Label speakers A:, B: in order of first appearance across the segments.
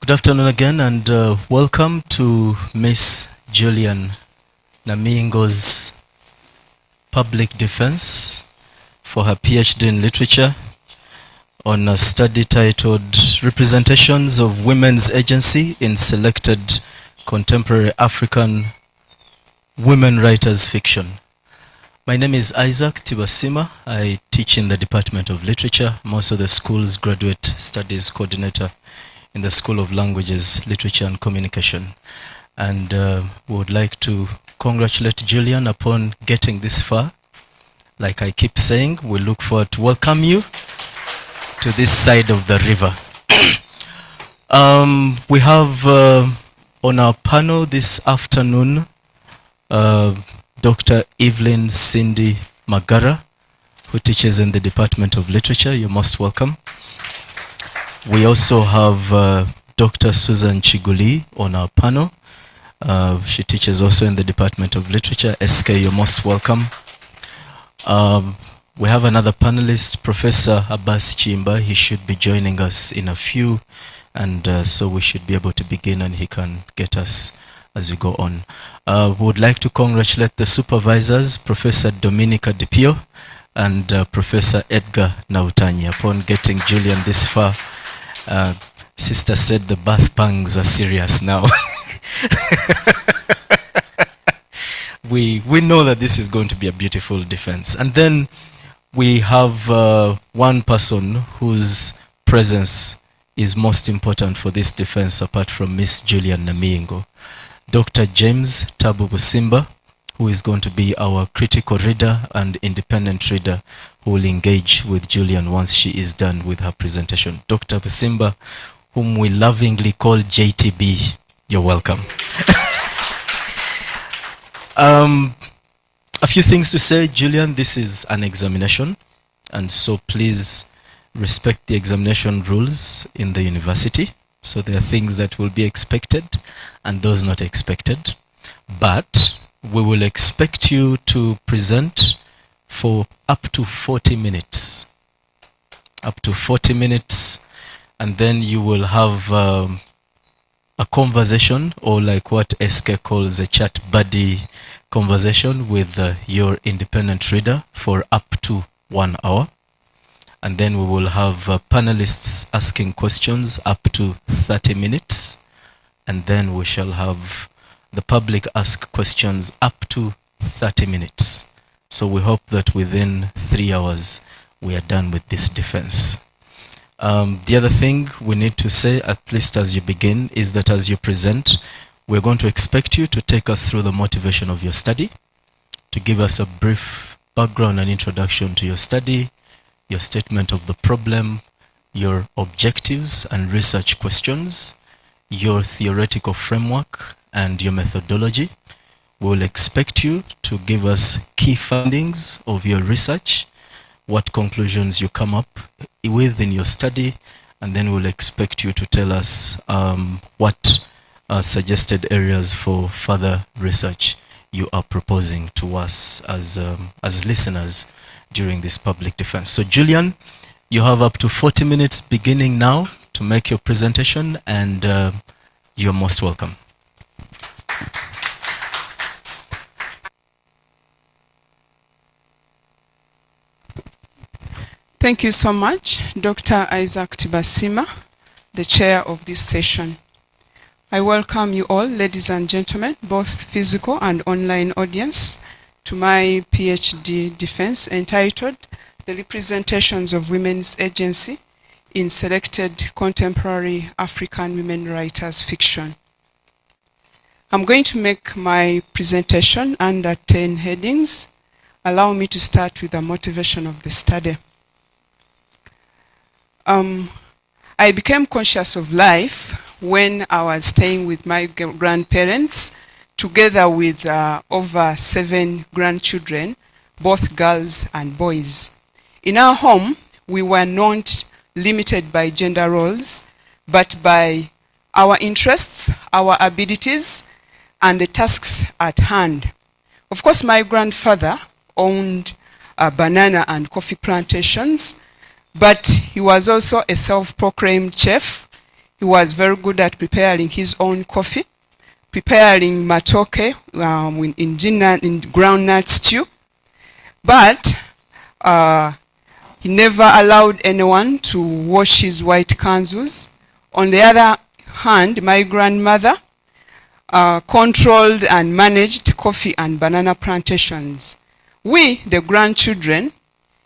A: Good afternoon again, and welcome to Miss Julian Namiyingo's public defense for her PhD in literature on a study titled Representations of Women's Agency in Selected Contemporary African Women Writers Fiction. My name is Isaac Tibasima. I teach in the Department of Literature. I'm also the school's graduate studies coordinator in the School of Languages, Literature and Communication. And we would like to congratulate Julian upon getting this far. Like I keep saying, we look forward to welcome you to this side of the river. We have on our panel this afternoon Dr. Evelyn Cindy Magara, who teaches in the Department of Literature. You're most welcome. We also have Dr. Susan Chiguli on our panel. She teaches also in the Department of Literature. SK, you're most welcome. We have another panelist, Professor Abbas Chimba. He should be joining us in a few, and so we should be able to begin and he can get us as we go on. We would like to congratulate the supervisors, Professor Dominica Dipio and Professor Edgar Nabutanyi, upon getting Julian this far. Sister said the birth pangs are serious now. We know that this is going to be a beautiful defense. And then we have one person whose presence is most important for this defense apart from Miss Julian Namiyingo. Dr. James Taabu Busimba, who is going to be our critical reader and independent reader who will engage with Julian once she is done with her presentation. Dr. Busimba, whom we lovingly call JTB, you're welcome. A few things to say, Julian, this is an examination, and so please respect the examination rules in the university. So there are things that will be expected and those not expected. But we will expect you to present for up to 40 minutes. Up to 40 minutes, and then you will have a conversation, or like what SK calls a chat buddy conversation with your independent reader for up to 1 hour. And then we will have panelists asking questions up to 30 minutes. And then we shall have the public ask questions up to 30 minutes. So we hope that within 3 hours we are done with this defense. The other thing we need to say, at least as you begin, is that as you present, we're going to expect you to take us through the motivation of your study, to give us a brief background and introduction to your study, your statement of the problem, your objectives and research questions, your theoretical framework, and your methodology. We will expect you to give us key findings of your research, what conclusions you come up with in your study, and then we'll expect you to tell us what suggested areas for further research you are proposing to us as listeners during this public defense. So Julian, you have up to 40 minutes beginning now to make your presentation, and you're most welcome.
B: Thank you so much, Dr. Isaac Tibasima, the chair of this session. I welcome you all, ladies and gentlemen, both physical and online audience, to my PhD defense entitled The Representations of Women's Agency in Selected Contemporary African Women Writers Fiction. I'm going to make my presentation under 10 headings. Allow me to start with the motivation of the study. I became conscious of life when I was staying with my grandparents, together with over 7 grandchildren, both girls and boys. In our home, we were not limited by gender roles, but by our interests, our abilities, and the tasks at hand. Of course, my grandfather owned banana and coffee plantations, but he was also a self-proclaimed chef. He was very good at preparing his own coffee, preparing matoke in groundnut stew, but he never allowed anyone to wash his white kanzus. On the other hand, my grandmother controlled and managed coffee and banana plantations. We, the grandchildren,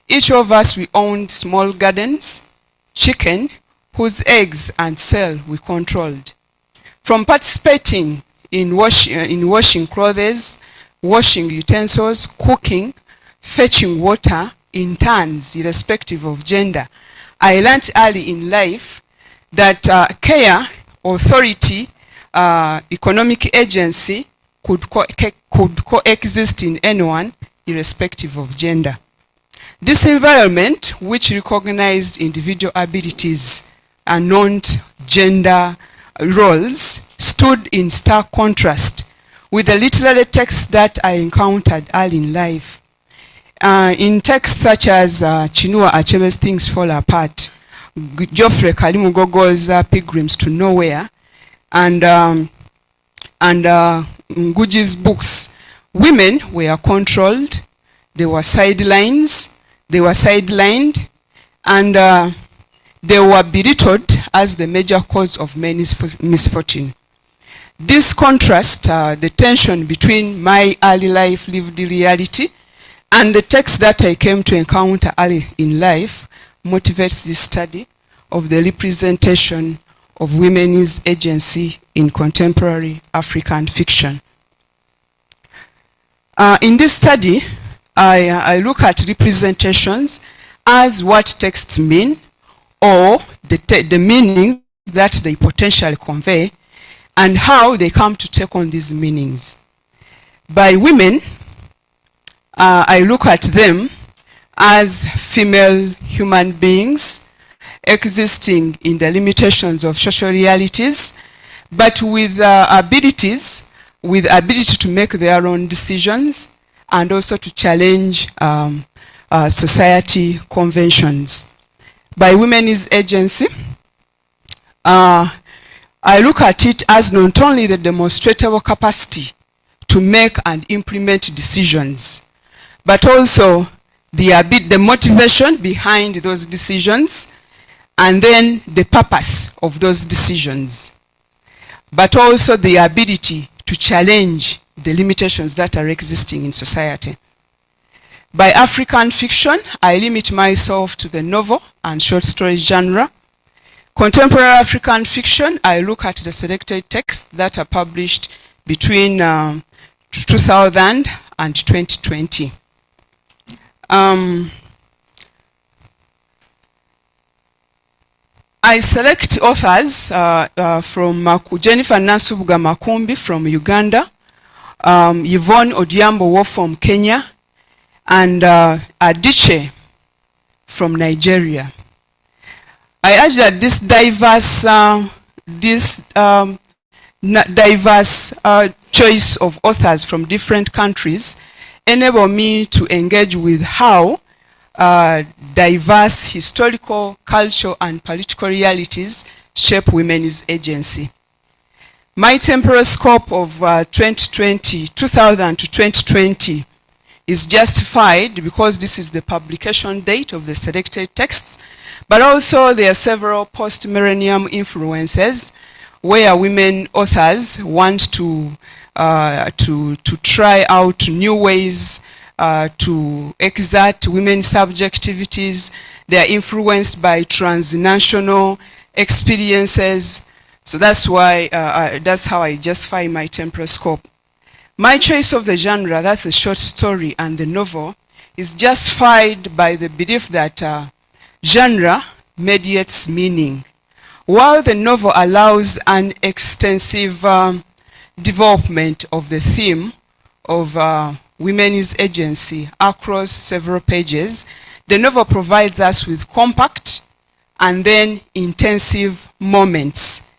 B: each of us, we owned small gardens, chicken, whose eggs and cell we controlled. From participating in washing clothes, washing utensils, cooking, fetching water in turns, irrespective of gender, I learned early in life that care, authority, economic agency could coexist in anyone, irrespective of gender. This environment, which recognized individual abilities and non-gender roles, stood in stark contrast with the literary texts that I encountered early in life. In texts such as Chinua Achebe's Things Fall Apart, Geoffrey Kalimugogo's Pilgrims to Nowhere, and Ngugi's books, women were controlled, they were sidelined, and they were belittled as the major cause of many misfortune. This contrast, the tension between my early life lived reality and the text that I came to encounter early in life, motivates the study of the representation of women's agency in contemporary African fiction. In this study, I look at representations as what texts mean, or the meanings that they potentially convey, and how they come to take on these meanings. By women, I look at them as female human beings existing in the limitations of social realities, but with ability to make their own decisions and also to challenge society conventions. By women's agency, I look at it as not only the demonstrable capacity to make and implement decisions, but also the motivation behind those decisions, and then the purpose of those decisions, but also the ability to challenge the limitations that are existing in society. By African fiction, I limit myself to the novel and short story genre. Contemporary African fiction, I look at the selected texts that are published between 2000 and 2020. I select authors from Jennifer Nasubuga Makumbi from Uganda, Yvonne Odiambo from Kenya, and Adiche from Nigeria. I urge that this diverse choice of authors from different countries enable me to engage with how diverse historical, cultural, and political realities shape women's agency. My temporal scope of 2000 to 2020 is justified because this is the publication date of the selected texts, but also there are several post-millennium influences where women authors want to try out new ways to exert women's subjectivities. They are influenced by transnational experiences. So that's why, that's how I justify my temporal scope. My choice of the genre, that's the short story and the novel, is justified by the belief that genre mediates meaning. While the novel allows an extensive development of the theme of women's agency across several pages, the novel provides us with compact and then intensive moments.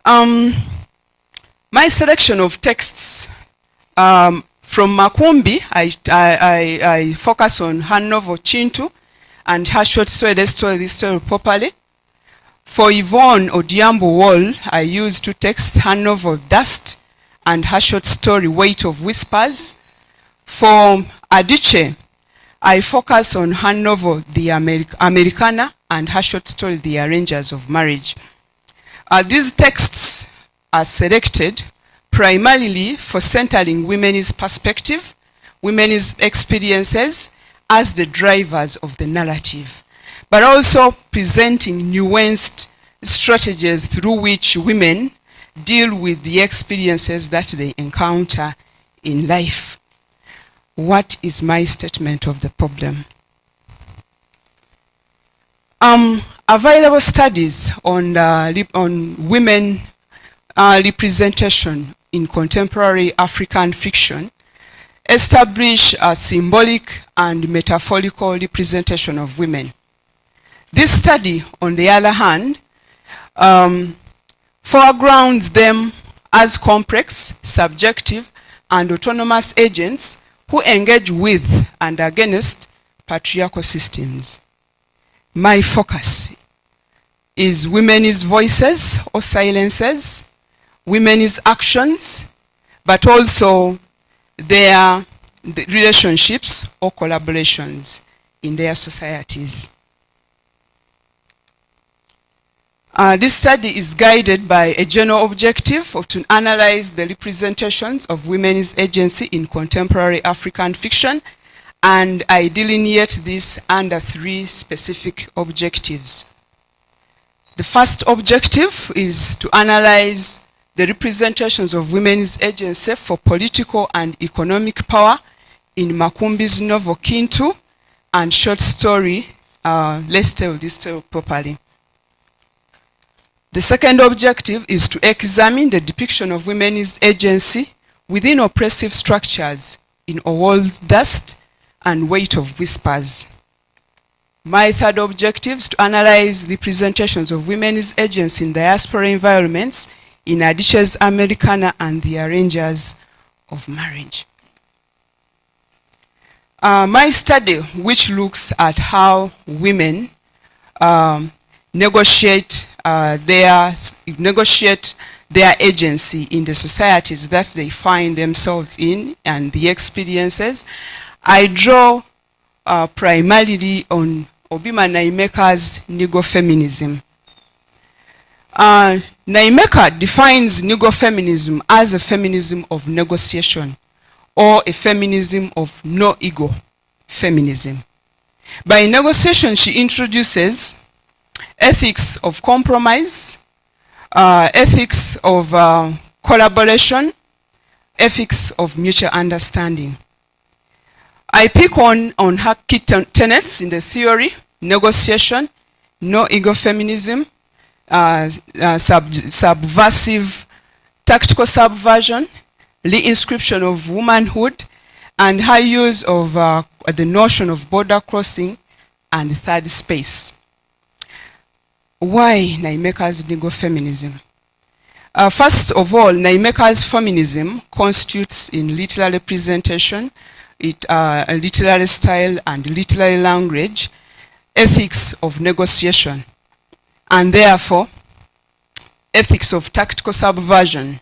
B: My selection of texts from Makumbi, I focus on her novel Chintu and her short story, Let's Tell This Story Properly. For Yvonne Odiambo Wall, I used two texts, her novel Dust and her short story Weight of Whispers. For Adiche, I focus on her novel The Americana and her short story The Arrangers of Marriage. These texts are selected primarily for centering women's perspective, women's experiences as the drivers of the narrative, but also presenting nuanced strategies through which women deal with the experiences that they encounter in life. What is my statement of the problem? Available studies on women representation in contemporary African fiction establish a symbolic and metaphorical representation of women. This study, on the other hand, foregrounds them as complex, subjective, and autonomous agents who engage with and against patriarchal systems. My focus is women's voices or silences, women's actions, but also their relationships or collaborations in their societies. This study is guided by a general objective of to analyze the representations of women's agency in contemporary African fiction, and I delineate this under three specific objectives. The first objective is to analyze the representations of women's agency for political and economic power in Makumbi's novel Kintu and short story Let's Tell This Tale Properly. The second objective is to examine the depiction of women's agency within oppressive structures in Owol's Dust and Weight of Whispers. My third objective is to analyze representations of women's agency in diaspora environments in Adiche's Americana and the Arrangers of Marriage. My study, which looks at how women negotiate their agency in the societies that they find themselves in and the experiences, I draw primarily on Obima Naimeka's Negro feminism. Naimeka defines Negro feminism as a feminism of negotiation or a feminism of no ego feminism. By negotiation, she introduces ethics of compromise, ethics of collaboration, ethics of mutual understanding. I pick on her key tenets in the theory: negotiation, no ego feminism, subversive tactical subversion, reinscription of womanhood, and her use of the notion of border crossing and third space. Why Naimeka's Negro feminism? First of all, Naimeka's feminism constitutes in literary presentation, literary style and literary language, ethics of negotiation, and therefore ethics of tactical subversion,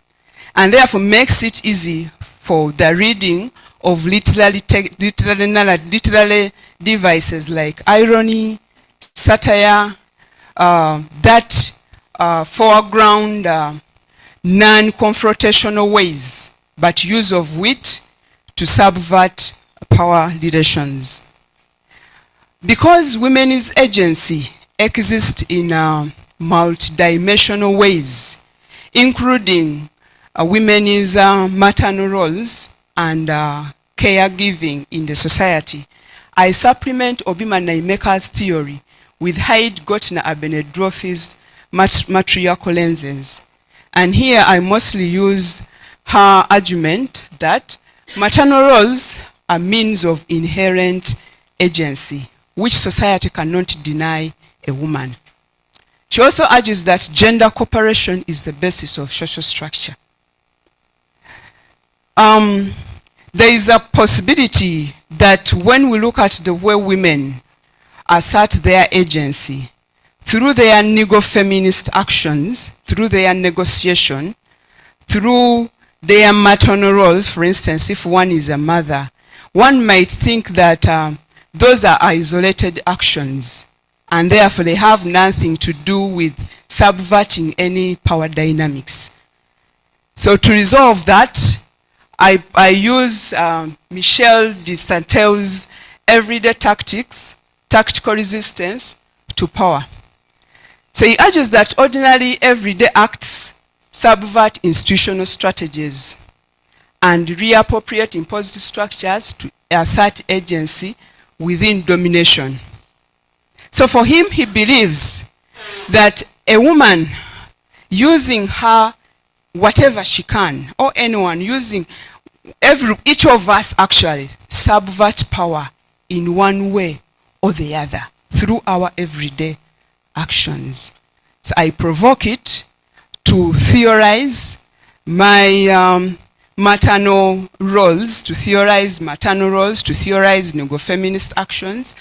B: and therefore makes it easy for the reading of literary devices like irony, satire, that foreground non-confrontational ways, but use of wit to subvert power relations. Because women's agency exists in multidimensional ways, including women's maternal roles and caregiving in the society, I supplement Obima Naimeka's theory with Hyde Gotner Abenedrothi's matriarchal lenses. And here I mostly use her argument that maternal roles are means of inherent agency, which society cannot deny a woman. She also argues that gender cooperation is the basis of social structure. There is a possibility that when we look at the way women assert their agency, through their nego-feminist actions, through their negotiation, through their maternal roles. For instance, if one is a mother, one might think that those are isolated actions, and therefore they have nothing to do with subverting any power dynamics. So to resolve that, I use Michel de Santel's everyday tactics, tactical resistance to power. So he urges that ordinary everyday acts subvert institutional strategies and reappropriate impositive structures to assert agency within domination. So for him, he believes that a woman using her whatever she can, or anyone using, each of us actually subvert power in one way or the other through our everyday actions. So I provoke it to theorize my maternal roles, to theorize nego-feminist actions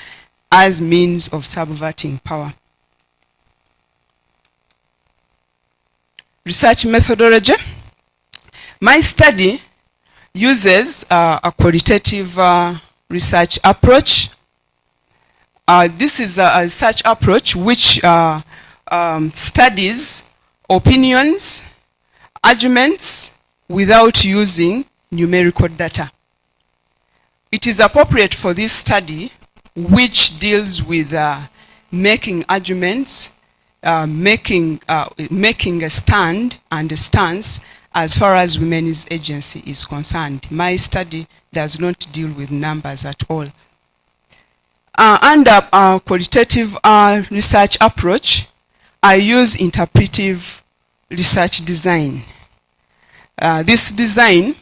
B: as means of subverting power. Research methodology. My study uses a qualitative research approach. This is a research approach which studies opinions, arguments, without using numerical data. It is appropriate for this study, which deals with making arguments, making a stand and a stance as far as women's agency is concerned. My study does not deal with numbers at all. Under a qualitative research approach, I use interpretive research design. This design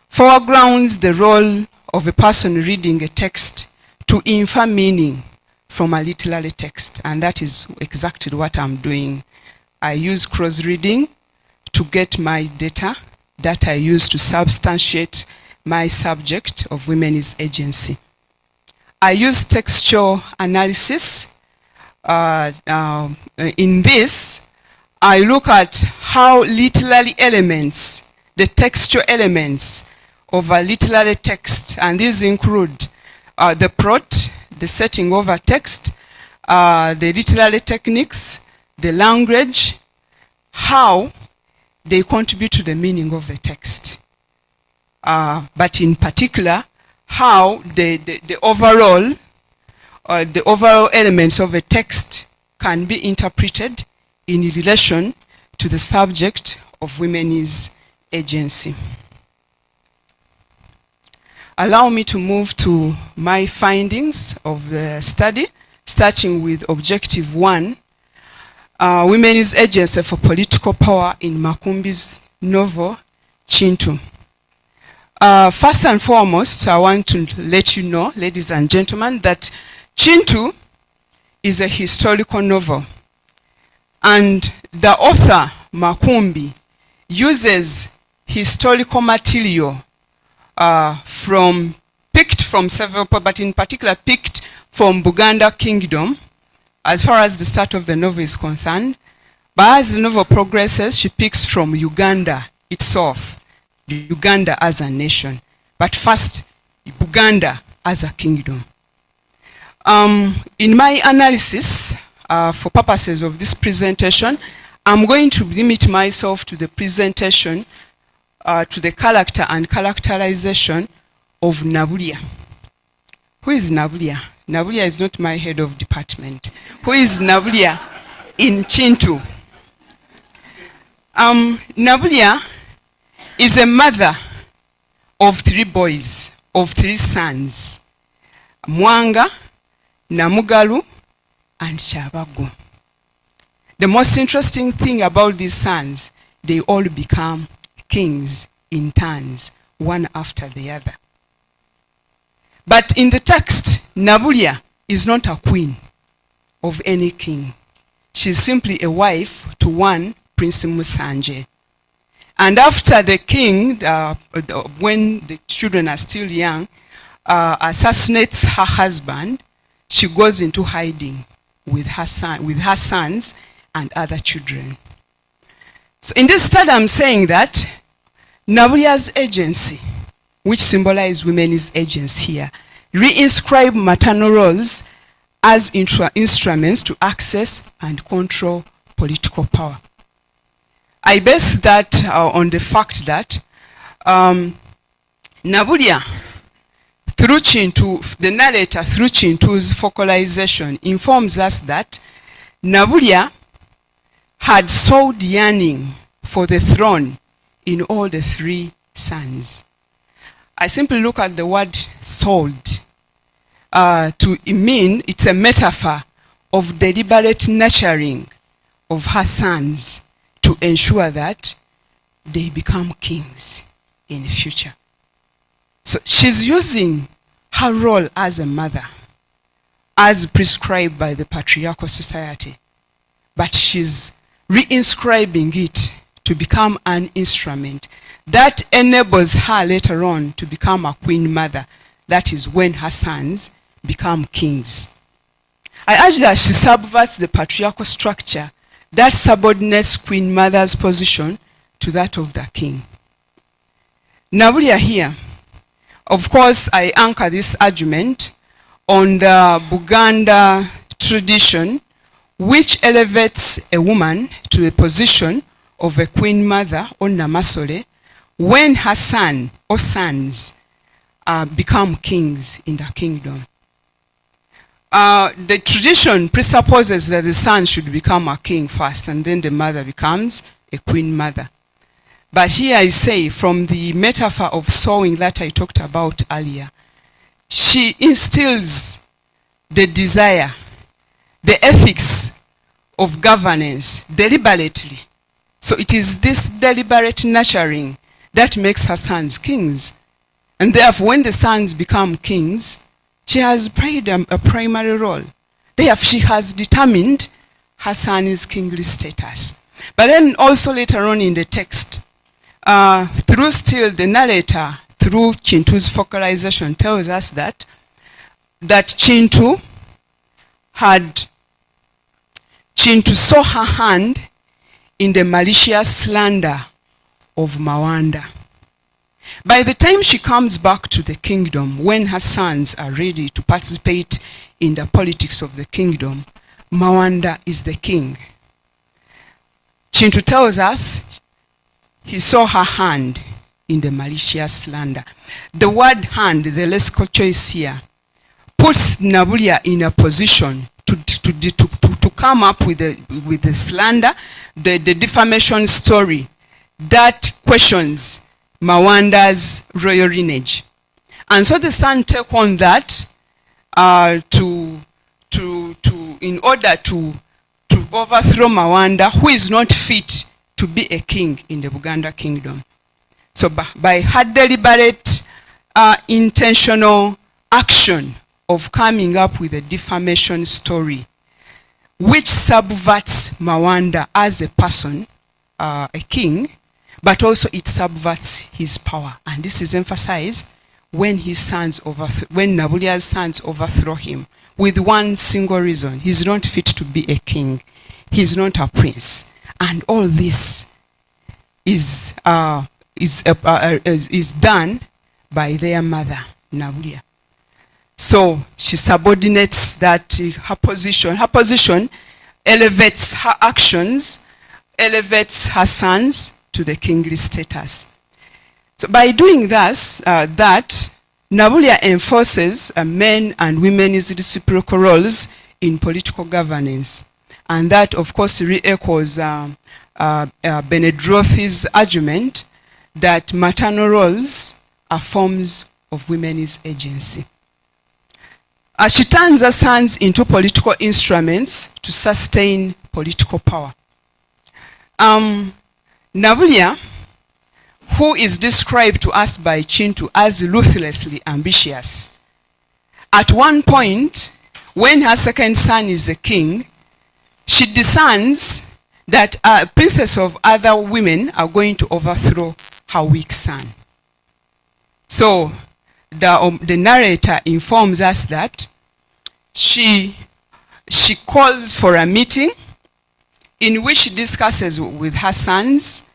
B: foregrounds the role of a person reading a text to infer meaning from a literary text, and that is exactly what I'm doing. I use cross-reading to get my data that I use to substantiate my subject of women's agency. I use textual analysis. In this, I look at how literary elements, the textual elements of a literary text, and these include the plot, the setting of a text, the literary techniques, the language, how they contribute to the meaning of the text. But in particular, how the overall elements of a text can be interpreted in relation to the subject of women's agency. Allow me to move to my findings of the study, starting with objective 1, women's agency for political power in Makumbi's novel, Chintu. First and foremost, I want to let you know, ladies and gentlemen, that Chintu is a historical novel, and the author, Makumbi, uses historical material picked from several, but in particular picked from Buganda Kingdom, as far as the start of the novel is concerned. But as the novel progresses, she picks from Uganda itself, Uganda as a nation, but first Buganda as a kingdom. In my analysis, for purposes of this presentation, I'm going to limit myself to the presentation, to the character and characterization of Nabulia. Who is Nabulia? Nabulia is not my head of department. Who is Nabulia in Chintu? Nabulia is a mother of 3 boys, of 3 sons, Mwanga, Namugalu, and Chabago. The most interesting thing about these sons, they all become kings in turns, one after the other. But in the text, Nabulia is not a queen of any king. She's simply a wife to one Prince Musanje. And after the king, when the children are still young, assassinates her husband, she goes into hiding with her sons and other children. So in this study, I'm saying that Nabulya's agency, which symbolizes women's agency here, reinscribe maternal roles as instruments to access and control political power. I base that on the fact that Nabulya, through Chintu, the narrator through Chintu's focalization, informs us that Nabulya had sowed yearning for the throne in all the three sons. I simply look at the word sowed to mean it's a metaphor of deliberate nurturing of her sons to ensure that they become kings in the future. So she's using her role as a mother as prescribed by the patriarchal society, but she's reinscribing it to become an instrument that enables her later on to become a queen mother. That is when her sons become kings. I urge that she subverts the patriarchal structure that subordinates queen mother's position to that of the king. Nabulya here, of course, I anchor this argument on the Buganda tradition, which elevates a woman to the position of a queen mother or namasole when her son or sons become kings in the kingdom. The tradition presupposes that the son should become a king first and then the mother becomes a queen mother. But here I say, from the metaphor of sowing that I talked about earlier, she instills the desire, the ethics of governance deliberately. So it is this deliberate nurturing that makes her sons kings. And therefore, when the sons become kings, she has played a primary role. Therefore, she has determined her son's kingly status. But then also later on in the text, through still the narrator, through Chintu's focalization, tells us that Chintu saw her hand in the malicious slander of Mawanda. By the time she comes back to the kingdom, when her sons are ready to participate in the politics of the kingdom, Mawanda is the king. Chintu tells us he saw her hand in the malicious slander. The word hand, the lexical choice here, puts Nabulya in a position to come up with the slander, the defamation story that questions Mawanda's royal lineage. And so the son take on that in order to overthrow Mawanda, who is not fit to be a king in the Buganda kingdom. So by her deliberate intentional action of coming up with a defamation story, which subverts Mawanda as a person, a king, but also it subverts his power. And this is emphasized when when Nabulya's sons overthrow him, with one single reason: he's not fit to be a king, he's not a prince. And all this is done by their mother, Nabulya. So she subordinates that her position elevates her actions, elevates her sons to the kingly status. So by doing this, Nabulya enforces men and women's reciprocal roles in political governance. And that, of course, re-echoes Benedrothi's argument that maternal roles are forms of women's agency. She turns her sons into political instruments to sustain political power. Nabulya, who is described to us by Chintu as ruthlessly ambitious, at one point, when her second son is a king, she discerns that princes of other women are going to overthrow her weak son. So the narrator informs us that she she calls for a meeting in which she discusses with her sons,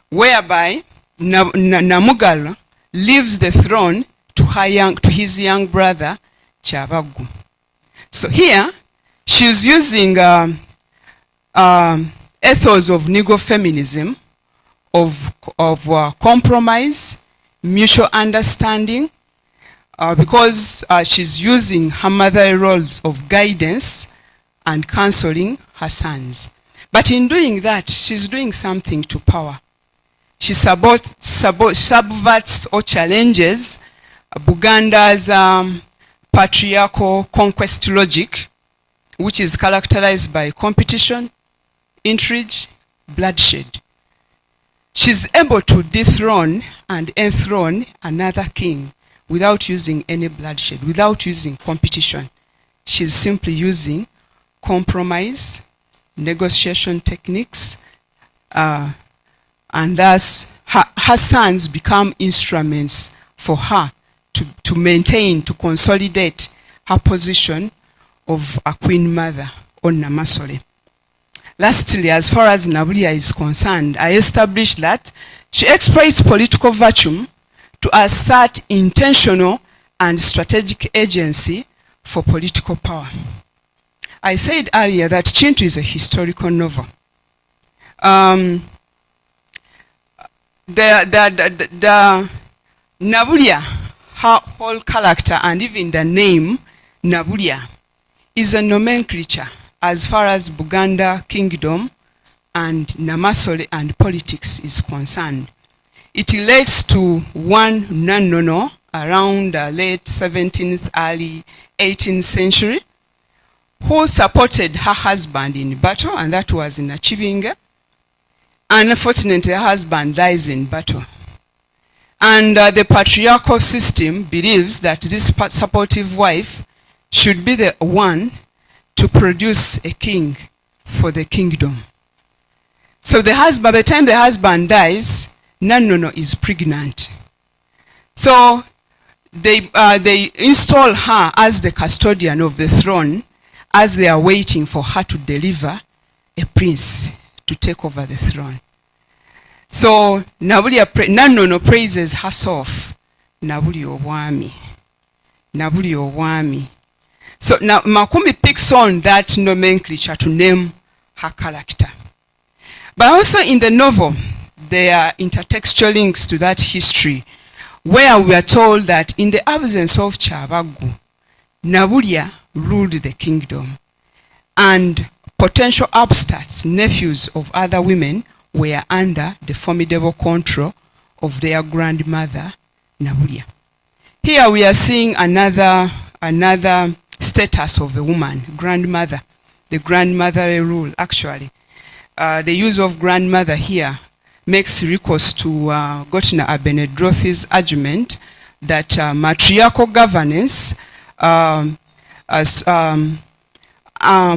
B: whereby Namugala leaves the throne to his young brother Kyabagu. So here she's using ethos of Negro feminism, of compromise, mutual understanding, because she's using her motherly roles of guidance and counseling her sons. But in doing that, she's doing something to power. She subverts or challenges Buganda's patriarchal conquest logic, which is characterized by competition, intrigue, bloodshed. She's able to dethrone and enthrone another king without using any bloodshed, without using competition. She's simply using compromise, negotiation techniques, and thus her sons become instruments for her to maintain, to consolidate her position of a queen mother on Namasole. Lastly, as far as Nabulia is concerned, I established that she exploits political virtue to assert intentional and strategic agency for political power. I said earlier that Chintu is a historical novel. The Nabulia, her whole character and even the name Nabulia is a nomenclature as far as Buganda kingdom and Namasole and politics is concerned. It relates to one Nanono around the late 17th, early 18th century, who supported her husband in battle, and that was in Achibinga. Unfortunately, her husband dies in battle. And the patriarchal system believes that this supportive wife should be the one to produce a king for the kingdom. So by the time the husband dies, Nanono is pregnant. So they install her as the custodian of the throne as they are waiting for her to deliver a prince to take over the throne. So Nanono praises herself, Nabuli Owami, Nabuli Owami. So now Makumi picks on that nomenclature to name her character. But also in the novel, there are intertextual links to that history, where we are told that in the absence of Kyabagu, Nabulia ruled the kingdom, and potential upstarts, nephews of other women, were under the formidable control of their grandmother, Nabulia. Here we are seeing another status of a woman, grandmother, the grandmotherly rule actually. The use of grandmother here makes recourse to Gotna Abenedrothi's argument that matriarchal governance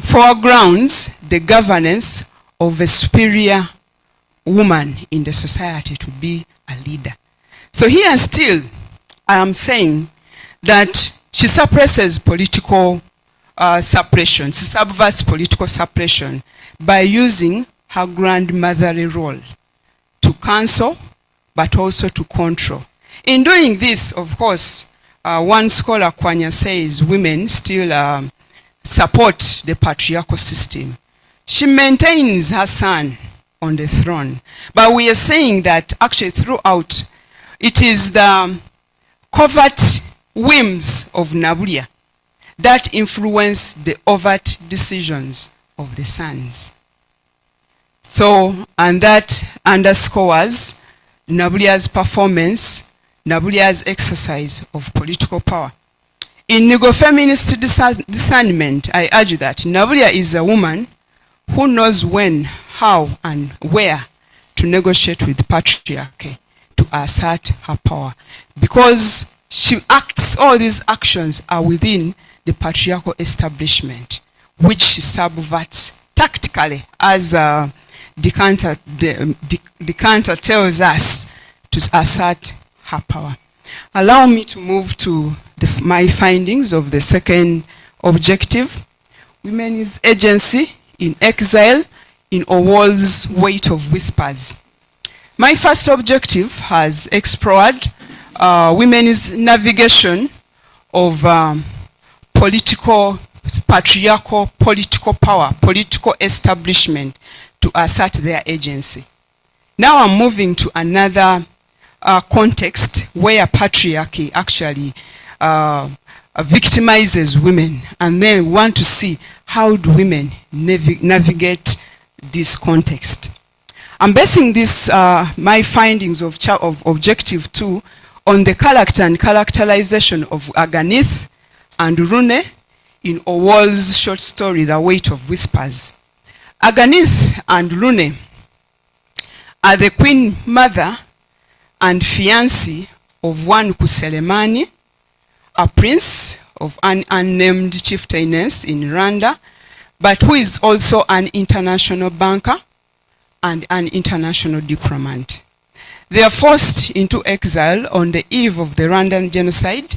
B: foregrounds the governance of a superior woman in the society to be a leader. So here still I am saying that she suppresses political suppression, she subverts political suppression by using her grandmotherly role to counsel but also to control. In doing this, of course, one scholar, Kwanya, says women still support the patriarchal system. She maintains her son on the throne. But we are saying that actually throughout, it is the covert whims of Nabulia that influence the overt decisions of the sons. So, and that underscores Nabulia's performance, Nabulia's exercise of political power. In Negro-feminist discernment, I argue that Nabulia is a woman who knows when, how, and where to negotiate with patriarchy to assert her power. Because she acts, all these actions are within the patriarchal establishment, which she subverts tactically, as Decanter tells us, to assert her power. Allow me to move to my findings of the second objective, Women's Agency in Exile in a World's Weight of Whispers. My first objective has explored women's navigation of patriarchal political power, political establishment to assert their agency. Now I'm moving to another context where patriarchy actually victimizes women, and then we want to see how do women navigate this context. I'm basing this, my findings of Objective 2 on the character and characterization of Aganith and Rune in Orwell's short story, The Weight of Whispers. Aganith and Rune are the queen mother and fiancé of one Kuselemani, a prince of an unnamed chieftainess in Rwanda, but who is also an international banker and an international diplomat. They are forced into exile on the eve of the Rwandan genocide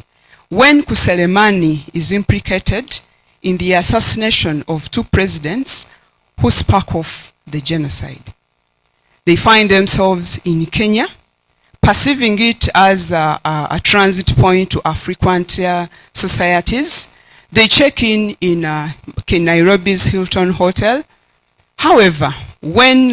B: when Kuselemani is implicated in the assassination of two presidents who sparked off the genocide. They find themselves in Kenya, perceiving it as a transit point to affluent societies. They check in Nairobi's Hilton Hotel. However, when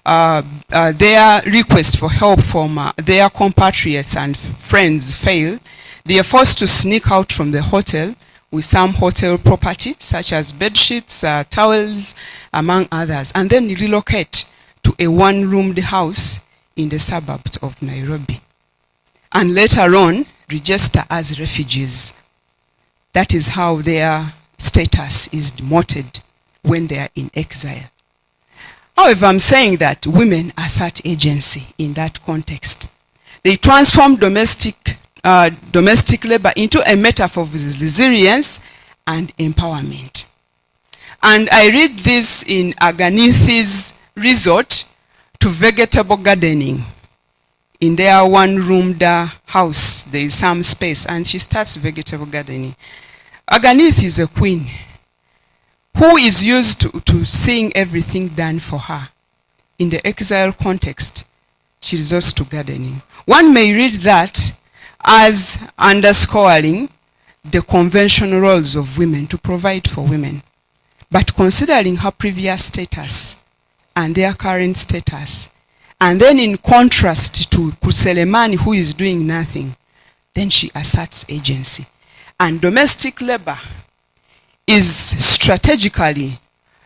B: their request for help from their compatriots and friends fail, they are forced to sneak out from the hotel with some hotel property, such as bed sheets, towels, among others, and then relocate to a one-roomed house in the suburbs of Nairobi, and later on register as refugees. That is how their status is demoted when they are in exile. However, I'm saying that women assert agency in that context. They transform domestic labor into a metaphor of resilience and empowerment. And I read this in Aganithi's resort to vegetable gardening. In their one-roomed house, there is some space, and she starts vegetable gardening. Aganith is a queen who is used to seeing everything done for her. In the exile context, she resorts to gardening. One may read that as underscoring the conventional roles of women to provide for women. But considering her previous status and their current status, and then in contrast to Kuselemani, who is doing nothing, then she asserts agency. And domestic labor is strategically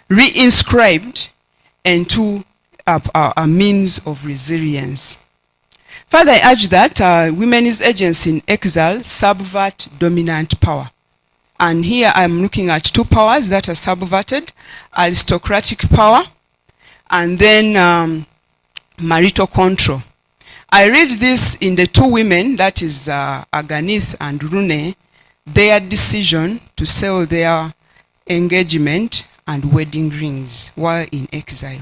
B: reinscribed into a means of resilience. Further, I urge that women's agency in exile subvert dominant power. And here I'm looking at two powers that are subverted: aristocratic power and then marital control. I read this in the two women, that is Aganith and Rune, their decision to sell their engagement and wedding rings while in exile.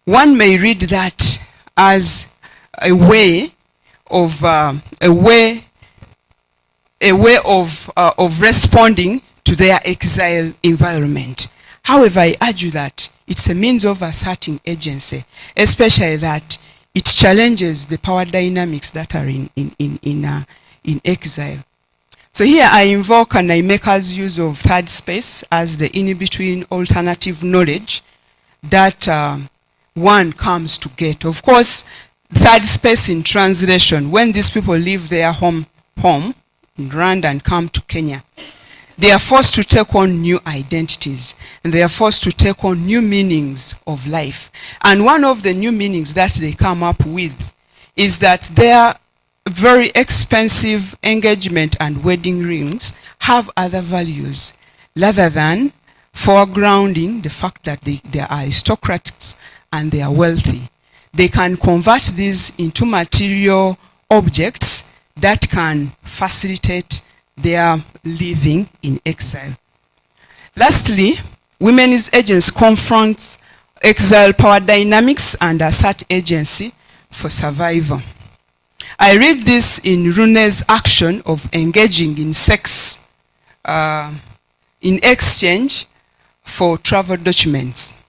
B: One may read that as a way of responding to their exile environment. However, I argue that it's a means of asserting agency, especially that it challenges the power dynamics that are in exile. So here I invoke and I make us use of third space as the in-between alternative knowledge that one comes to get. Of course, third space in translation, when these people leave their home in Rwanda and come to Kenya, they are forced to take on new identities, and they are forced to take on new meanings of life. And one of the new meanings that they come up with is that their very expensive engagement and wedding rings have other values, rather than foregrounding the fact that they are aristocrats and they are wealthy. They can convert these into material objects that can facilitate their living in exile. Lastly, women's agents confront exile power dynamics and assert agency for survival. I read this in Rune's action of engaging in sex in exchange for travel documents.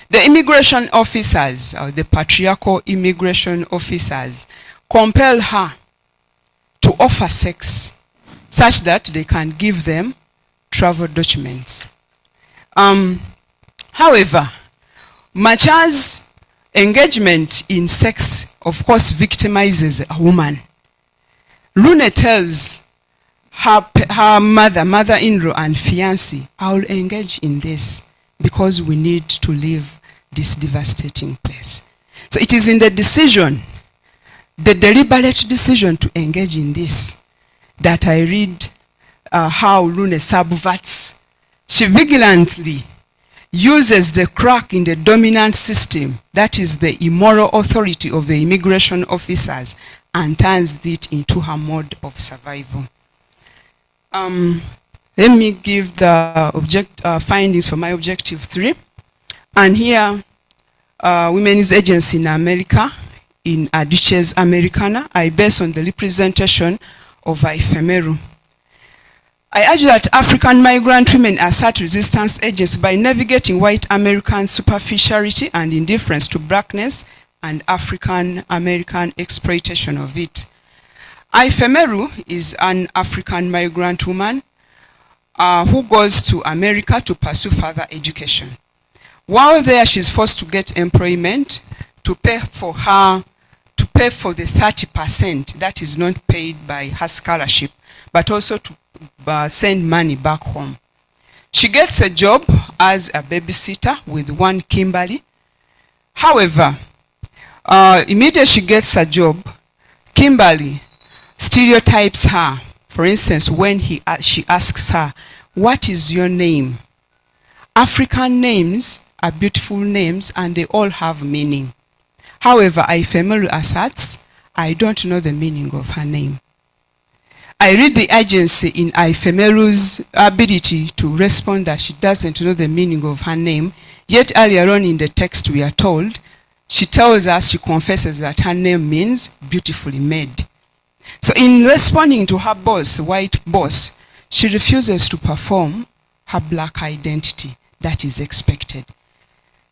B: The immigration officers, or the patriarchal immigration officers, compel her to offer sex such that they can give them travel documents. However, much as engagement in sex, of course, victimizes a woman, Lune tells her mother-in-law and fiancé, I'll engage in this because we need to leave this devastating place. So it is in the decision, the deliberate decision to engage in this, that I read how Lune subverts. She vigilantly uses the crack in the dominant system, that is the immoral authority of the immigration officers, and turns it into her mode of survival. Let me give the findings for my objective 3. And here, Women's Agency in America, in Adiches Americana, I base on the representation of Ifemeru. I urge that African migrant women assert resistance agents by navigating white American superficiality and indifference to blackness and African American exploitation of it. Ifemeru is an African migrant woman who goes to America to pursue further education. While there, she's forced to get employment to pay for the 30% that is not paid by her scholarship, but also to send money back home. She gets a job as a babysitter with one Kimberly. However, immediately she gets a job, Kimberly stereotypes her. For instance, when she asks her, what is your name? African names are beautiful names and they all have meaning. However, Ifemeru asserts, I don't know the meaning of her name. I read the agency in Ifemeru's ability to respond that she doesn't know the meaning of her name, yet earlier on in the text we are told, she tells us, she confesses that her name means beautifully made. So in responding to her boss, white boss, she refuses to perform her black identity that is expected.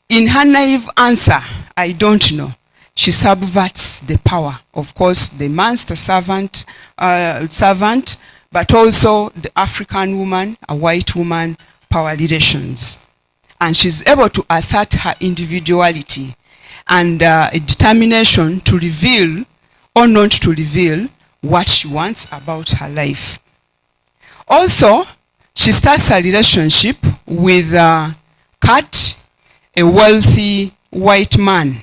B: In her naive answer, I don't know, she subverts the power. Of course, the master servant, but also the African woman, a white woman, power relations. And she's able to assert her individuality and a determination to reveal or not to reveal what she wants about her life. Also, she starts a relationship with Kat, a wealthy white man.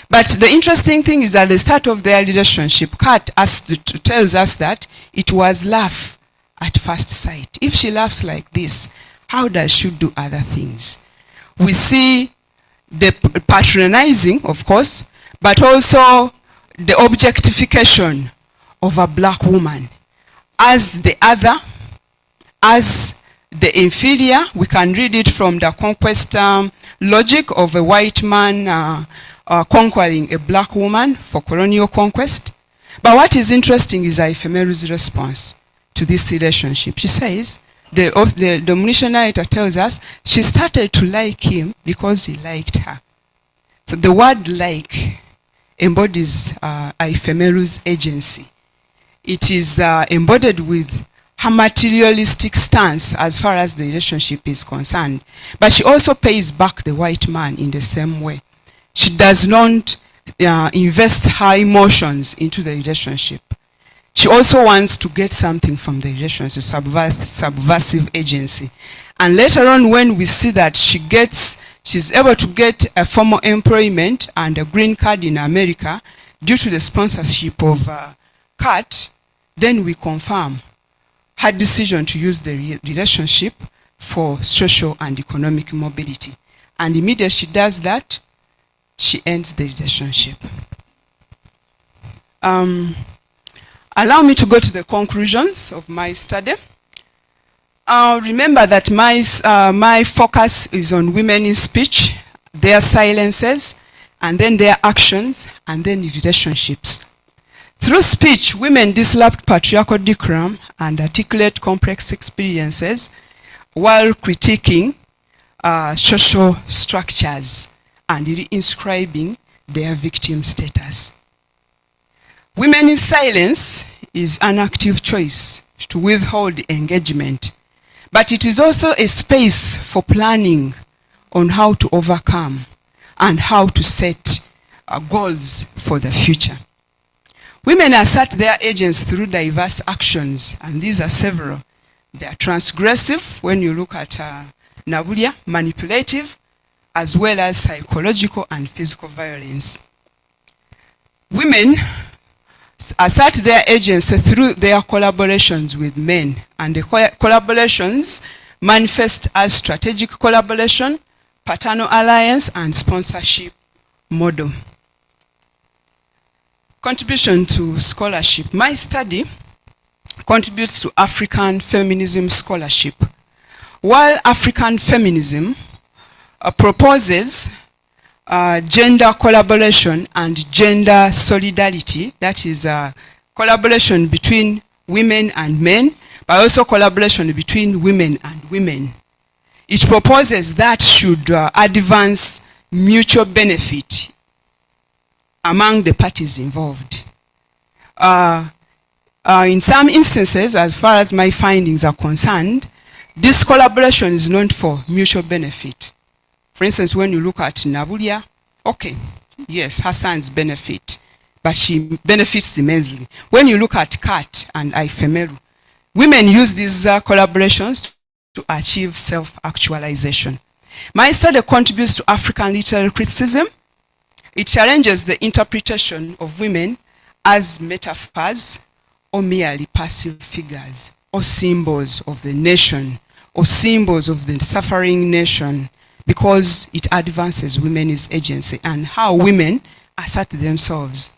B: But the interesting thing is that at the start of their relationship, Kat tells us that it was love at first sight. If she loves like this, how does she do other things? We see the patronizing, of course, but also the objectification of a black woman as the other, as the inferior. We can read it from the conquest logic of a white man conquering a black woman for colonial conquest. But what is interesting is Ifemeru's response to this relationship. She says, the Dominican narrator tells us, she started to like him because he liked her. So the word like embodies Ifemeru's agency. It is embodied with her materialistic stance as far as the relationship is concerned. But she also pays back the white man in the same way. She does not invest her emotions into the relationship. She also wants to get something from the relationship, subversive agency. And later on, when we see that she's able to get a formal employment and a green card in America due to the sponsorship of Kat, then we confirm her decision to use the relationship for social and economic mobility. And immediately she does that, she ends the relationship. Allow me to go to the conclusions of my study. Remember that my focus is on women in speech, their silences, and then their actions, and then relationships. Through speech, women disrupt patriarchal decorum and articulate complex experiences while critiquing social structures and reinscribing their victim status. Women in silence is an active choice to withhold engagement, but it is also a space for planning on how to overcome and how to set goals for the future. Women assert their agency through diverse actions, and these are several. They are transgressive, when you look at Nabulia, manipulative, as well as psychological and physical violence. Women assert their agency through their collaborations with men, and the collaborations manifest as strategic collaboration, paternal alliance, and sponsorship model. Contribution to scholarship. My study contributes to African feminism scholarship. While African feminism proposes gender collaboration and gender solidarity, that is collaboration between women and men, but also collaboration between women and women. It proposes that should advance mutual benefit among the parties involved. In some instances, as far as my findings are concerned, this collaboration is not for mutual benefit. For instance, when you look at Nabulia, okay, yes, Hassan's benefit, but she benefits immensely. When you look at Kat and Ifemeru, women use these collaborations to achieve self-actualization. My study contributes to African literary criticism. It challenges the interpretation of women as metaphors or merely passive figures or symbols of the nation or symbols of the suffering nation, because it advances women's agency and how women assert themselves.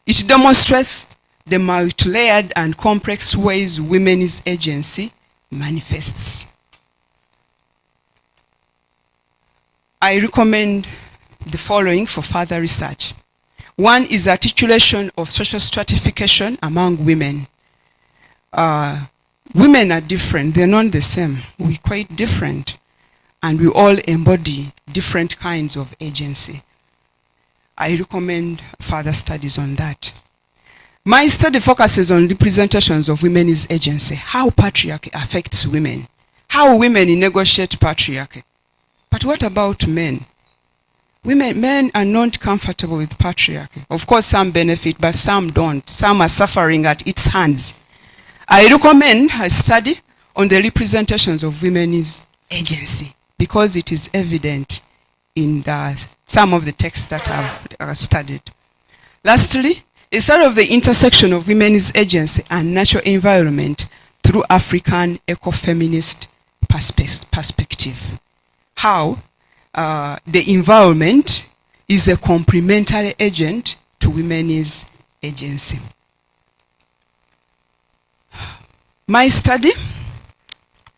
B: It demonstrates the multi-layered and complex ways women's agency manifests. I recommend the following for further research. One is articulation of social stratification among women. Women are different, they're not the same. We're quite different, and we all embody different kinds of agency. I recommend further studies on that. My study focuses on representations of women's agency, how patriarchy affects women, how women negotiate patriarchy. But what about men? Men are not comfortable with patriarchy. Of course, some benefit, but some don't. Some are suffering at its hands. I recommend a study on the representations of women's agency, because it is evident in some of the texts that I've studied. Lastly, a study of the intersection of women's agency and natural environment through African ecofeminist perspective. How the environment is a complementary agent to women's agency. My study,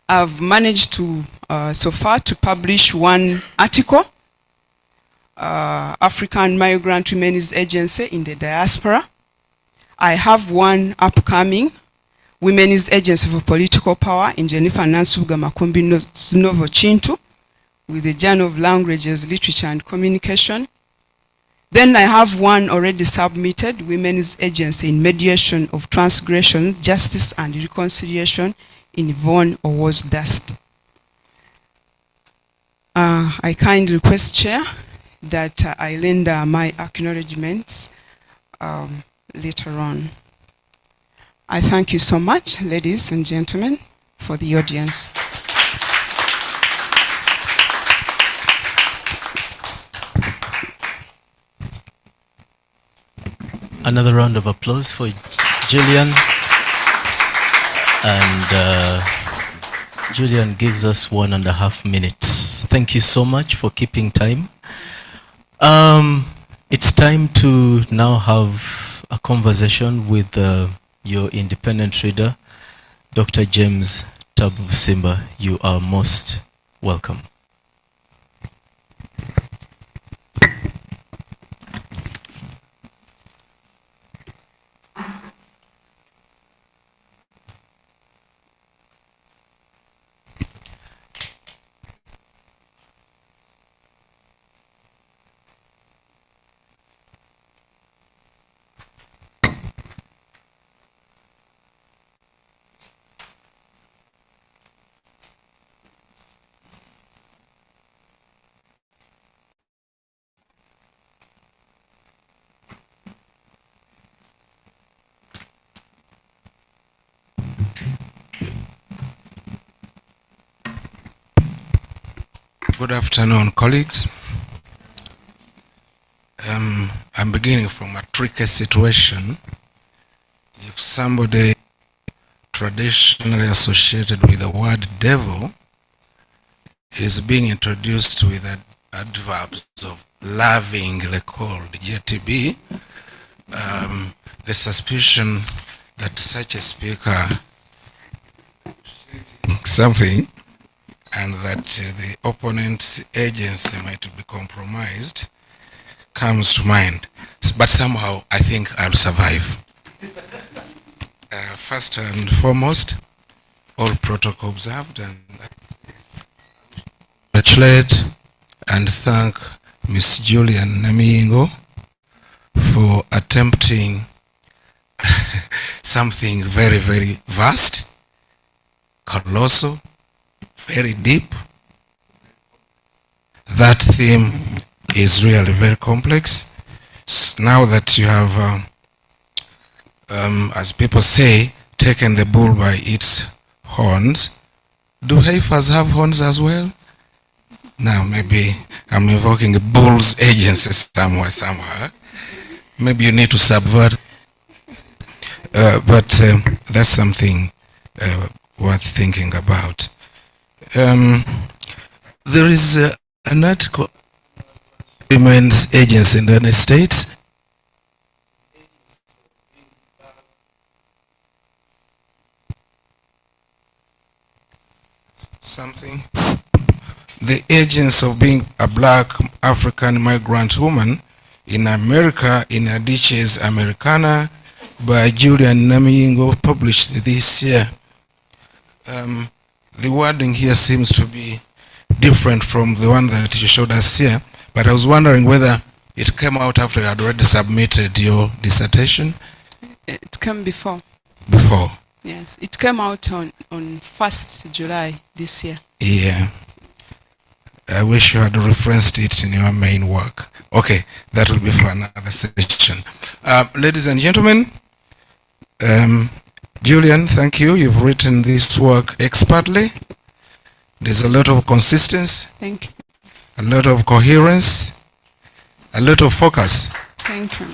B: I've managed to, so far, to publish one article, African Migrant Women's Agency in the Diaspora. I have one upcoming, Women's Agency for Political Power in Jennifer Nansuga Makumbi Novo Chintu, with the Journal of Languages, Literature and Communication. Then I have one already submitted, Women's Agency in Mediation of Transgressions, Justice and Reconciliation in Yvonne Owo's Dust. I kindly request, Chair, that I lend my acknowledgements later on. I thank you so much, ladies and gentlemen, for the audience.
A: Another round of applause for Julian. And Julian gives us 1.5 minutes. Thank you so much for keeping time. It's time to now have a conversation with your independent reader, Dr. James Taabu Busimba. You are most welcome.
C: Good afternoon, colleagues. I'm beginning from a tricky situation. If somebody traditionally associated with the word devil is being introduced with adverbs of lovingly called JTB, the suspicion that such a speaker something and that the opponent's agency might be compromised comes to mind. But somehow I think I'll survive. First and foremost, all protocol observed, and I congratulate and thank Miss Julian Namiyingo for attempting something very, very vast, colossal, very deep. That theme is really very complex. Now that you have, as people say, taken the bull by its horns, do heifers have horns as well? Now maybe I'm invoking a bull's agency somehow. Maybe you need to subvert. But that's something worth thinking about. There is an article Women's Agency in the United States. Something. The agency of being a black African migrant woman in America in Adichie's Americana by Julian Namiyingo, published this year. The wording here seems to be different from the one that you showed us here, but I was wondering whether it came out after you had already submitted your dissertation?
B: It came before.
C: Before?
B: Yes, it came out on 1st July this year.
C: Yeah. I wish you had referenced it in your main work. Okay, that will be for another session. Ladies and gentlemen, Julian, thank you. You've written this work expertly. There's a lot of consistency.
B: Thank you.
C: A lot of coherence. A lot of focus.
B: Thank you.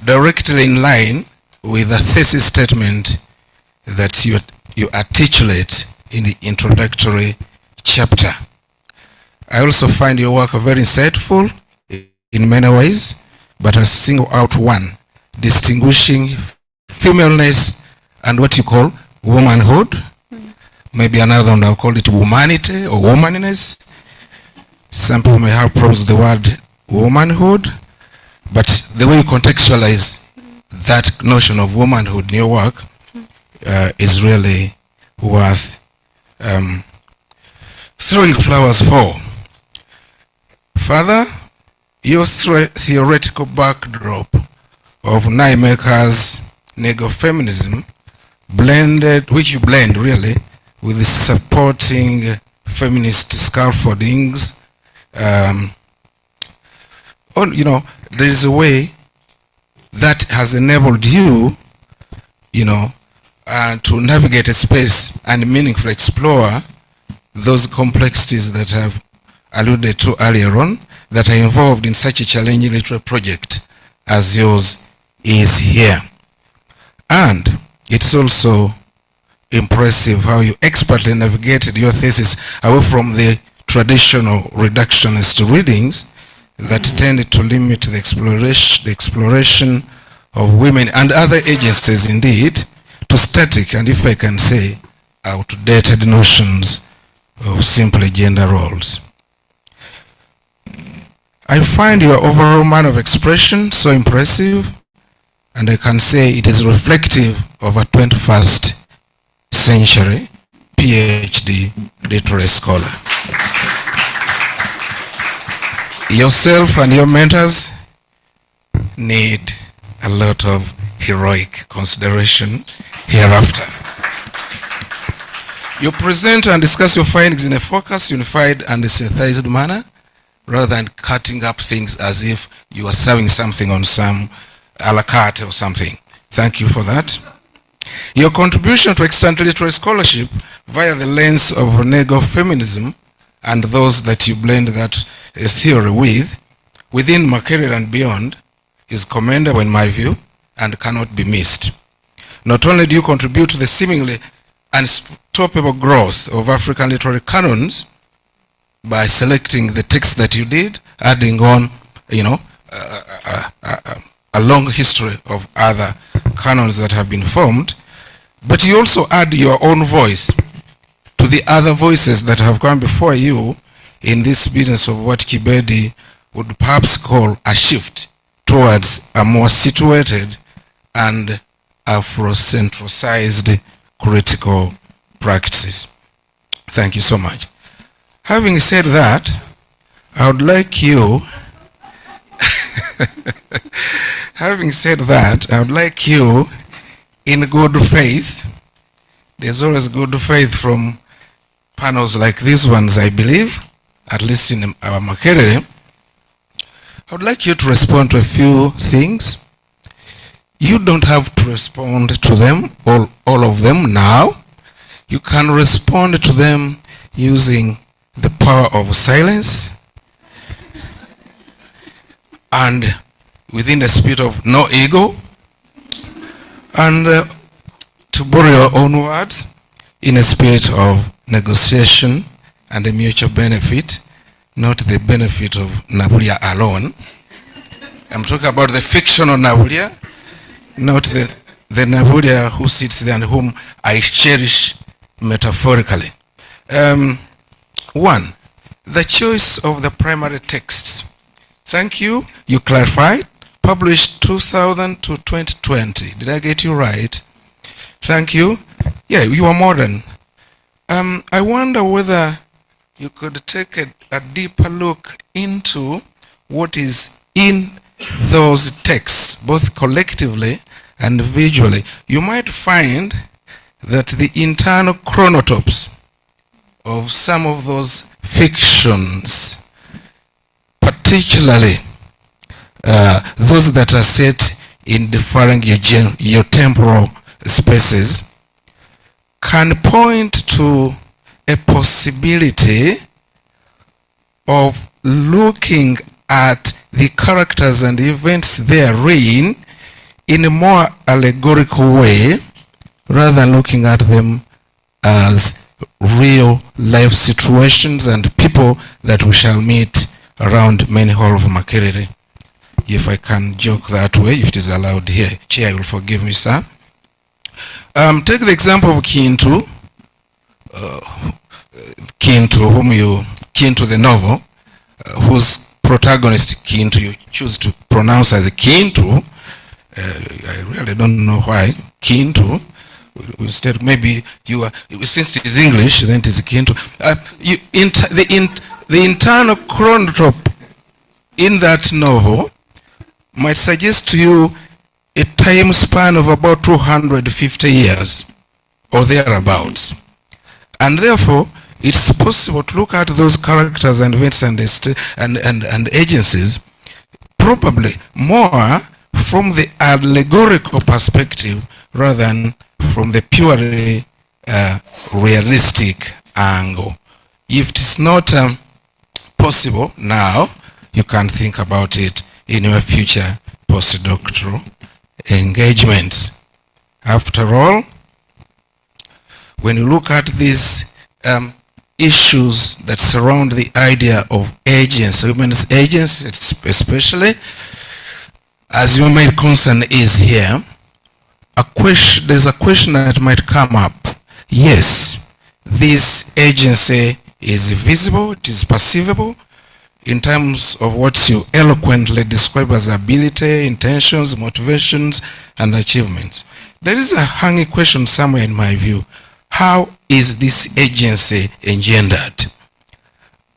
C: Directly in line with the thesis statement that you articulate in the introductory chapter. I also find your work very insightful in many ways, but I'll single out one, distinguishing femaleness and what you call womanhood. Maybe another one I'll call it womanity or womanliness. Some people may have problems with the word womanhood, but the way you contextualize that notion of womanhood in your work is really worth throwing flowers for. Further, your theoretical backdrop of Naimaker's neo-feminism which you blend really with the supporting feminist scaffoldings. There is a way that has enabled you, to navigate a space and meaningfully explore those complexities that I've alluded to earlier on that are involved in such a challenging literary project as yours is here. And it's also impressive how you expertly navigated your thesis away from the traditional reductionist readings that tended to limit the exploration of women and other agencies indeed to static and, if I can say, outdated notions of simply gender roles. I find your overall manner of expression so impressive, and I can say it is reflective of a 21st century PhD literary scholar. Yourself and your mentors need a lot of heroic consideration hereafter. You present and discuss your findings in a focused, unified, and synthesized manner, rather than cutting up things as if you are serving something on some a la carte or something. Thank you for that. Your contribution to extant literary scholarship via the lens of neo-feminism and those that you blend that theory with, within Makerere and beyond, is commendable in my view and cannot be missed. Not only do you contribute to the seemingly unstoppable growth of African literary canons by selecting the text that you did, adding on, a long history of other canons that have been formed, but you also add your own voice to the other voices that have come before you in this business of what Kibedi would perhaps call a shift towards a more situated and Afrocentricized critical practices. Thank you so much. Having said that, I would like you having said that, I would like you, in good faith, there's always good faith from panels like these ones, I believe, at least in our Makerere, I would like you to respond to a few things. You don't have to respond to them, all of them now. You can respond to them using the power of silence and within the spirit of no ego, and to borrow your own words, in a spirit of negotiation and a mutual benefit, not the benefit of Nabulia alone. I'm talking about the fictional Nabulia, not the Nabulia who sits there and whom I cherish metaphorically. One, the choice of the primary texts. Thank you. You clarified. Published 2000 to 2020. Did I get you right? Thank you. Yeah, you are modern. I wonder whether you could take a deeper look into what is in those texts, both collectively and visually. You might find that the internal chronotopes of some of those fictions, particularly those that are set in differing geotemporal spaces, can point to a possibility of looking at the characters and events therein in a more allegorical way, rather than looking at them as real life situations and people that we shall meet around main hall of Makerere. If I can joke that way, if it is allowed here. Chair, you will forgive me, sir. Take the example of Kintu, Kintu the novel, whose protagonist Kintu you choose to pronounce as Kintu. I really don't know why Kintu. Instead, maybe you are, since it is English, then it is Kintu. The internal chronotype in that novel might suggest to you a time span of about 250 years or thereabouts. And therefore, it's possible to look at those characters and events and agencies probably more from the allegorical perspective rather than from the purely realistic angle. If it is not possible now, you can think about it in your future postdoctoral engagements. After all, when you look at these issues that surround the idea of agency, women's agency especially, as your main concern is here, there's a question that might come up. Yes, this agency is visible, it is perceivable in terms of what you eloquently describe as ability, intentions, motivations, and achievements. There is a hanging question somewhere in my view. How is this agency engendered?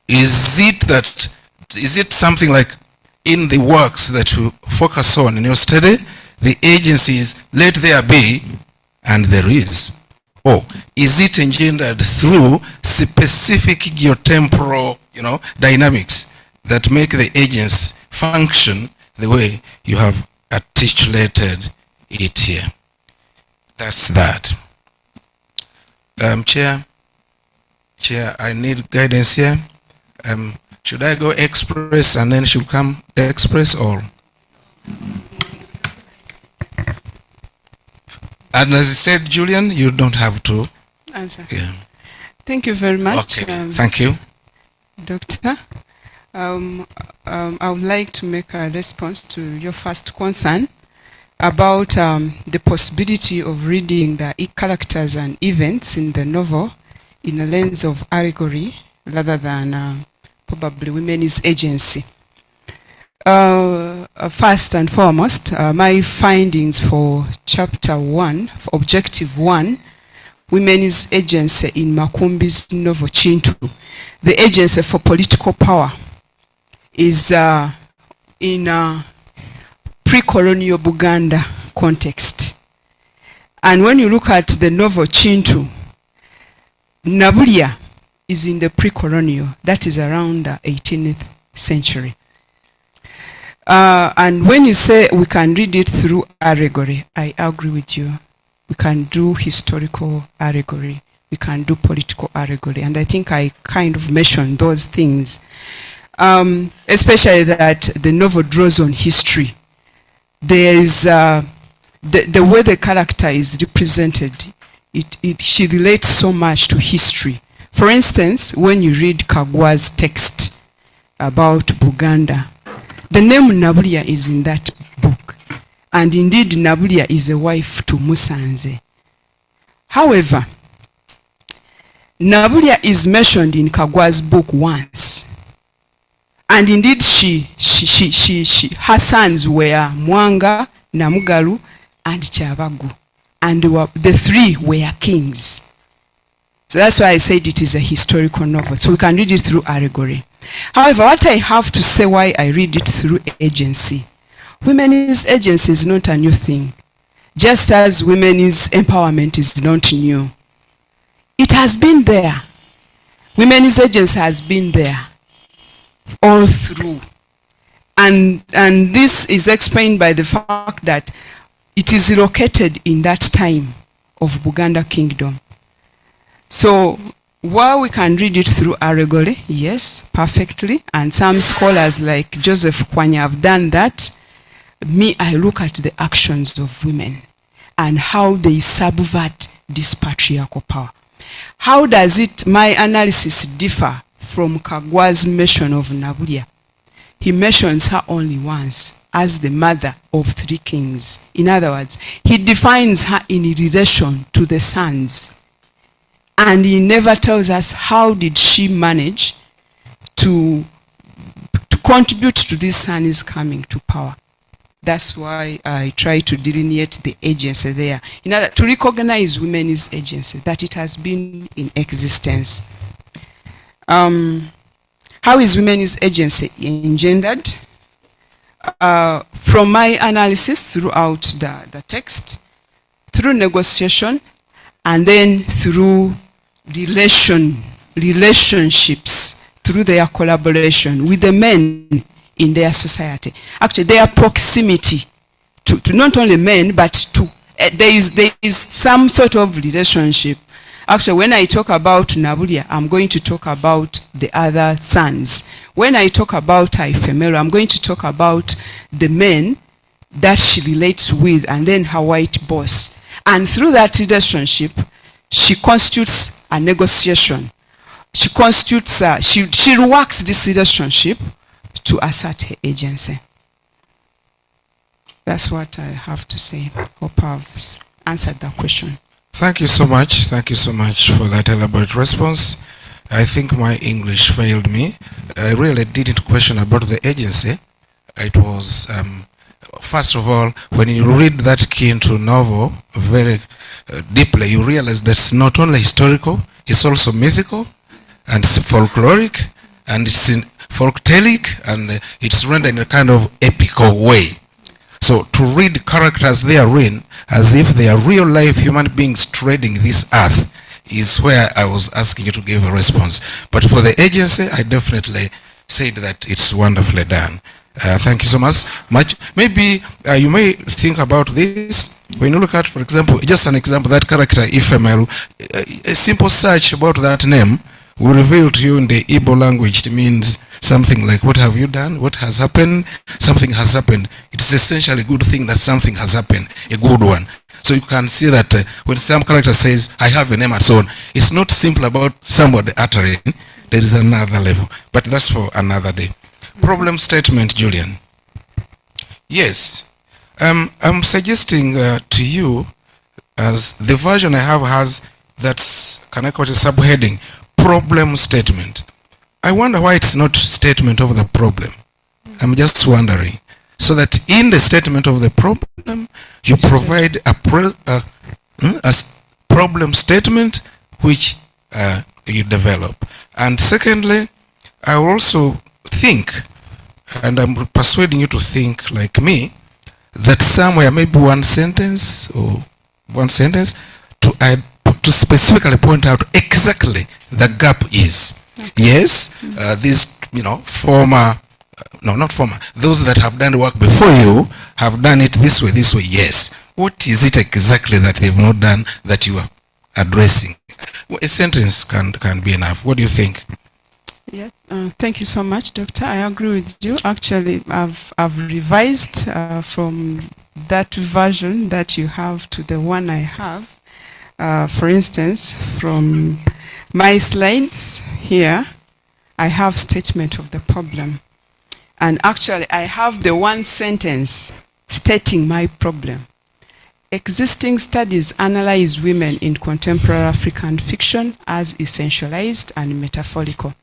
C: Is it something like in the works that you focus on in your study, the agency is let there be and there is? Or is it engendered through specific geotemporal, dynamics that make the agency function the way you have articulated it here? That's that. Chair, Chair, I need guidance here. Should I go express and then should come express, or? And as I said, Julian, you don't have to
B: Answer.
C: Yeah.
B: Thank you very much.
C: Okay, thank you.
B: Doctor. I would like to make a response to your first concern about the possibility of reading the characters and events in the novel in a lens of allegory rather than probably women's agency. First and foremost, my findings for chapter 1, for objective 1, women's agency in Makumbi's novel Chintu. The agency for political power is in a pre-colonial Buganda context. And when you look at the novel Chintu, Nabulia is in the pre-colonial, that is around the 18th century. And when you say we can read it through allegory, I agree with you. We can do historical allegory, we can do political allegory, and I think I kind of mentioned those things. Especially that the novel draws on history. There is the way the character is represented, she relates so much to history. For instance, when you read Kagwa's text about Buganda, the name Nabulia is in that book. And indeed, Nabulia is a wife to Musanze. However, Nabulia is mentioned in Kagwa's book once. And indeed, her sons were Mwanga, Namugalu, and Chabagu. And the three were kings. So that's why I said it is a historical novel. So we can read it through allegory. However, what I have to say why I read it through agency. Women's agency is not a new thing. Just as women's empowerment is not new. It has been there. Women's agency has been there all through. And this is explained by the fact that it is located in that time of Buganda Kingdom. So while we can read it through allegory, yes, perfectly, and some scholars like Joseph Kwanya have done that, me, I look at the actions of women and how they subvert this patriarchal power. How does it, my analysis, differ from Kagwa's mention of Nabulia? He mentions her only once as the mother of three kings. In other words, he defines her in relation to the sons. And he never tells us how did she manage to contribute to this son's coming to power. That's why I try to delineate the agency there. In order to recognize women's agency, that it has been in existence. How is women's agency engendered? From my analysis throughout the text, through negotiation, and then through relationships, through their collaboration with the men in their society. Actually, their proximity to not only men, but to there is some sort of relationship. Actually, when I talk about Nabulia, I'm going to talk about the other sons. When I talk about Ifemelo, I'm going to talk about the men that she relates with and then her white boss. And through that relationship, she constitutes a negotiation. She constitutes, she works this relationship to assert her agency. That's what I have to say. Hope I've answered that question.
C: Thank you so much. Thank you so much for that elaborate response. I think my English failed me. I really didn't question about the agency. It was, first of all, when you read that Chintu novel very deeply, you realize that it's not only historical, it's also mythical, and it's folkloric, and it's folktalic, and it's rendered in a kind of epical way. So to read characters therein as if they are real life human beings treading this earth is where I was asking you to give a response. But for the agency, I definitely said that it's wonderfully done. Thank you so much. Maybe you may think about this when you look at, for example, just an example, that character Ifemelu, a simple search about that name will reveal to you in the Igbo language. It means something like, what have you done? What has happened? Something has happened. It's essentially a good thing that something has happened, a good one. So you can see that when some character says, I have a name and so on, it's not simple about somebody uttering. There is another level. But that's for another day. Problem statement, Julian. Yes. I'm suggesting to you, as the version I have has that's, can I call it a subheading, problem statement. I wonder why it's not statement of the problem. I'm just wondering. So that in the statement of the problem, you provide a problem statement which you develop. And secondly, I also think, and I'm persuading you to think like me, that somewhere maybe one sentence to specifically point out exactly the gap is. Okay. Yes, these, former, no, not former, those that have done work before you have done it this way, yes. What is it exactly that they've not done that you are addressing? Well, a sentence can be enough. What do you think?
B: Yeah, thank you so much, Doctor. I agree with you. Actually, I've revised from that version that you have to the one I have. For instance, from my slides here, I have statement of the problem. And actually, I have the one sentence stating my problem. Existing studies analyze women in contemporary African fiction as essentialized and metaphorical.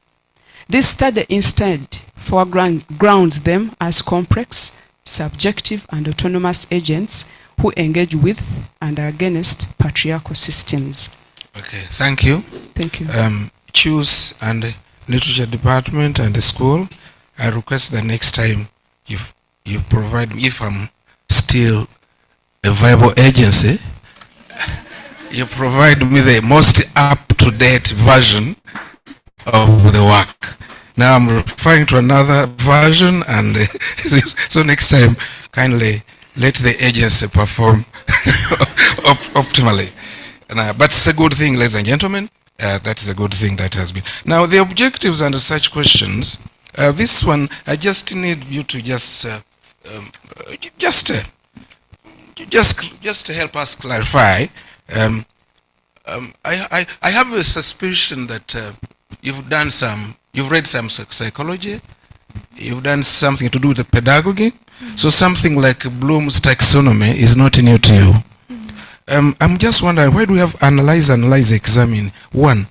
B: This study instead foregrounds them as complex, subjective, and autonomous agents who engage with and against patriarchal systems.
C: Okay, thank you.
B: Thank you.
C: Choose and literature department and the school, I request the next time you provide me, if I'm still a viable agency, you provide me the most up-to-date version of the work. Now I'm referring to another version, and so next time kindly let the agency perform optimally. But it's a good thing, ladies and gentlemen. That is a good thing that has been. Now the objectives under such questions, this one I just need you to just help us clarify. I have a suspicion that you've read some psychology, you've done something to do with the pedagogy, so something like Bloom's taxonomy is not new to you. I'm just wondering, why do we have analyze, examine? One,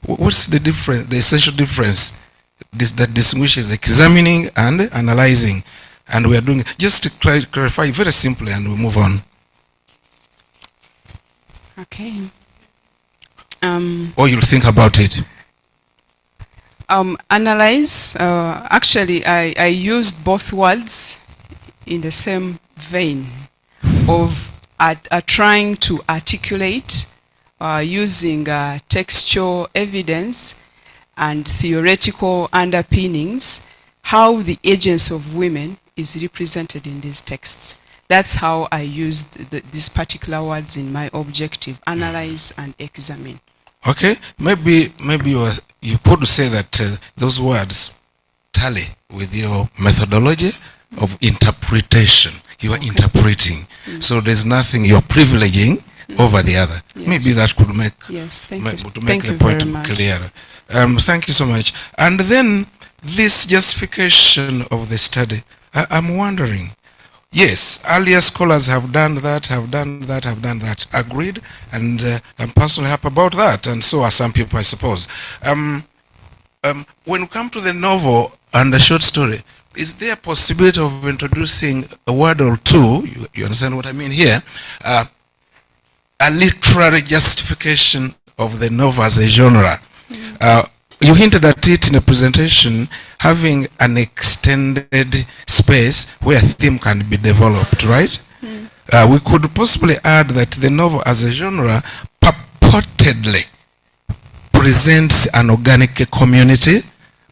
C: what's the difference, the essential difference that distinguishes examining and analyzing? And we are doing, just to clarify very simply, and we move on.
B: Okay.
C: Or you'll think about it.
B: Analyze, actually I used both words in the same vein of trying to articulate using textual evidence and theoretical underpinnings how the agents of women is represented in these texts. That's how I used these particular words in my objective, analyze and examine. Okay,
C: maybe you could say that those words tally with your methodology of interpretation. You are interpreting, so there's nothing you're privileging over the other. Yes. Maybe that could make to make the point clearer. Thank you so much. And then this justification of the study, I'm wondering. Yes, earlier scholars have done that, agreed, and I'm personally happy about that, and so are some people, I suppose. When we come to the novel and the short story, is there a possibility of introducing a word or two, you understand what I mean here, a literary justification of the novel as a genre? You hinted at it in a presentation, having an extended space where a theme can be developed, right? We could possibly add that the novel as a genre purportedly presents an organic community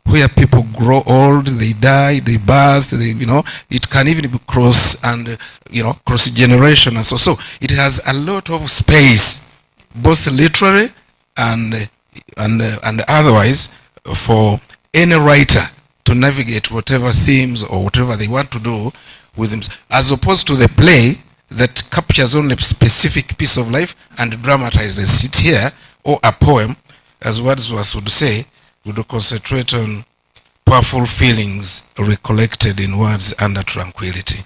C: where people grow old, they die, they birth, it can even be cross generation and so. So it has a lot of space, both literary and and otherwise for any writer to navigate whatever themes or whatever they want to do with them, as opposed to the play that captures only a specific piece of life and dramatizes it here, or a poem, as Wordsworth would say, would concentrate on powerful feelings recollected in words under tranquility.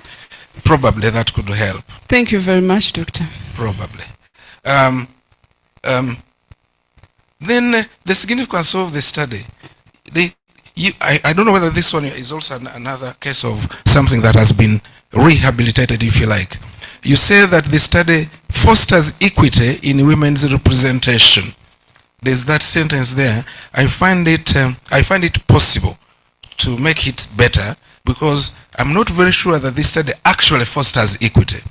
C: Probably that could help.
B: Thank you very much, Doctor.
C: Probably. Then the significance of the study. I don't know whether this one is also another case of something that has been rehabilitated, if you like. You say that the study fosters equity in women's representation. There's that sentence there. I find it possible to make it better, because I'm not very sure that this study actually fosters equity,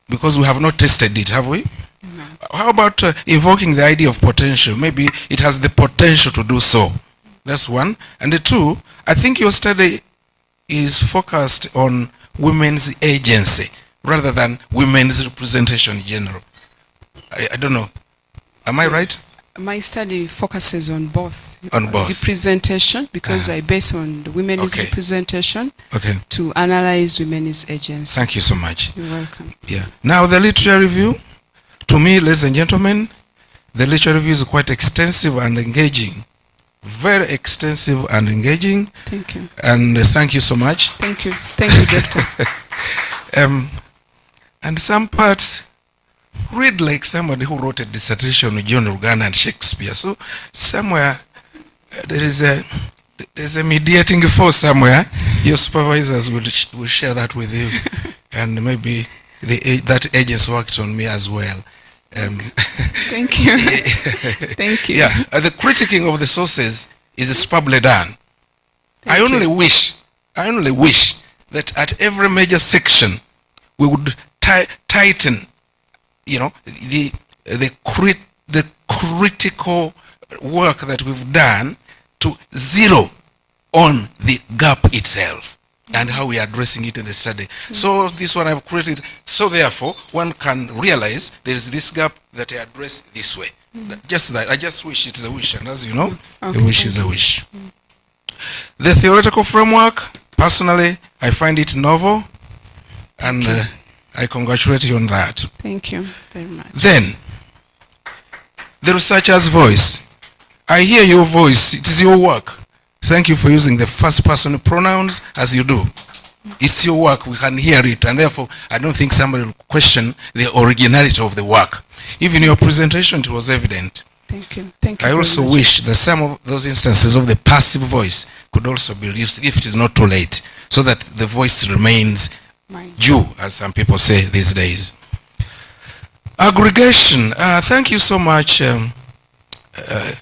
C: because we have not tested it, have we?
B: No.
C: How about invoking the idea of potential? Maybe it has the potential to do so. That's one. And the two, I think your study is focused on women's agency rather than women's representation in general. I don't know. Am I right?
B: My study focuses on both.
C: On both.
B: Representation, because I base on the women's
C: Okay.
B: representation
C: Okay.
B: to analyze women's agency.
C: Thank you so much.
B: You're welcome.
C: Yeah. Now the literature review, to me, ladies and gentlemen, the literature review is quite extensive and engaging. Very extensive and engaging.
B: Thank you.
C: And thank you so much.
B: Thank you. Thank you, Doctor.
C: And some parts read like somebody who wrote a dissertation on John Rugana and Shakespeare. So somewhere there's a mediating force somewhere. Your supervisors will share that with you, and maybe that ages worked on me as well.
B: Thank you. Thank you.
C: Yeah, the critiquing of the sources is superbly done. I only wish that at every major section we would tighten, the critical work that we've done to zero on the gap itself and how we are addressing it in the study. So this one I've created, so therefore one can realize there is this gap that I address this way. Just that, I just wish it's a wish, and as you know, a wish is a wish. The theoretical framework, personally, I find it novel, and I congratulate you on that.
B: Thank you very much.
C: Then, the researcher's voice. I hear your voice, it is your work. Thank you for using the first person pronouns as you do. It's your work, we can hear it, and therefore I don't think somebody will question the originality of the work. Even your presentation, it was evident.
B: Thank you. Thank you.
C: I also wish that some of those instances of the passive voice could also be used if it is not too late, so that the voice remains due, as some people say these days. Aggregation. Thank you so much,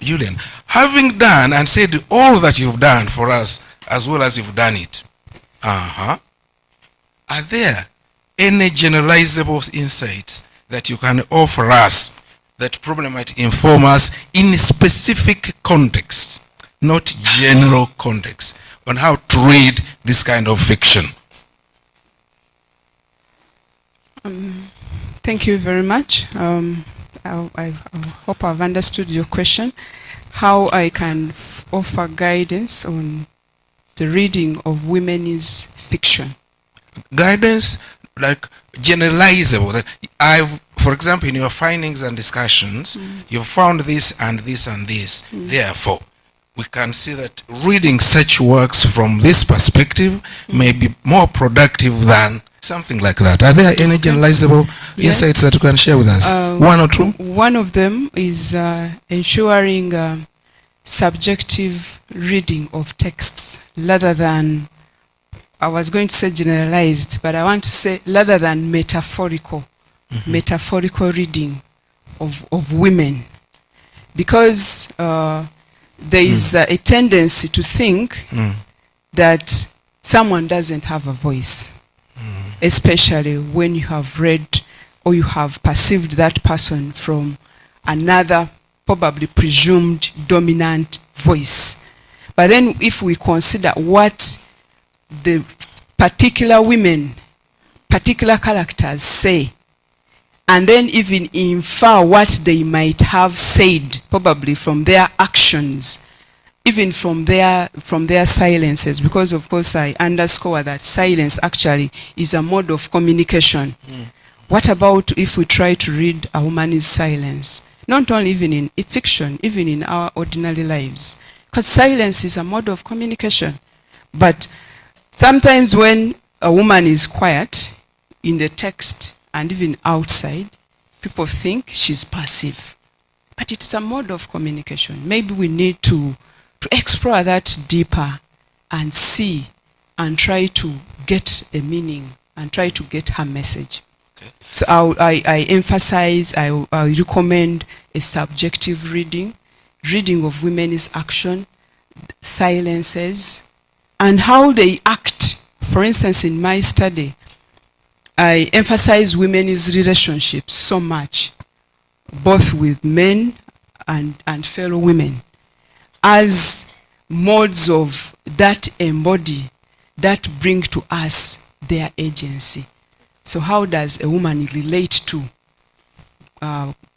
C: Julian. Having done and said all that you've done for us, as well as you've done it, are there any generalizable insights that you can offer us that probably might inform us in specific context, not general context, on how to read this kind of fiction?
B: Thank you very much. I hope I've understood your question. How I can offer guidance on the reading of women's fiction.
C: Guidance, like generalizable. That for example, in your findings and discussions, you've found this and this and this. Therefore, we can see that reading such works from this perspective may be more productive than something like that. Are there any generalizable insights that you can share with us? One or two?
B: One of them is ensuring subjective reading of texts rather than, I was going to say generalized, but I want to say rather than metaphorical, metaphorical reading of women. Because there is a tendency to think that someone doesn't have a voice. Especially when you have read or you have perceived that person from another probably presumed dominant voice. But then if we consider what the particular women, particular characters say, and then even infer what they might have said, probably from their actions, even from their silences, because of course I underscore that silence actually is a mode of communication. What about if we try to read a woman's silence? Not only even in fiction, even in our ordinary lives. Because silence is a mode of communication. But sometimes when a woman is quiet in the text and even outside, people think she's passive. But it's a mode of communication. Maybe we need to explore that deeper and see and try to get a meaning and try to get her message. Okay. So I emphasize, I recommend a subjective reading of women's action, silences, and how they act. For instance, in my study, I emphasize women's relationships so much, both with men and fellow women, as modes of that embody, that bring to us their agency. So how does a woman relate to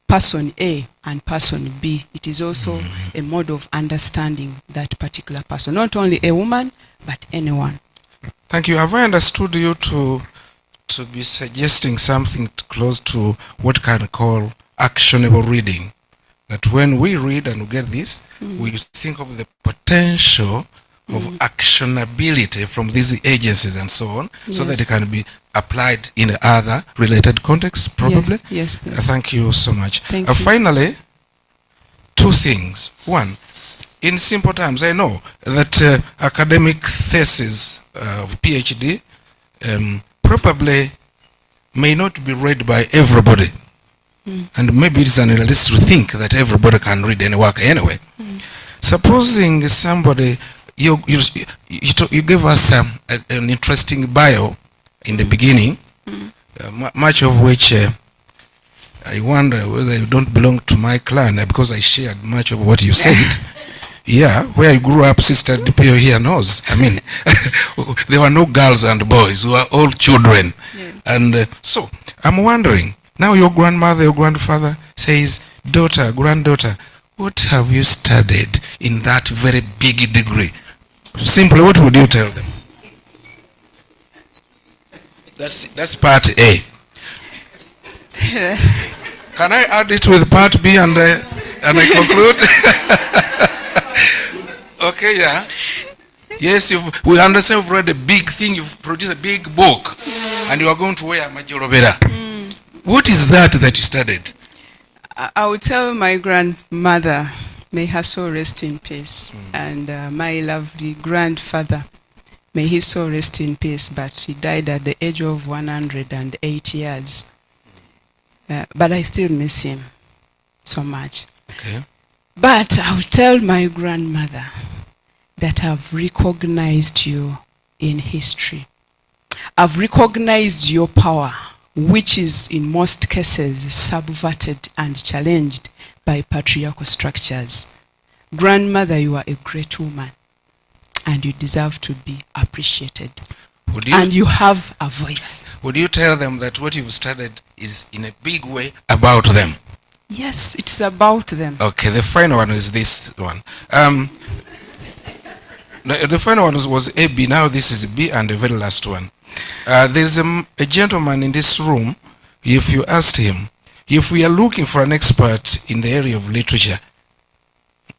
B: person A and person B? It is also a mode of understanding that particular person, not only a woman, but anyone.
C: Thank you. Have I understood you to be suggesting something close to what can call actionable reading? That when we read and we get this, we think of the potential of actionability from these agencies and so on, so that it can be applied in other related contexts, probably?
B: Yes.
C: Thank you so much.
B: Thank you.
C: Finally, two things. One, in simple terms, I know that academic thesis of PhD probably may not be read by everybody. And maybe it's unrealistic to think that everybody can read any work anyway. Supposing somebody, you gave us an interesting bio in the beginning, much of which I wonder whether you don't belong to my clan, because I shared much of what you said. Yeah, where you grew up, Sister Dipio here knows. I mean, there were no girls and boys, we were all children. And so, I'm wondering, now your grandmother, your grandfather says, daughter, granddaughter, what have you studied in that very big degree? Simply, what would you tell them? That's part A. Can I add it with part B and I conclude? Okay, yeah. Yes, we understand you've read a big thing, you've produced a big book, and you are going to wear Majorobera. What is that you studied?
B: I would tell my grandmother, may her soul rest in peace, and my lovely grandfather, may his soul rest in peace, but he died at the age of 108 years. But I still miss him so much.
C: Okay.
B: But I would tell my grandmother that I've recognized you in history. I've recognized your power, which is in most cases subverted and challenged by patriarchal structures. Grandmother, you are a great woman, and you deserve to be appreciated. And you have a voice.
C: Would you tell them that what you've studied is in a big way about them?
B: Yes, it's about them. Okay,
C: the final one is this one. The final one was A, B. Now this is B, and the very last one. There's a gentleman in this room. If you asked him, if we are looking for an expert in the area of literature,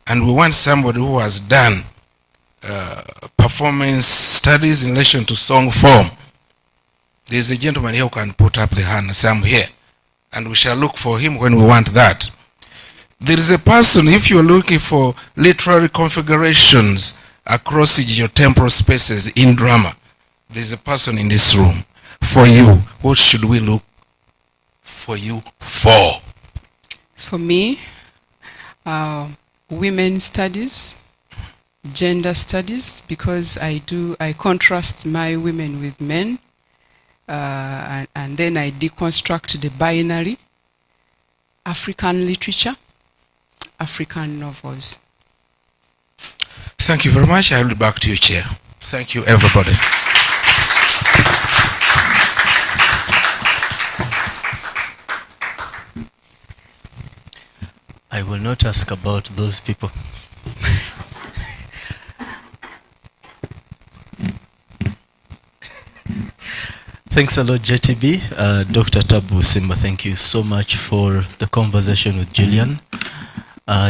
C: and we want somebody who has done performance studies in relation to song form, there's a gentleman here who can put up the hand, Sam here, and we shall look for him when we want that. There is a person, if you're looking for literary configurations across geotemporal spaces in drama, there's a person in this room. For you, what should we look for you for?
B: For me, women's studies, gender studies, because I contrast my women with men, and then I deconstruct the binary, African literature, African novels.
C: Thank you very much. I'll be back to your chair. Thank you, everybody.
A: will not ask about those people. Thanks a lot, JTB. Dr. Taabu Busimba, thank you so much for the conversation with Julian.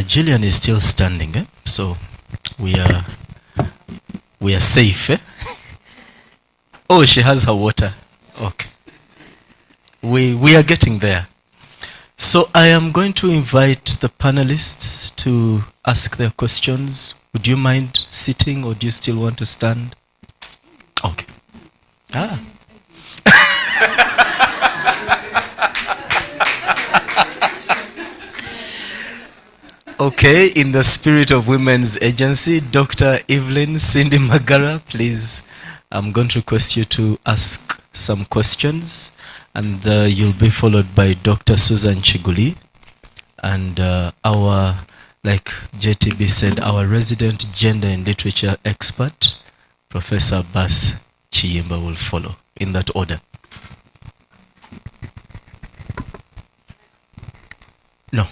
A: Julian is still standing, so we are safe. Oh, she has her water. Okay. We are getting there. So I am going to invite the panelists to ask their questions. Would you mind sitting or do you still want to stand? Okay. Ah. Okay, in the spirit of Women's Agency, Dr. Evelyn Cindy Magara, please, I'm going to request you to ask some questions, and you'll be followed by Dr. Susan Chiguli, and our, like JTB said, our resident gender and literature expert, Professor Bas Chiyimba, will follow in that order. No.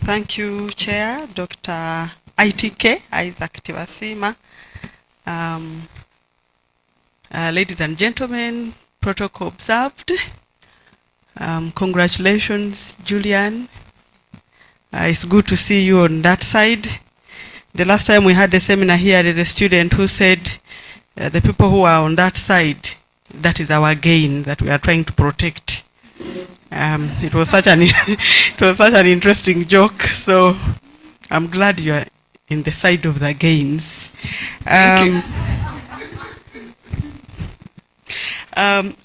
D: Thank you, Chair, Dr. ITK, Isaac Tibasima. Ladies and gentlemen, protocol observed. Congratulations, Julian. It's good to see you on that side. The last time we had a seminar here, there's a student who said, the people who are on that side, that is our gain that we are trying to protect. It was such an interesting joke. So I'm glad you are in the side of the gains.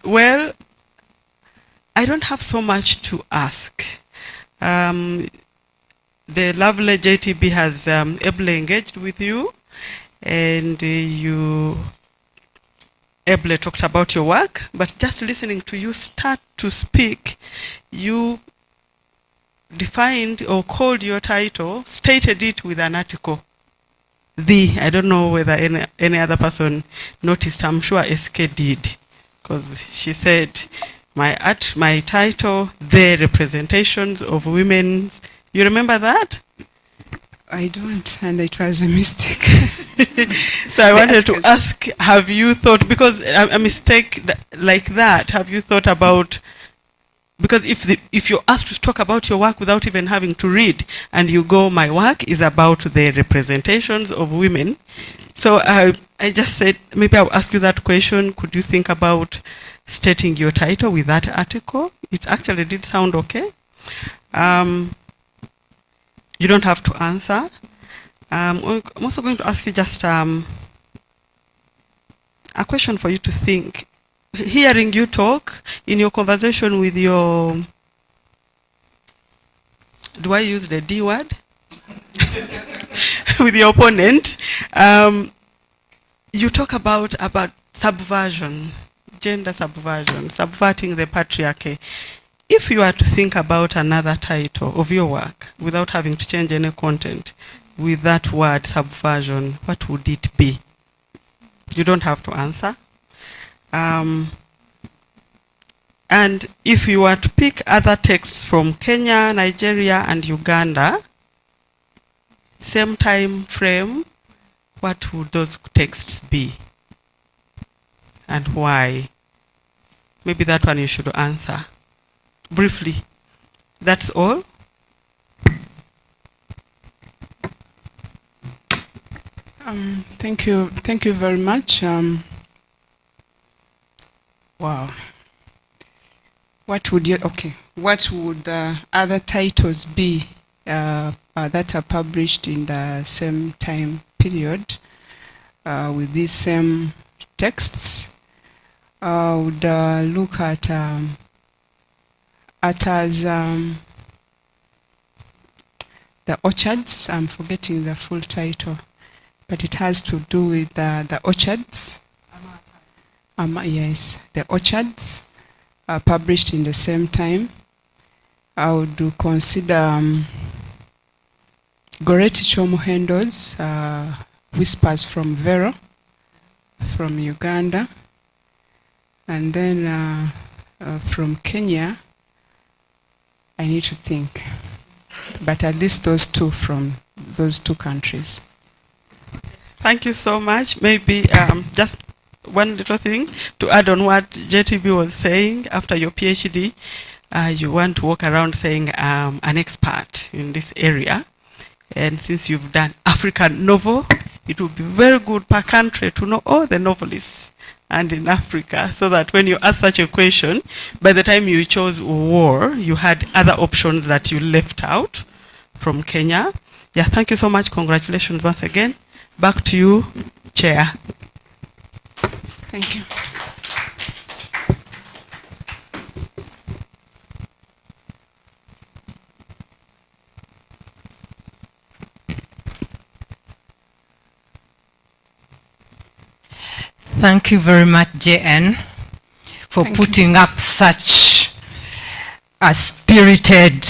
D: Well, I don't have so much to ask. The lovely JTB has ably engaged with you, and you ably talked about your work, but just listening to you start to speak, you defined or called your title, stated it with an article. I don't know whether any other person noticed. I'm sure SK did, because she said, my title, the representations of women. You remember that?
B: I don't, and it was a mistake.
D: So I wanted to ask, have you thought, because a mistake like that, have you thought about, because if you're asked to talk about your work without even having to read, and you go, my work is about the representations of women. So I just said, maybe I'll ask you that question. Could you think about stating your title with that article? It actually did sound okay. You don't have to answer. I'm also going to ask you just a question for you to think. Hearing you talk in your conversation with your, do I use the D word? With your opponent, you talk about subversion, gender subversion, subverting the patriarchy. If you are to think about another title of your work without having to change any content with that word subversion, what would it be? You don't have to answer. And if you were to pick other texts from Kenya, Nigeria, and Uganda, same time frame, what would those texts be? And why? Maybe that one you should answer. Briefly. That's all.
B: Thank you very much. Wow. What would the other titles be that are published in the same time period with these same texts? I would look at as the orchards. I'm forgetting the full title, but it has to do with the orchards. Yes, the orchards are published in the same time. I would consider Goreti Chomuhendo's Whispers from Vero, from Uganda. And then from Kenya, I need to think. But at least those two from those two countries.
D: Thank you so much. Maybe just one little thing to add on what JTB was saying. After your PhD, you want to walk around saying an expert in this area. And since you've done African novel, it would be very good per country to know all the novelists and in Africa, so that when you ask such a question, by the time you chose war, you had other options that you left out from Kenya. Yeah, thank you so much. Congratulations once again. Back to you, Chair.
B: Thank you.
E: Thank you very much, JN, for putting up such a spirited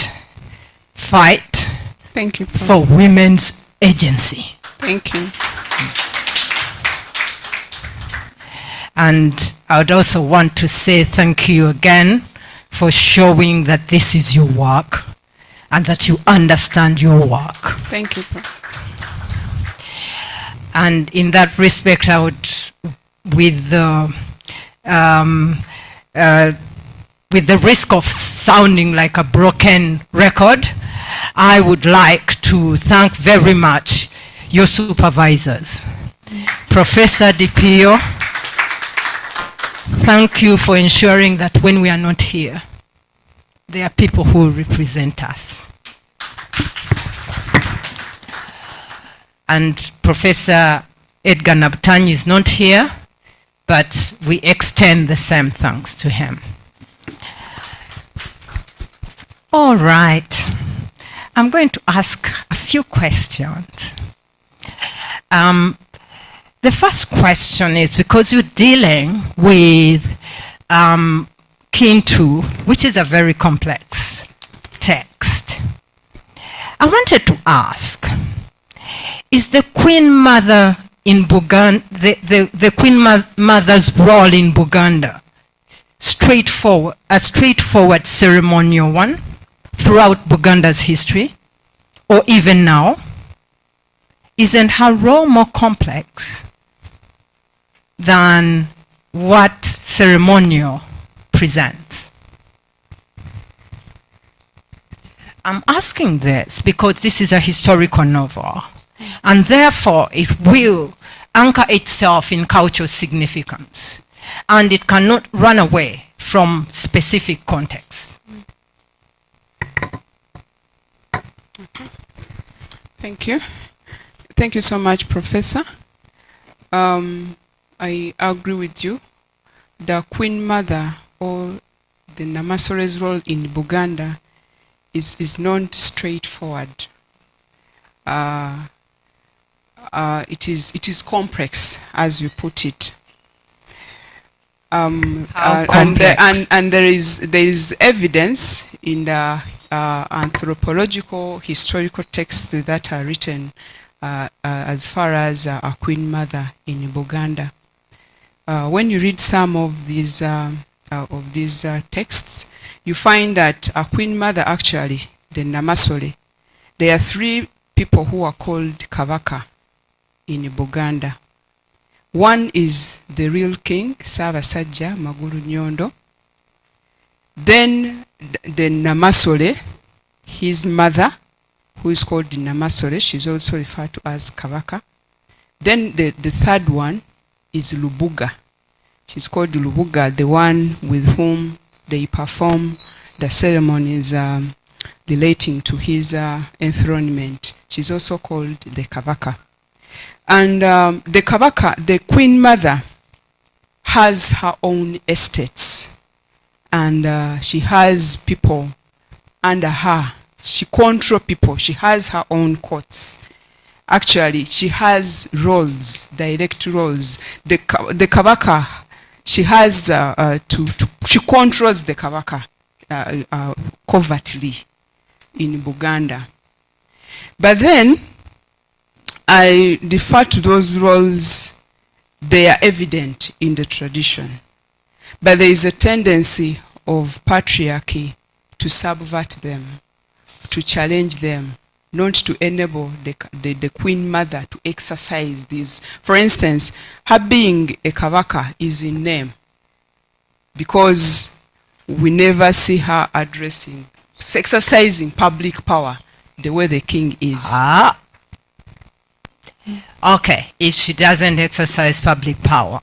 E: fight.
B: Thank you, Prof.
E: For women's agency.
B: Thank you.
E: And I would also want to say thank you again for showing that this is your work and that you understand your work.
B: Thank you, Prof.
E: And in that respect, I would, with the risk of sounding like a broken record, I would like to thank very much your supervisors. Professor Dipio, thank you for ensuring that when we are not here, there are people who represent us. And Professor Edgar Nabutanyi is not here, but we extend the same thanks to him. All right. I'm going to ask a few questions. The first question is, because you're dealing with Kintu, which is a very complex text, I wanted to ask, is the Queen Mother in Buganda, the Queen Mother's role in Buganda, a straightforward ceremonial one throughout Buganda's history, or even now? Isn't her role more complex than what ceremonial presents? I'm asking this because this is a historical novel, and therefore it will anchor itself in cultural significance, and it cannot run away from specific contexts.
B: Thank you. Thank you so much, Professor. I agree with you. The Queen Mother, or the Namasore's role in Buganda, is not straightforward. It is complex, as you put it.
E: How
B: and there is evidence in the anthropological historical texts that are written as far as a Queen Mother in Buganda. When you read some of these texts, you find that a Queen Mother, actually, the Namasole, there are three people who are called Kabaka in Buganda. One is the real king, Ssaabasajja Magulu Nyondo. Then the Namasole, his mother, who is called the Namasole, she's also referred to as Kabaka. Then the third one is Lubuga. She's called Lubuga, the one with whom they perform the ceremonies relating to his enthronement. She's also called the Kabaka. And the Kabaka, the Queen Mother, has her own estates. And she has people under her. She controls people. She has her own courts. Actually, she has roles, direct roles. The Kabaka, she has she controls the Kabaka covertly in Buganda. But then I defer to those roles. They are evident in the tradition. But there is a tendency of patriarchy to subvert them, to challenge them, not to enable the Queen Mother to exercise these. For instance, her being a Kabaka is in name, because we never see her exercising public power the way the king is.
E: Ah. Okay, if she doesn't exercise public power,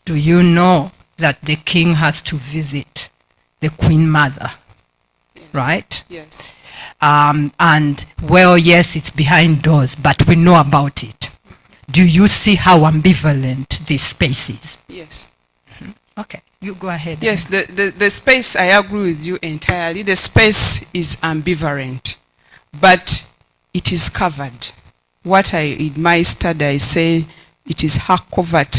E: do you know that the king has to visit the Queen Mother?
B: Yes.
E: Right?
B: Yes.
E: And, well, yes, it's behind doors, but we know about it. Do you see how ambivalent this space is?
B: Yes.
E: Okay, you go ahead.
B: Yes, the space, I agree with you entirely. The space is ambivalent, but it is covered. What in my study, I say it is her covert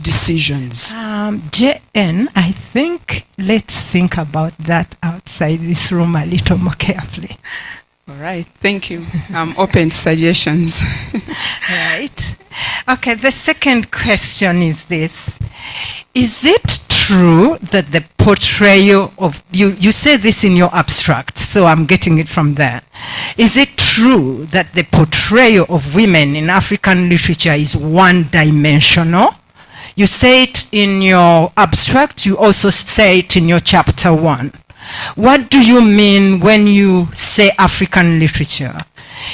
B: decisions.
E: JN, I think let's think about that outside this room a little more carefully.
B: All right, thank you. I'm open to suggestions.
E: Right. Okay, the second question is this. Is it true that the portrayal of, you say this in your abstract, so I'm getting it from there. Is it true that the portrayal of women in African literature is one-dimensional? You say it in your abstract, you also say it in your chapter 1. What do you mean when you say African literature?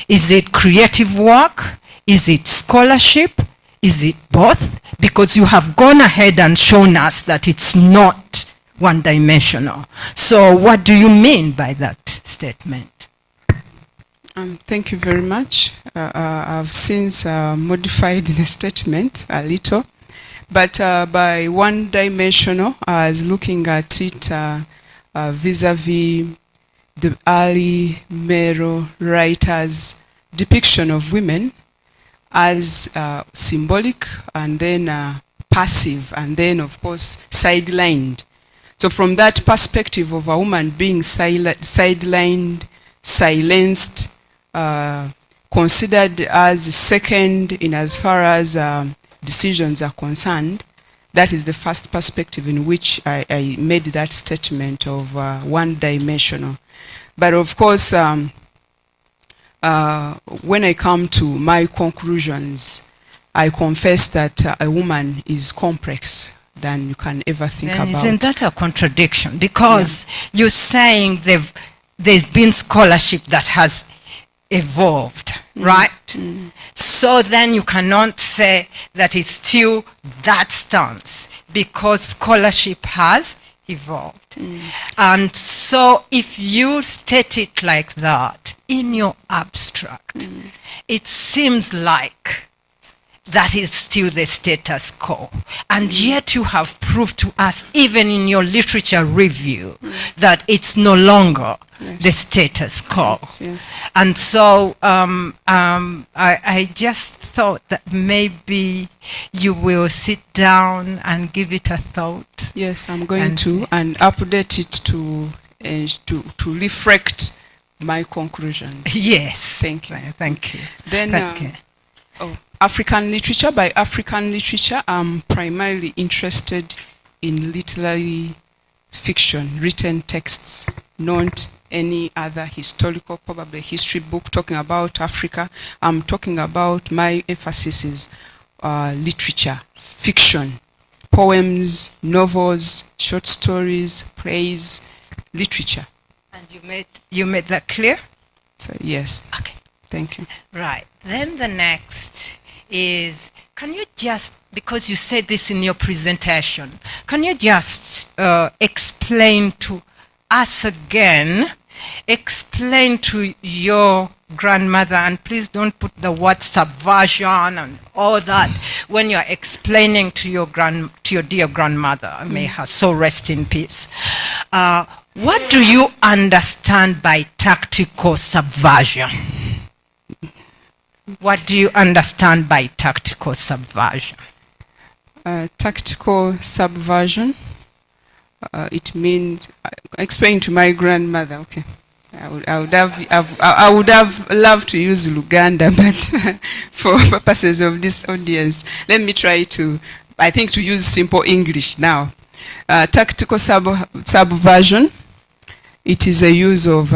E: Is it creative work? Is it scholarship? Is it both? Because you have gone ahead and shown us that it's not one-dimensional. So what do you mean by that statement?
B: Thank you very much. I've since modified the statement a little. But by one-dimensional, I was looking at it vis-a-vis the early male writers' depiction of women as symbolic and then passive and then, of course, sidelined. So from that perspective of a woman being sidelined, silenced, considered as second in as far as decisions are concerned, that is the first perspective in which I made that statement of one-dimensional. But of course, when I come to my conclusions, I confess that a woman is complex than you can ever think about.
E: Isn't that a contradiction? Because you're saying there's been scholarship that has evolved, right? So then you cannot say that it's still that stance because scholarship has evolved. And so if you state it like that in your abstract, it seems like that is still the status quo. And yet you have proved to us, even in your literature review, that it's no longer the status quo.
B: Yes.
E: And so I just thought that maybe you will sit down and give it a thought.
B: Yes, I'm going to and update it to reflect my conclusions.
E: Yes.
B: Thank you.
E: Thank you.
B: Then,
E: Thank you.
B: African literature. By African literature, I'm primarily interested in literary fiction, written texts, not any other historical, probably history book talking about Africa. I'm talking about, my emphasis is literature, fiction, poems, novels, short stories, plays, literature.
E: And you made that clear?
B: So yes.
E: Okay.
B: Thank you.
E: Right. Then the next is, can you just, because you said this in your presentation, can you just explain to us again, explain to your grandmother, and please don't put the word subversion and all that when you're explaining to your dear grandmother, may her soul rest in peace. What do you understand by tactical subversion? What do you understand by tactical subversion?
B: Tactical subversion, it means, explain to my grandmother, okay. I would have loved to use Luganda, but for purposes of this audience, let me try to, I think, to use simple English now. Tactical subversion, it is a use of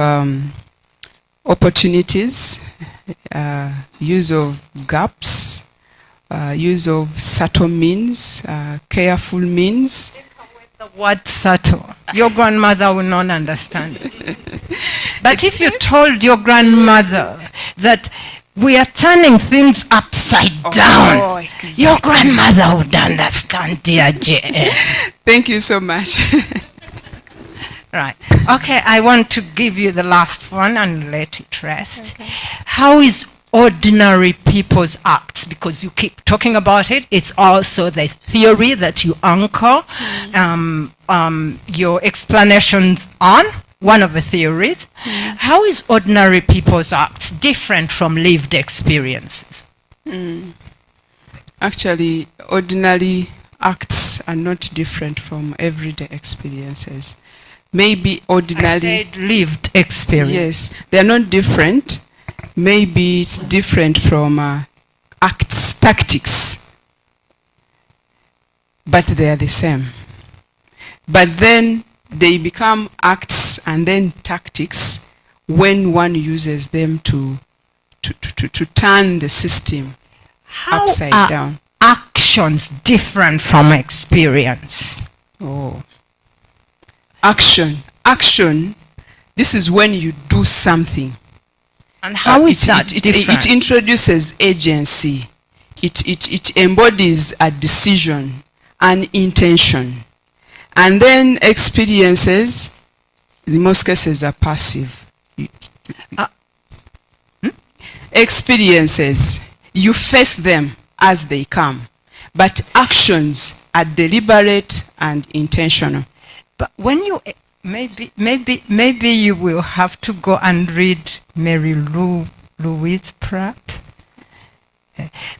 B: opportunities, use of gaps, use of subtle means, careful means.
E: The word subtle, your grandmother will not understand it. But if you told your grandmother that we are turning things upside down,
B: exactly.
E: Your grandmother would understand, dear J.N.
B: Thank you so much.
E: Right. Okay, I want to give you the last one and let it rest. Okay. How is ordinary people's acts? Because you keep talking about it. It's also the theory that you anchor your explanations on, one of the theories. How is ordinary people's acts different from lived experiences?
B: Actually, ordinary acts are not different from everyday experiences. Maybe ordinary...
E: I said lived experience.
B: Yes, they are not different. Maybe it's different from acts, tactics. But they are the same. But then they become acts and then tactics when one uses them to turn the system upside down.
E: Actions different from experience?
B: Oh. Action, this is when you do something.
E: And how is that different?
B: It introduces agency. It embodies a decision, an intention. And then experiences, in most cases, are passive. Experiences, you face them as they come. But actions are deliberate and intentional.
E: But when you, maybe you will have to go and read Mary Louise Pratt.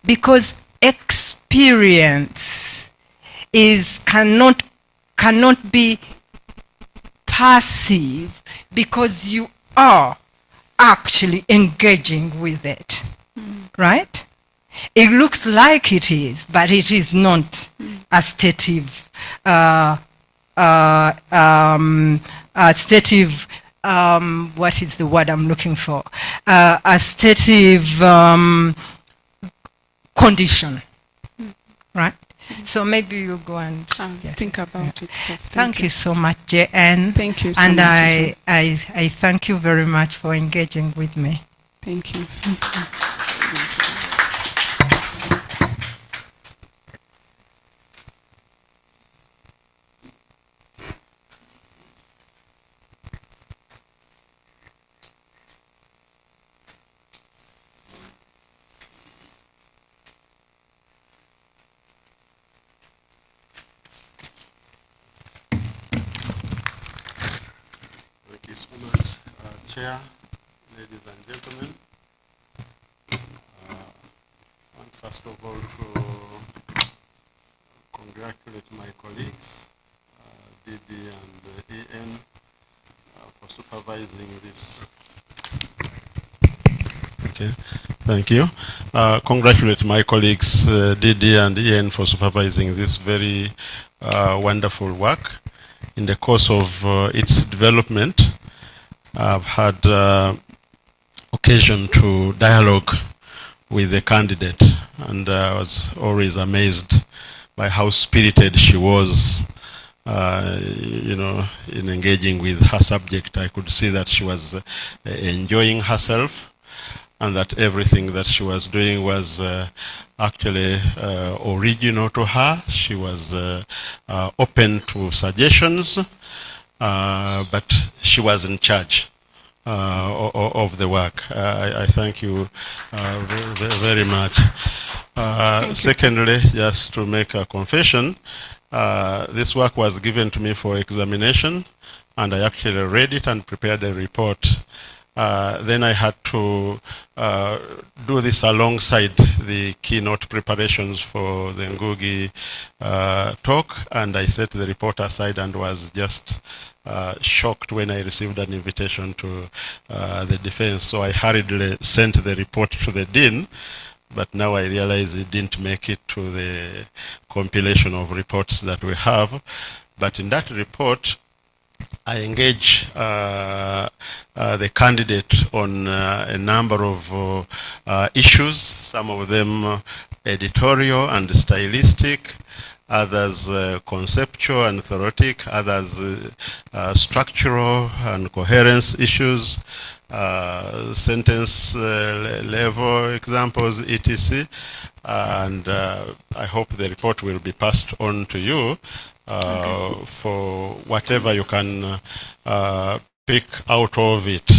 E: Because experience cannot be passive because you are actually engaging with it, right? It looks like it is, but it is not a stative, what is the word I'm looking for? A stative condition, right? So maybe you go and
B: think about it.
E: Thank you so much, J.N.
B: Thank you so
E: much.
B: And
E: I thank you very much for engaging with me.
B: Thank you.
F: Thank you so much, Chair, ladies and gentlemen. I want first of all to congratulate my colleagues, Didi and EN, for supervising this. Okay, thank you. Congratulate my colleagues, Didi and EN, for supervising this very wonderful work. In the course of its development, I've had occasion to dialogue with the candidate, and I was always amazed by how spirited she was, you know, in engaging with her subject. I could see that she was enjoying herself, and that everything that she was doing was actually original to her. She was open to suggestions, but she was in charge of the work. I thank you very much. Secondly, just to make a confession, this work was given to me for examination, and I actually read it and prepared a report. Then I had to do this alongside the keynote preparations for the Ngugi talk, and I set the report aside and was just shocked when I received an invitation to the defense. So I hurriedly sent the report to the dean, but now I realize it didn't make it to the compilation of reports that we have. But in that report, I engage the candidate on a number of issues, some of them editorial and stylistic, others conceptual and theoretic, others structural and coherence issues, sentence level examples, etc. And I hope the report will be passed on to you for whatever you can pick out of it.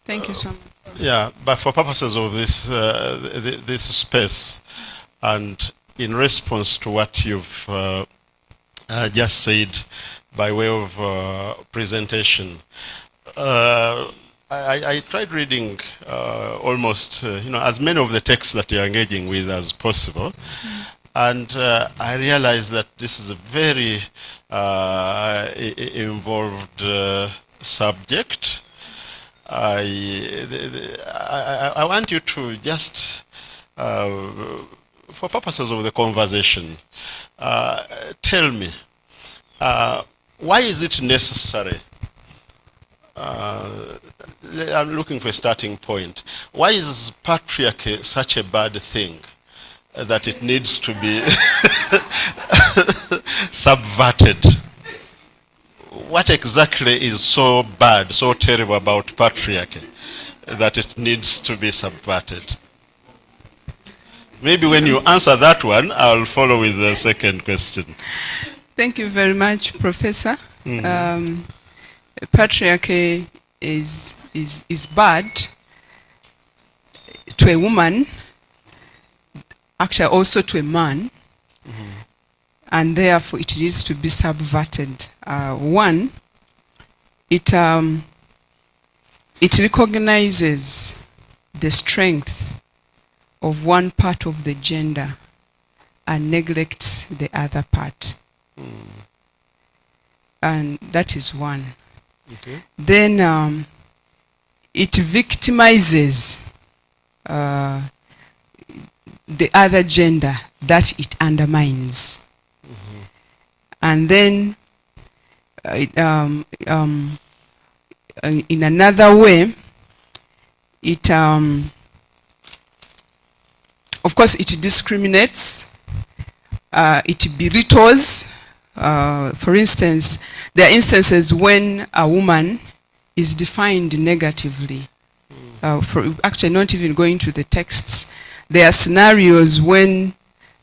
B: Thank you so much.
F: Yeah, but for purposes of this this space, and in response to what you've just said by way of presentation, I tried reading almost as many of the texts that you're engaging with as possible. And I realized that this is a very involved subject. I want you to just, for purposes of the conversation, tell me, why is it necessary? I'm looking for a starting point. Why is patriarchy such a bad thing that it needs to be subverted? What exactly is so bad, so terrible about patriarchy that it needs to be subverted? Maybe when you answer that one, I'll follow with the second question.
B: Thank you very much, Professor. Patriarchy is bad to a woman, actually also to a man, and therefore it needs to be subverted. One, it recognizes the strength of one part of the gender and neglects the other part. And that is one.
F: Okay.
B: Then it victimizes the other gender that it undermines. And then in another way, it of course it discriminates, it belittles. For instance, there are instances when a woman is defined negatively. Actually, not even going to the texts, there are scenarios when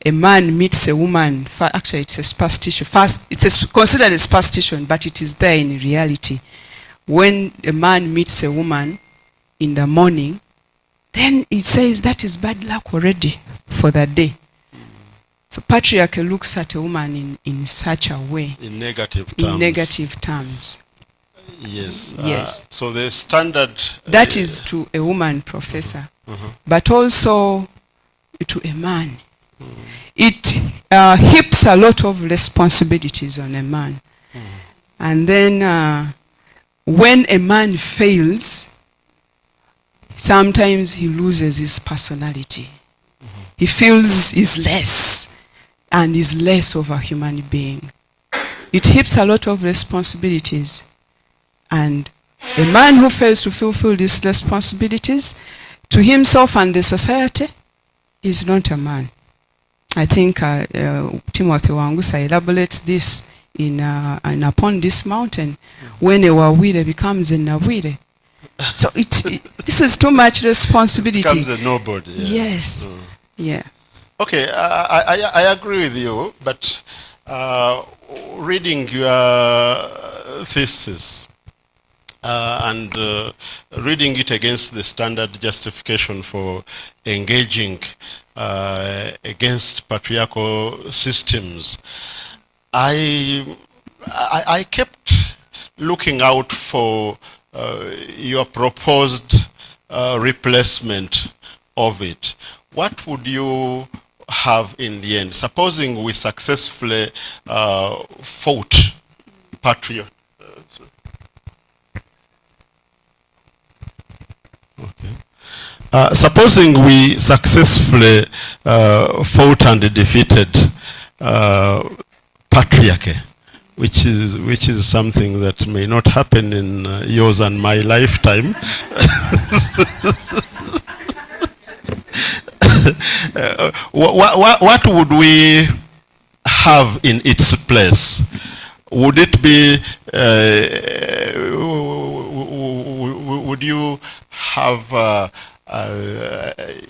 B: a man meets a woman. Actually, it's a superstition. It's considered a superstition, but it is there in reality. When a man meets a woman in the morning, then it says that is bad luck already for that day. So patriarchy looks at a woman in such a way.
F: In negative terms.
B: In negative terms.
F: Yes.
B: Yes.
F: So the standard...
B: That is to a woman, Professor. But also to a man. It heaps a lot of responsibilities on a man. And then when a man fails, sometimes he loses his personality. He feels he's less and is less of a human being. It heaps a lot of responsibilities. And a man who fails to fulfill these responsibilities to himself and the society is not a man. I think Timothy Wangusa elaborates this in Upon This Mountain, when a wawire becomes a nawire. So this is too much responsibility.
F: It becomes a nobody. Yeah.
B: Yes. Yeah.
F: Okay, I agree with you, but reading your thesis and reading it against the standard justification for engaging against patriarchal systems, I kept looking out for your proposed replacement of it, what would you have in the end? Supposing we successfully fought patriot. Supposing we successfully fought and defeated patriarchy, which is something that may not happen in yours and my lifetime. What would we have in its place? Would it be, would you have,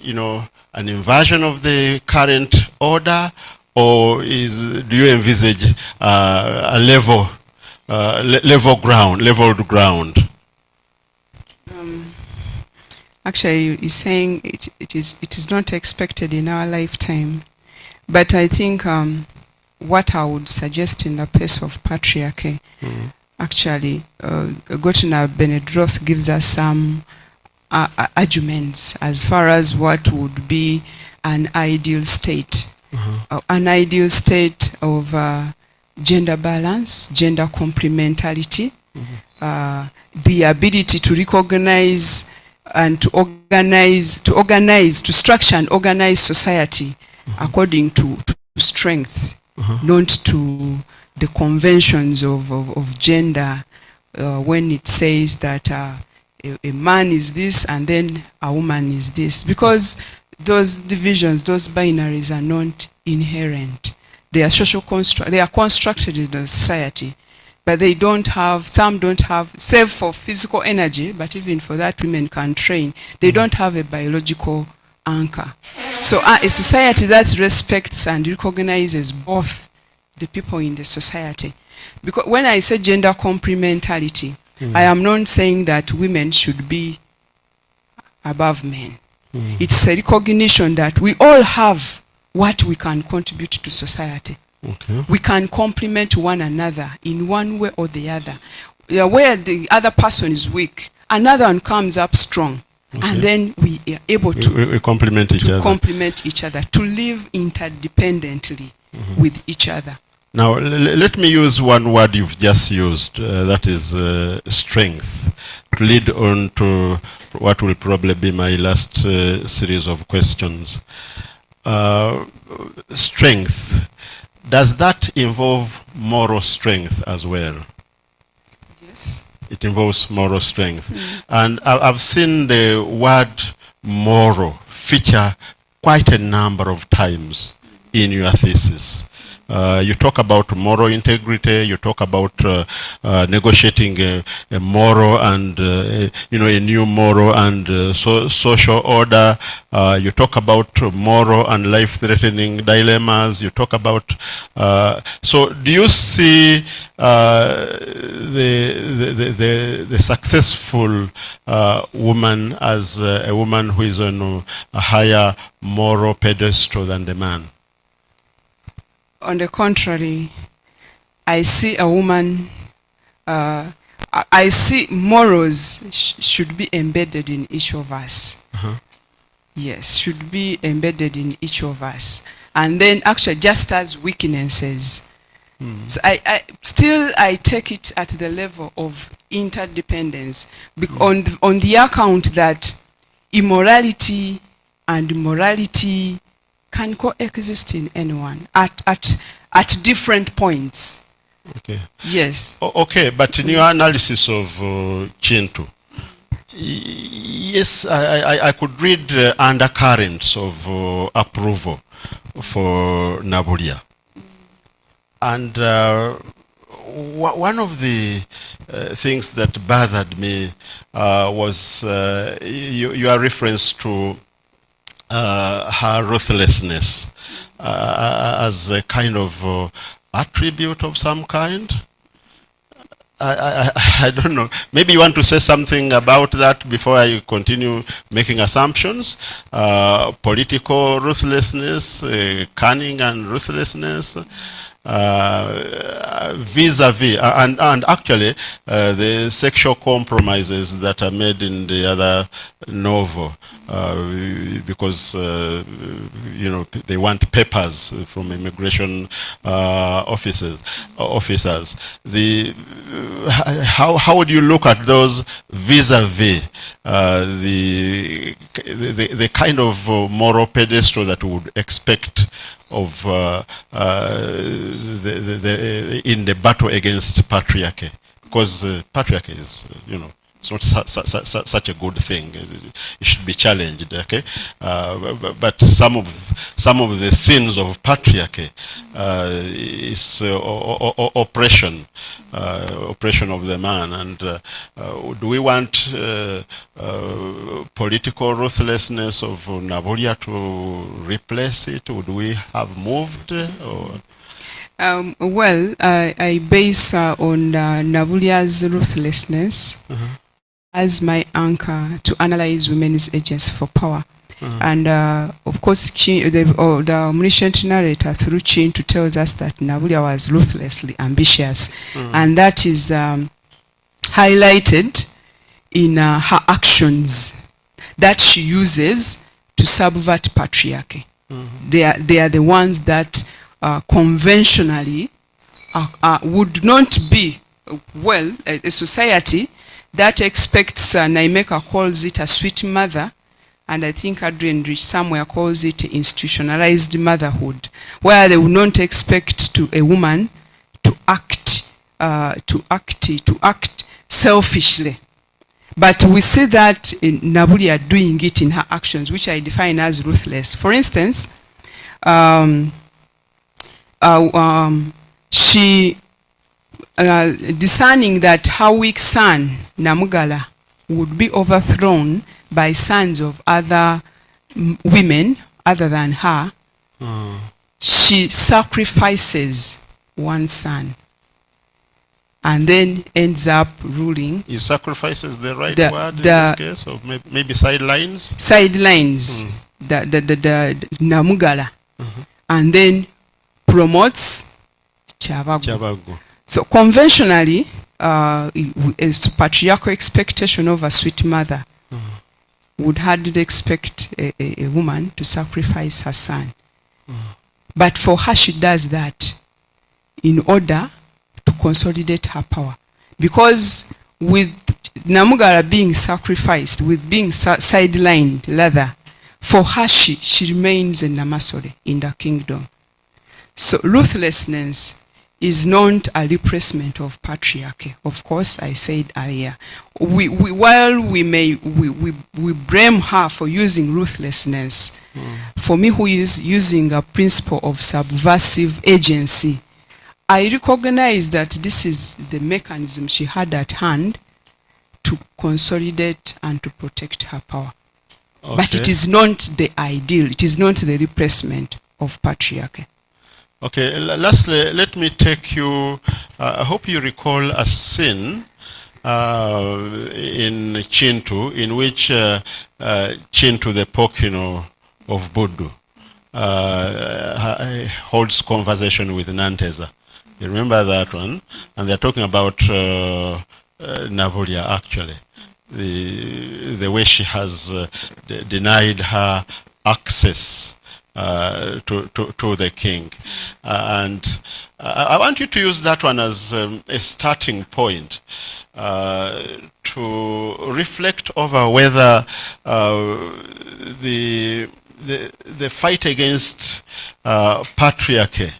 F: you know, an inversion of the current order, or do you envisage a leveled ground?
B: Actually, he's saying it is not expected in our lifetime, but I think what I would suggest in the place of patriarchy, actually, Gottner Benedroth gives us some arguments as far as what would be an ideal state. An ideal state of gender balance, gender complementarity, the ability to recognize and to structure and organize society according to strength, not to the conventions of gender, when it says that a man is this and then a woman is this, because those divisions, those binaries are not inherent. They are social construct. They are constructed in the society, but they don't have. Some don't have, save for physical energy. But even for that, women can train. They don't have a biological anchor. So a society that respects and recognizes both the people in the society. Because when I say gender complementarity, I am not saying that women should be above men. It's a recognition that we all have what we can contribute to society. We can complement one another in one way or the other. Where the other person is weak, another one comes up strong. And then we are able to
F: we complement each
B: other, to live interdependently with each other.
F: Now, let me use one word you've just used, that is strength, to lead on to what will probably be my last series of questions. Strength, does that involve moral strength as well?
B: Yes.
F: It involves moral strength. And I've seen the word moral feature quite a number of times in your thesis. You talk about moral integrity, you talk about negotiating a moral and, you know, a new moral and social order. You talk about moral and life-threatening dilemmas. You talk about, so do you see the successful woman as a woman who is on a higher moral pedestal than the man?
B: On the contrary, I see a woman, I see morals should be embedded in each of us. Yes, should be embedded in each of us. And then actually just as weaknesses. So I take it at the level of interdependence, on the account that immorality and morality can coexist in anyone at different points.
F: Okay.
B: Yes.
F: Okay, but in your analysis of Chintu, yes, I could read undercurrents of approval for Naburia. And one of the things that bothered me was your reference to her ruthlessness as a kind of attribute of some kind. I don't know. Maybe you want to say something about that before I continue making assumptions. Political ruthlessness, cunning and ruthlessness. vis-a-vis, and actually the sexual compromises that are made in the other novel, because you know, they want papers from immigration officers. How would you look at those vis-a-vis the kind of moral pedestal that we would expect of in the battle against patriarchy? Because patriarchy is, you know, it's not such a good thing. It should be challenged. Okay, but some of the sins of patriarchy is oppression, oppression of the man. And do we want political ruthlessness of Nabulia to replace it? Would we have moved? Or?
B: Well, I base on Nabulia's ruthlessness as my anchor to analyze women's agency for power. And of course, the omniscient narrator through Chintu tells us that Nabulia was ruthlessly ambitious, and that is highlighted in her actions that she uses to subvert patriarchy. They are the ones that conventionally would not be, well, a society that expects, Naimeka calls it a sweet mother, and I think Adrian Rich somewhere calls it institutionalized motherhood, where they would not expect a woman to act selfishly. But we see that in Nabulia doing it in her actions, which I define as ruthless. For instance, she discerning that her weak son, Namugala, would be overthrown by sons of other women other than her, she sacrifices one son and then ends up ruling.
F: Is sacrifices the right word in this case? Or maybe sidelines?
B: Sidelines, the Namugala, and then promotes Chavagu. So conventionally, it's patriarchal expectation of a sweet mother would hardly expect a woman to sacrifice her son. But for her, she does that in order to consolidate her power. Because with Namugala being sacrificed, with being sidelined, rather, for her, she remains a Namasole in the kingdom. So ruthlessness is not a replacement of patriarchy. Of course, I said earlier. While we blame her for using ruthlessness, for me who is using a principle of subversive agency, I recognize that this is the mechanism she had at hand to consolidate and to protect her power. Okay. But it is not the ideal, it is not the replacement of patriarchy.
F: Okay, lastly, let me take you, I hope you recall a scene in Chintu in which Chintu, the Pokino of Budu, holds conversation with Nanteza. You remember that one? And they're talking about Nabulia, actually. The way she has denied her access to the king. And I want you to use that one as a starting point to reflect over whether the fight against patriarchy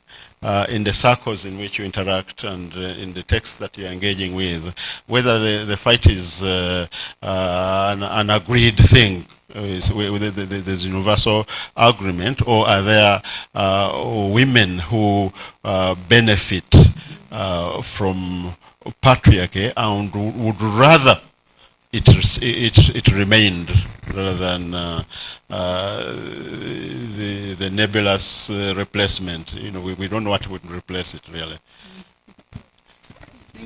F: in the circles in which you interact and in the text that you're engaging with, whether the fight is an agreed thing, there's universal agreement, or are there women who benefit from patriarchy and would rather it remained rather than the nebulous replacement? You know, we don't know what would replace it really.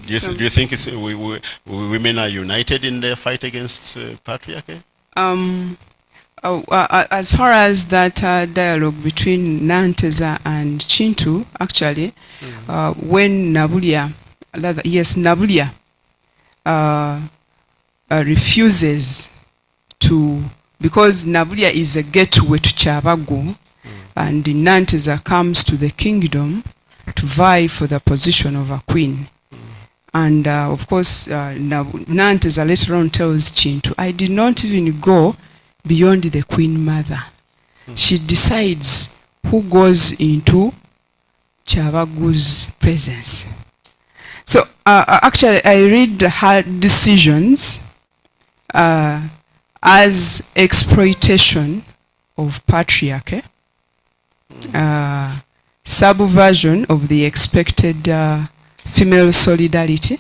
F: Do you think women are united in their fight against patriarchy?
B: As far as that dialogue between Nanteza and Chintu, actually, when Nabulia refuses to, because Nabulia is a gateway to Chavagu, and Nanteza comes to the kingdom to vie for the position of a queen. And of course, Nanteza later on tells Chintu, I did not even go beyond the queen mother. She decides who goes into Chavagu's presence. So actually, I read her decisions as exploitation of patriarchy, subversion of the expected female solidarity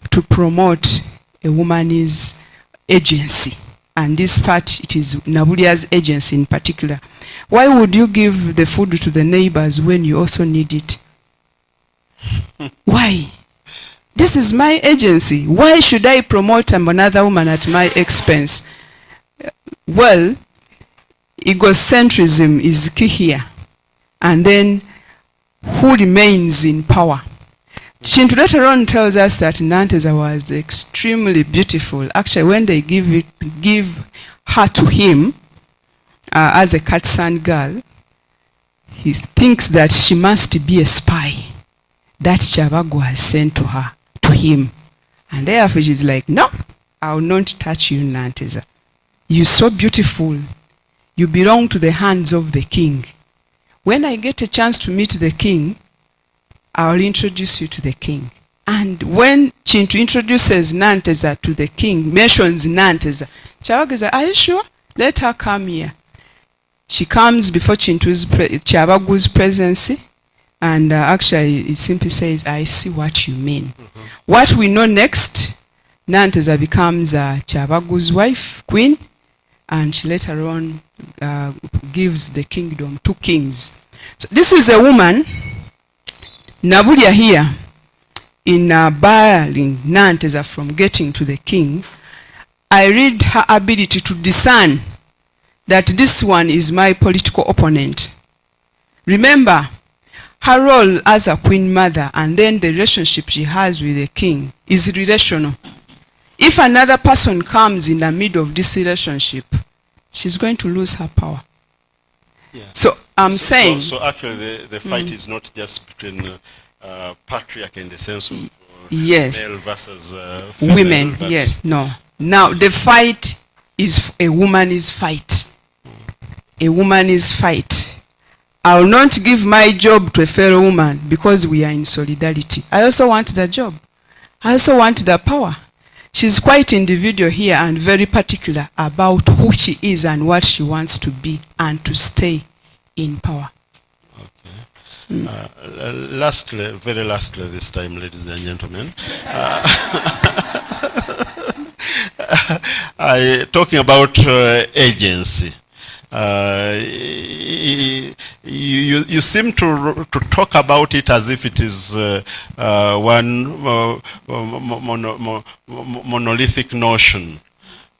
B: to promote a woman's agency. And this part, it is Nabulia's agency in particular. Why would you give the food to the neighbors when you also need it? Why? This is my agency. Why should I promote another woman at my expense? Well, egocentrism is key here. And then, who remains in power? Chintu later on tells us that Nanteza was extremely beautiful. Actually, when they give her to him as a Katsan girl, he thinks that she must be a spy that Chavagu has sent to him. And therefore she's like, no, I will not touch you, Nanteza. You're so beautiful. You belong to the hands of the king. When I get a chance to meet the king, I'll introduce you to the king. And when Chintu introduces Nanteza to the king, mentions Nanteza, Chavagu is like, are you sure? Let her come here. She comes before Chavagu's presence, and actually it simply says, I see what you mean. What we know next, Nanteza becomes Chavagu's wife, queen, and she later on gives the kingdom to kings. So this is a woman, Nabulia here, in barring Nanteza from getting to the king. I read her ability to discern that this one is my political opponent. Remember, her role as a queen mother and then the relationship she has with the king is relational. If another person comes in the middle of this relationship, she's going to lose her power.
F: Yeah.
B: So I'm saying...
F: So actually the fight is not just between patriarchy in the sense of
B: yes,
F: male versus female,
B: women, yes, no. Now the fight is a woman's fight. A woman's fight. I will not give my job to a fellow woman because we are in solidarity. I also want the job. I also want the power. She's quite individual here and very particular about who she is and what she wants to be and to stay in power.
F: Okay. Lastly, very lastly this time, ladies and gentlemen, talking about agency. You seem to talk about it as if it is one monolithic notion.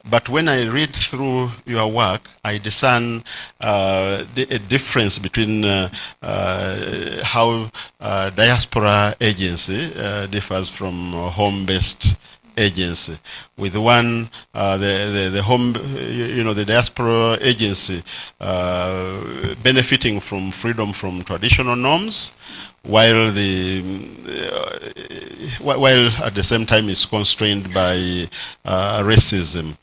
F: But when I read through your work, I discern a difference between how diaspora agency differs from home-based agency. With one, the home, the diaspora agency benefiting from freedom from traditional norms, while while at the same time is constrained by racism.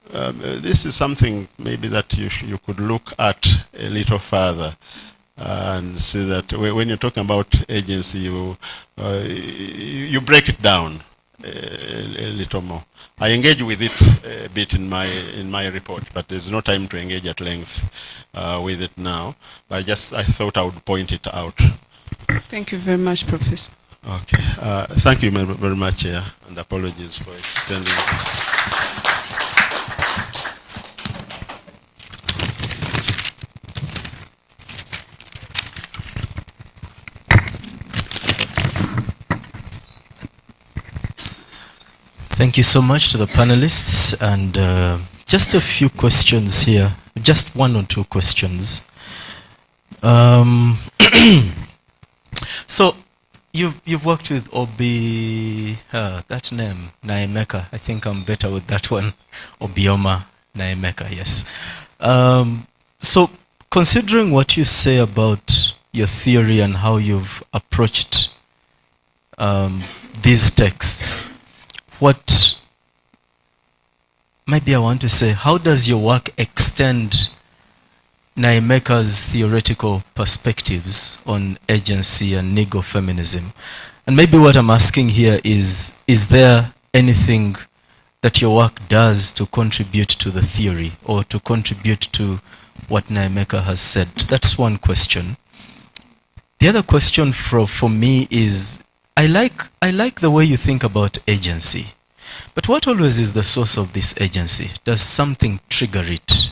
F: This is something maybe that you could look at a little further and see that when you're talking about agency, you break it down a little more. I engage with it a bit in my report, but there's no time to engage at length with it now. But I thought I would point it out.
B: Thank you very much, Professor.
F: Okay. Thank you very much, Chair, and apologies for extending.
A: Thank you so much to the panelists, and just a few questions here, just one or two questions. So you've worked with Obi, that name, Naimeka. I think I'm better with that one. Obioma Naimeka, yes. So considering what you say about your theory and how you've approached these texts, what maybe I want to say, how does your work extend Naimeka's theoretical perspectives on agency and Negro feminism? And maybe what I'm asking here is there anything that your work does to contribute to the theory or to contribute to what Naimeka has said? That's one question. The other question for me is, I like the way you think about agency, but what always is the source of this agency? Does something trigger it,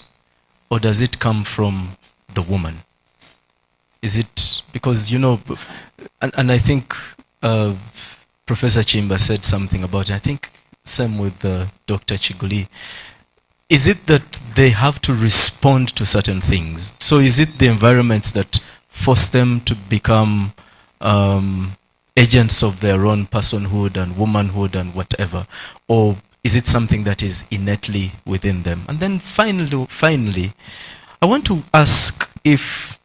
A: or does it come from the woman? Is it because, you know, and I think Professor Chimba said something about it, I think same with Dr. Chiguli. Is it that they have to respond to certain things? So is it the environments that force them to become agents of their own personhood and womanhood and whatever? Or is it something that is innately within them? And then finally, I want to ask if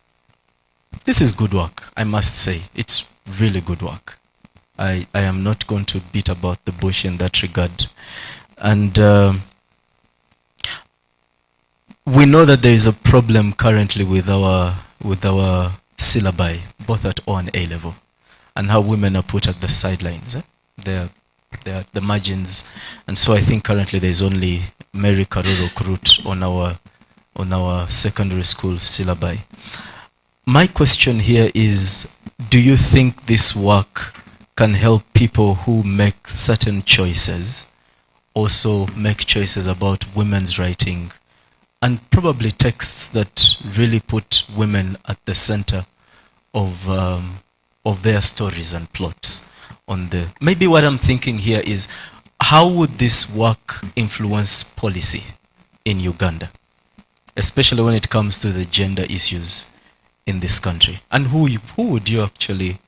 A: this is good work. I must say, it's really good work. I am not going to beat about the bush in that regard. And we know that there is a problem currently with our syllabi, both at O and A level, and how women are put at the sidelines. They're at the margins. And so I think currently there's only Mary Karuro Kurut on our secondary school syllabi. My question here is, do you think this work can help people who make certain choices also make choices about women's writing, and probably texts that really put women at the center of their stories and plots? Maybe what I'm thinking here is, how would this work influence policy in Uganda, especially when it comes to the gender issues in this country? And who would you actually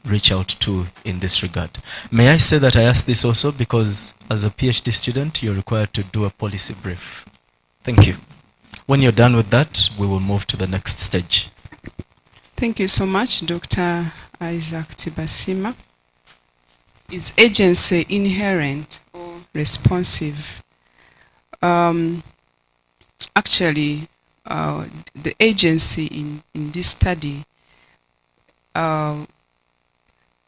A: reach out to in this regard? May I say that I ask this also because as a PhD student, you're required to do a policy brief. Thank you. When you're done with that, we will move to the next stage.
B: Thank you so much, Dr. Isaac Tibasima. Is agency inherent or responsive? Actually, the agency in this study,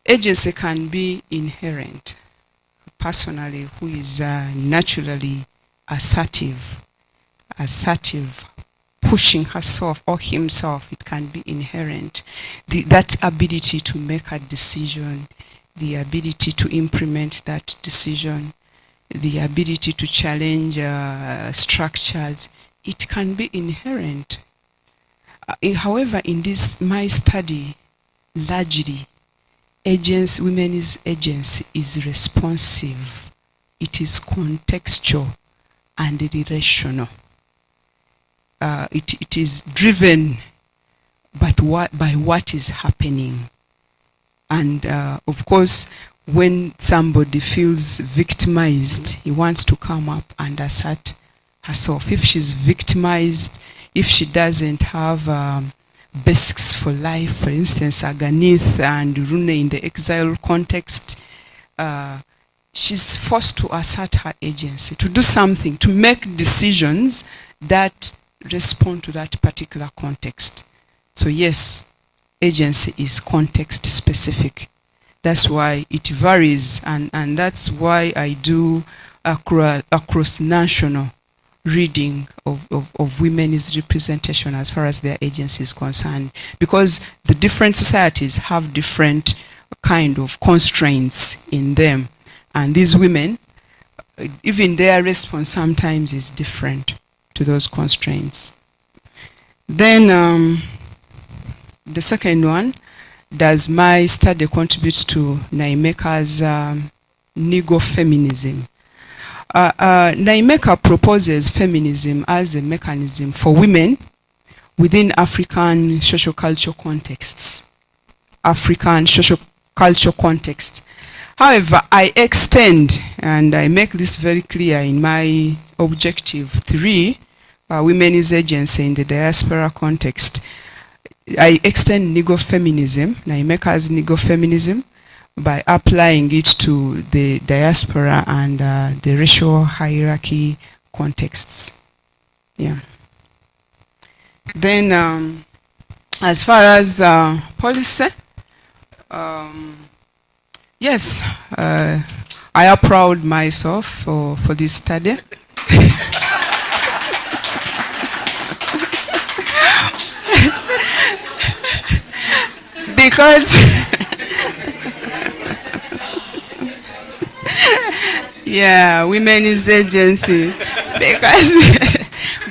B: agency can be inherent. Personally, who is naturally assertive, pushing herself or himself, it can be inherent. That ability to make a decision, the ability to implement that decision, the ability to challenge structures, it can be inherent. However, in my study, largely, women's agency is responsive. It is contextual and relational. It is driven by what is happening. And of course, when somebody feels victimized, he wants to come up and assert herself. If she's victimized, if she doesn't have basics for life, for instance, Aganith and Rune in the exile context, she's forced to assert her agency, to do something, to make decisions that respond to that particular context. So yes, agency is context specific. That's why it varies, and that's why I do across national reading of women's representation as far as their agency is concerned, because the different societies have different kind of constraints in them, and these women, even their response sometimes is different to those constraints. Then the second one, does my study contribute to Naimeka's Negro feminism? Namiyingo proposes feminism as a mechanism for women within African social-cultural contexts. African social-cultural contexts. However, I extend, and I make this very clear in my objective 3, women's agency in the diaspora context. I extend Negro-feminism, Namiyingo's Negro-feminism, by applying it to the diaspora and the racial hierarchy contexts. Yeah. Then, as far as policy, yes, I applaud myself for this study. Because yeah, women's agency,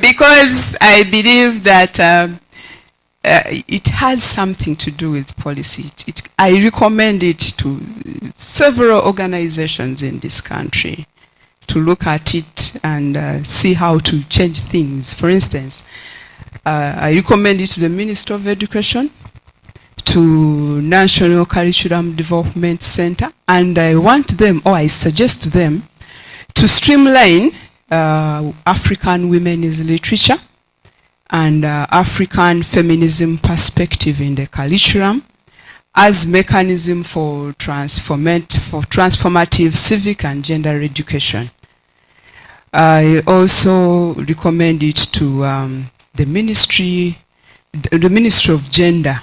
B: because I believe that it has something to do with policy. I recommend it to several organizations in this country to look at it and see how to change things. For instance, I recommend it to the Minister of Education, to National Curriculum Development Center, and I want them, or I suggest to them, to streamline African women's literature and African feminism perspective in the curriculum as mechanism for transformative civic and gender education. I also recommend it to the Ministry of Gender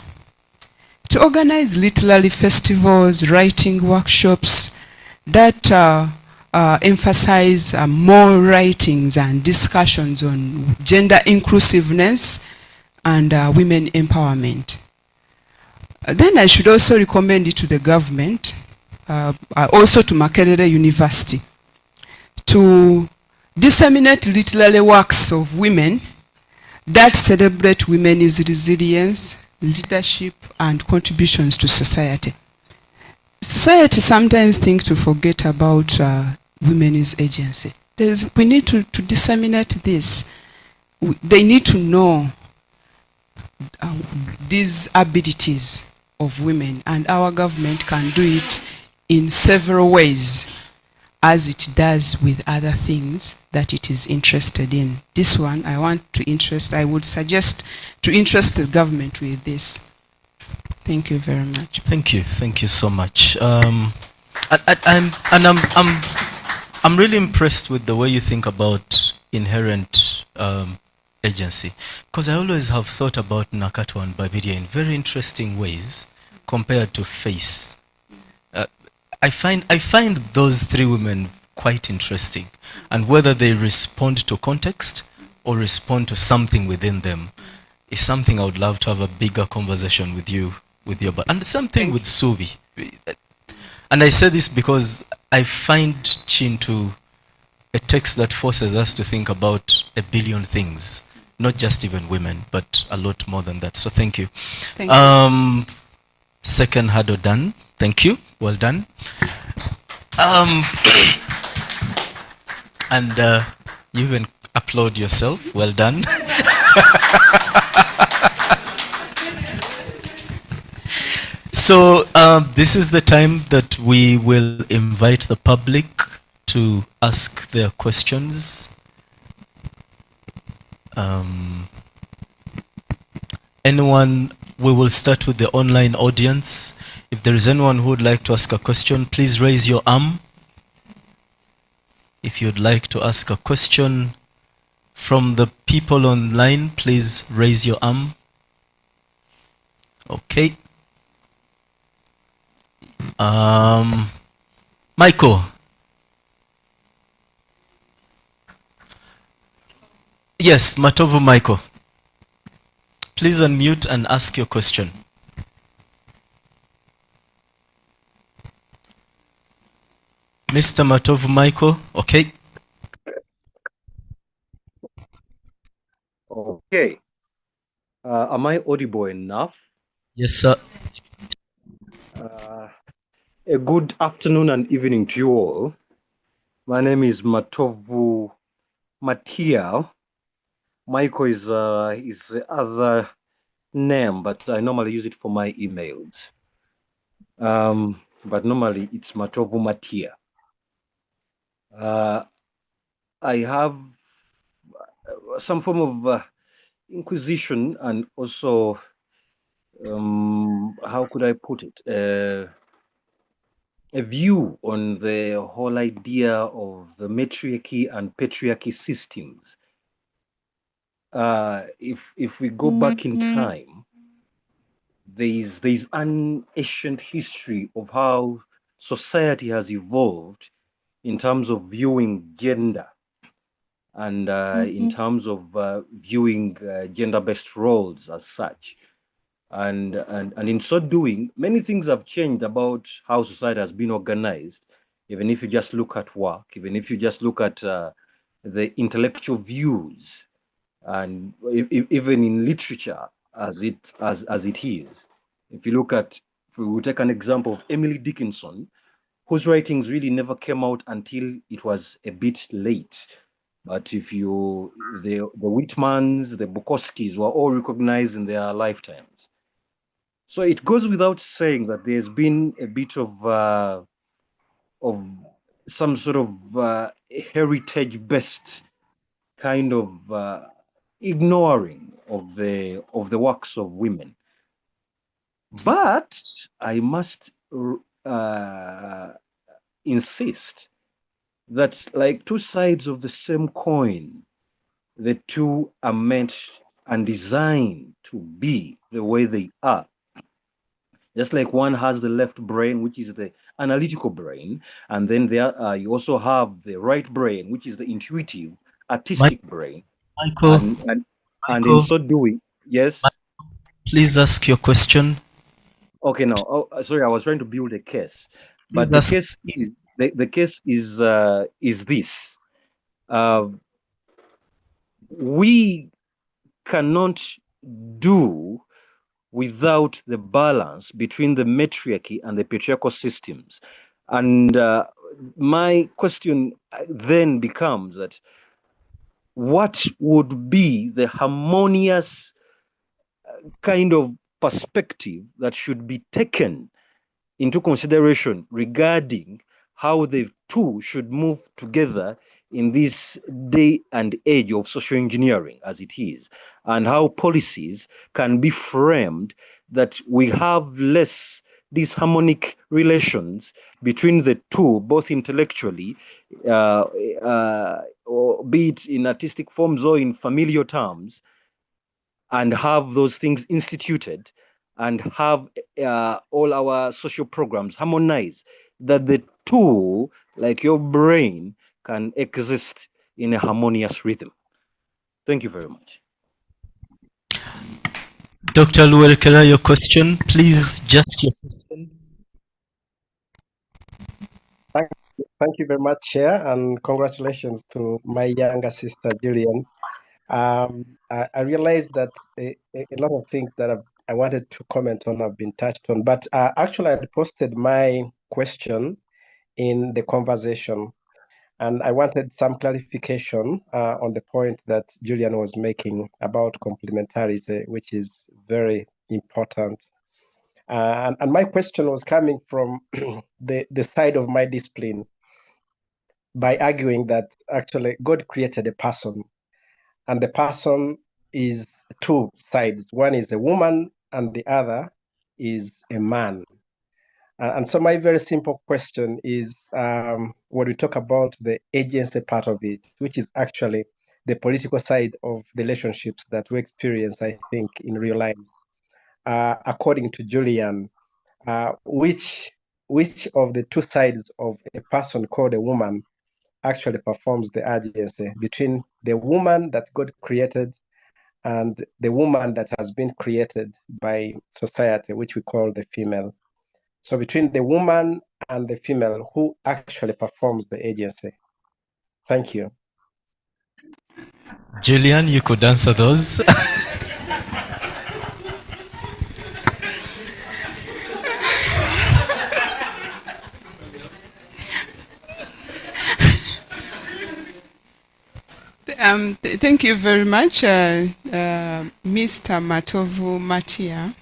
B: to organize literary festivals, writing workshops that emphasize more writings and discussions on gender inclusiveness and women empowerment. Then I should also recommend it to the government, also to Makerere University, to disseminate literary works of women that celebrate women's resilience, leadership, and contributions to society. Society sometimes thinks to forget about women's agency. We need to disseminate this. They need to know these abilities of women, and our government can do it in several ways, as it does with other things that it is interested in. This one, I would suggest to interest the government with this. Thank you very much.
A: Thank you so much. I'm really impressed with the way you think about inherent agency, because I always have thought about Nakatwa and Babidia in very interesting ways compared to face. I find those three women quite interesting, and whether they respond to context or respond to something within them is something I would love to have a bigger conversation with you. And the same thing with Subi. And I say this because I find Chintu a text that forces us to think about a billion things, not just even women, but a lot more than that. So thank you.
B: Thank you.
A: Second hurdle done. Thank you. Well done. And you even applaud yourself. Well done. So this is the time that we will invite the public to ask their questions. Anyone, we will start with the online audience. If there is anyone who would like to ask a question, please raise your arm. If you'd like to ask a question from the people online, please raise your arm. Okay. Michael. Yes, Matovu Michael. Please unmute and ask your question. Mr. Matovu Michael, okay.
G: Okay. Am I audible enough?
A: Yes, sir.
G: A good afternoon and evening to you all. My name is Matovu Matial. Michael is the other name, but I normally use it for my emails. But normally it's Matovu Matia. I have some form of inquisition and also, how could I put it? A view on the whole idea of the matriarchy and patriarchy systems. If we go back in time, there's an ancient history of how society has evolved in terms of viewing gender and in terms of viewing gender-based roles as such. And in so doing, many things have changed about how society has been organized. Even if you just look at work, even if you just look at the intellectual views, and even in literature as it is. If you look at, if we will take an example of Emily Dickinson, whose writings really never came out until it was a bit late. But if you, the Whitmans, the Bukowskis were all recognized in their lifetimes. So it goes without saying that there's been a bit of some sort of heritage-based kind of ignoring of the works of women. But I must insist that, like two sides of the same coin, the two are meant and designed to be the way they are. Just like one has the left brain, which is the analytical brain, and then there you also have the right brain, which is the intuitive, artistic brain.
A: Michael,
G: And in so doing, yes.
A: Please ask your question.
G: Okay, no. Oh, sorry, I was trying to build a case, but
A: Please
G: the case is this: we cannot do without the balance between the matriarchy and the patriarchal systems. And my question then becomes that what would be the harmonious kind of perspective that should be taken into consideration regarding how the two should move together in this day and age of social engineering as it is, and how policies can be framed that we have less disharmonic relations between the two, both intellectually, or be it in artistic forms or in familial terms, and have those things instituted and have all our social programs harmonize, that the two, like your brain, can exist in a harmonious rhythm. Thank you very much.
A: Dr. Luelkela, your question, please, just your question.
H: Thank you very much, Chair, and congratulations to my younger sister, Julian. I realized that a lot of things that I wanted to comment on have been touched on, but actually I posted my question in the conversation, and I wanted some clarification on the point that Julian was making about complementarity, which is very important. And my question was coming from the side of my discipline, by arguing that actually God created a person, and the person is two sides. One is a woman and the other is a man. And so my very simple question is, when we talk about the agency part of it, which is actually the political side of the relationships that we experience, I think, in real life, according to Julian, which of the two sides of a person called a woman actually performs the agency, between the woman that God created and the woman that has been created by society, which we call the female? So between the woman and the female, who actually performs the agency? Thank you.
A: Julian, you could answer those.
B: Thank you very much, Mr. Matovu Matia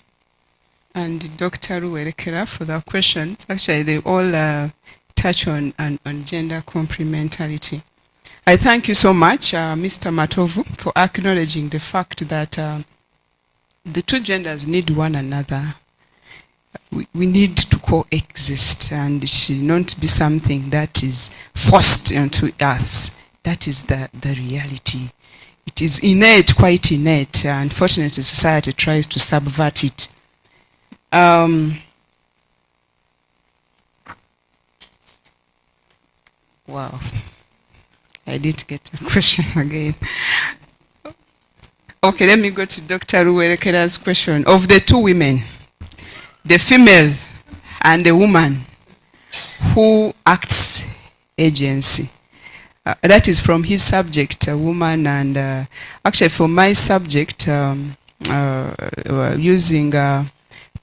B: and Dr. Ruwerekera for the questions. Actually, they all touch on gender complementarity. I thank you so much, Mr. Matovu, for acknowledging the fact that the two genders need one another. We need to coexist, and it should not be something that is forced onto us. That is the reality. It is innate, quite innate. Unfortunately, society tries to subvert it. Wow. I didn't get the question again. Okay, let me go to Dr. Ruwerekera's question. Of the two women, the female and the woman, who acts agency? That is from his subject, a woman, and actually for my subject, using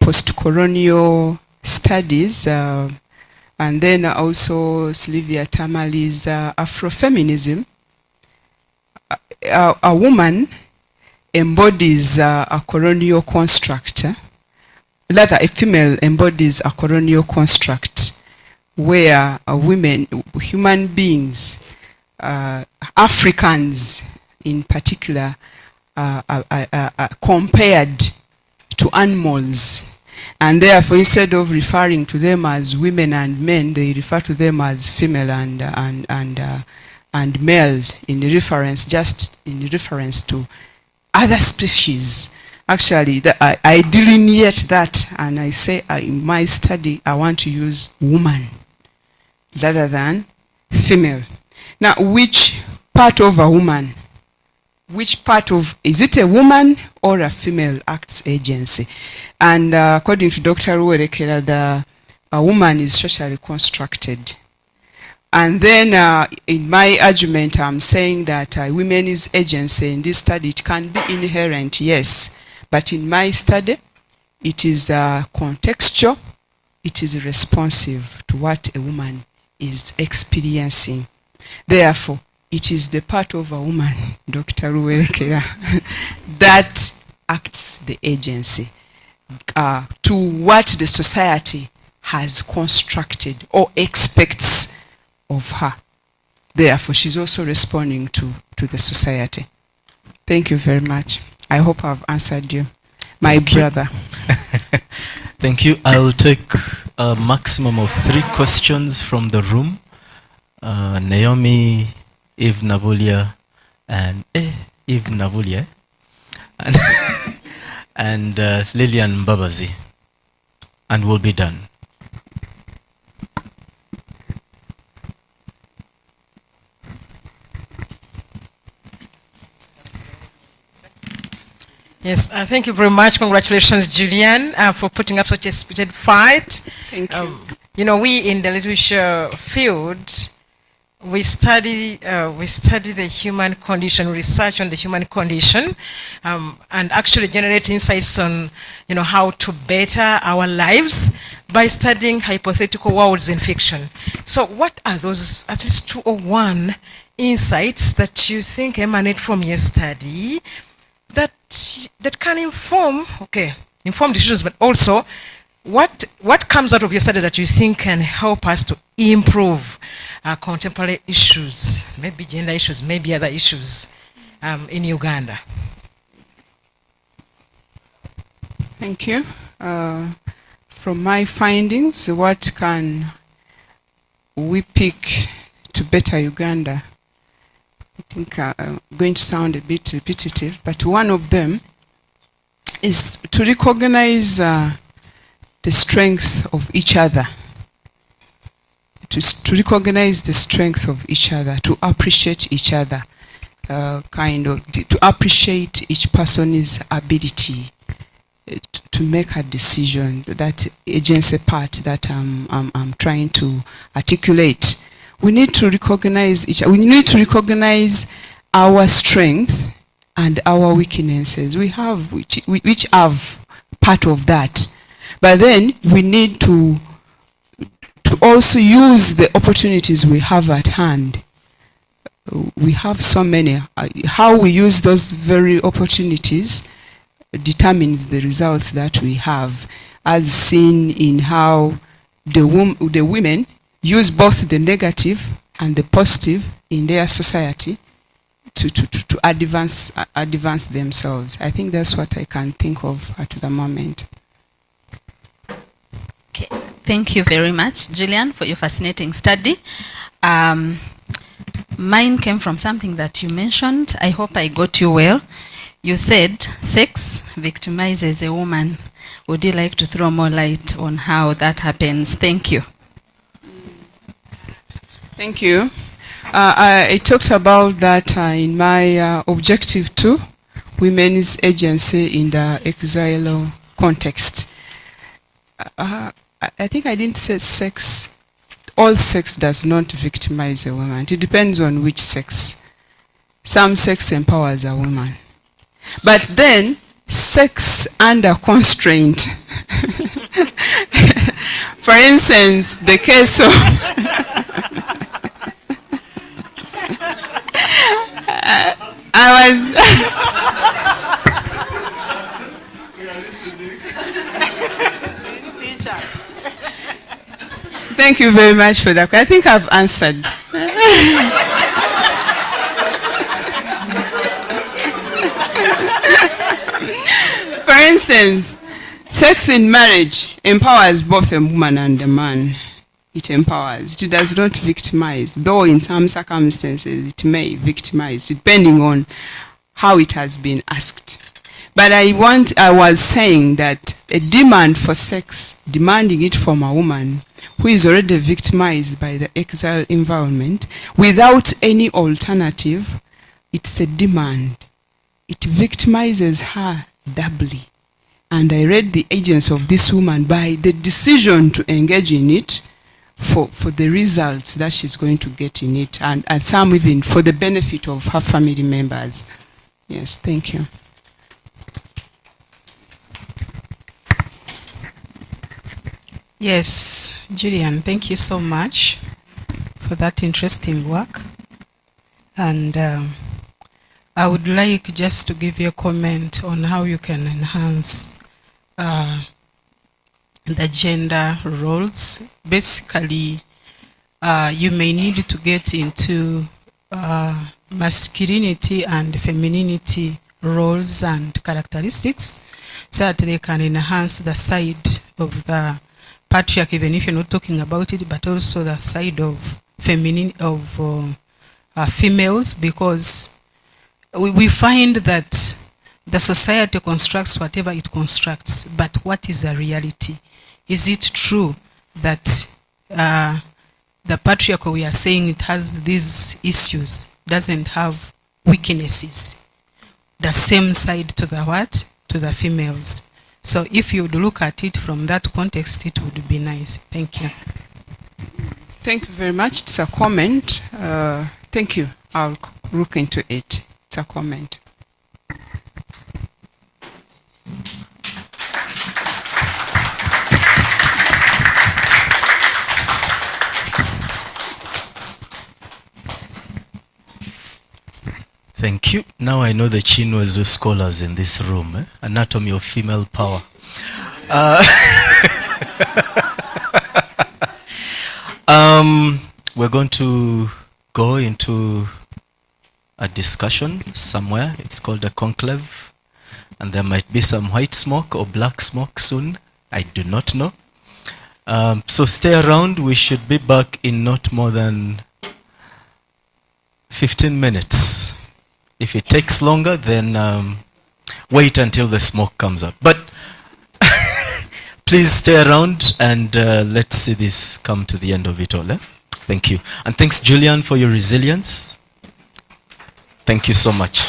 B: post-colonial studies, and then also Sylvia Tamali's Afrofeminism. A woman embodies a colonial construct. Rather, a female embodies a colonial construct where women, human beings, Africans in particular, compared to animals. And therefore, instead of referring to them as women and men, they refer to them as female and male in reference, just in reference to other species. Actually, I delineate that, and I say in my study, I want to use woman rather than female. Now, which part of a woman, which part of, is it a woman or a female acts agency? And according to Dr. Ruwerekera, a woman is socially constructed. And then in my argument, I'm saying that women's agency in this study, it can be inherent, yes. But in my study, it is contextual, it is responsive to what a woman is experiencing. Therefore, it is the part of a woman, Dr. Ruwerekera, that acts the agency to what the society has constructed or expects of her. Therefore, she's also responding to the society. Thank you very much. I hope I've answered you. My brother.
A: Thank you. I'll take a maximum of 3 questions from the room. Naomi, Eve Nabulia, and Eve Nabulia, and Lillian Babazi, and we'll be done.
E: Yes, thank you very much. Congratulations, Julian, for putting up such a spirited fight.
B: Thank you.
E: You know, we in the literature field, we study the human condition, research on the human condition, and actually generate insights on, you know, how to better our lives by studying hypothetical worlds in fiction. So what are those, at least 2 or 1 insights that you think emanate from your study that can inform decisions, but also what comes out of your study that you think can help us to improve contemporary issues, maybe gender issues, maybe other issues in Uganda?
B: Thank you. From my findings, what can we pick to better Uganda? I think I'm going to sound a bit repetitive, but one of them is to recognize the strength of each other. To recognize the strength of each other, to appreciate each other, to appreciate each person's ability to make a decision, that agency part that I'm trying to articulate. We need to recognize each other. We need to recognize our strengths and our weaknesses. We have, which have part of that. But then we need to also use the opportunities we have at hand. we have so many. How we use those very opportunities determines the results that we have, as seen in how the women use both the negative and the positive in their society to advance themselves. I think that's what I can think of at the moment.
I: Okay. Thank you very much, Julian, for your fascinating study. Mine came from something that you mentioned. I hope I got you well. You said sex victimizes a woman. Would you like to throw more light on how that happens? Thank you.
B: Thank you. I talked about that in my objective 2, women's agency in the exile context. I think I didn't say sex. All sex does not victimize a woman. It depends on which sex. Some sex empowers a woman. But then, sex under constraint. For instance, the case of Thank you very much for that. I think I've answered. For instance, sex in marriage empowers both a woman and a man. It empowers. It does not victimize, though in some circumstances it may victimize, depending on how it has been asked. But I was saying that a demand for sex, demanding it from a woman who is already victimized by the exile environment, without any alternative, it's a demand. It victimizes her doubly. And I read the agency of this woman by the decision to engage in it for the results that she's going to get in it, and some even for the benefit of her family members. Yes, thank you.
J: Yes, Julian, thank you so much for that interesting work. And I would like just to give you a comment on how you can enhance the gender roles. Basically, you may need to get into masculinity and femininity roles and characteristics so that they can enhance the side of the patriarch, even if you're not talking about it, but also the side of females, because we find that the society constructs whatever it constructs, but what is the reality? Is it true that the patriarch we are saying it has these issues doesn't have weaknesses? The same side to the what? To the females. So if you would look at it from that context, it would be nice. Thank you.
B: Thank you very much. It's a comment. Thank you. I'll look into it. It's a comment.
A: Thank you. Now I know the Chinwezu scholars in this room. Anatomy of female power. We're going to go into a discussion somewhere. It's called a conclave. And there might be some white smoke or black smoke soon. I do not know. So stay around. We should be back in not more than 15 minutes. If it takes longer, then wait until the smoke comes up. But please stay around and let's see this come to the end of it all. Thank you. And thanks, Julian, for your resilience. Thank you so much.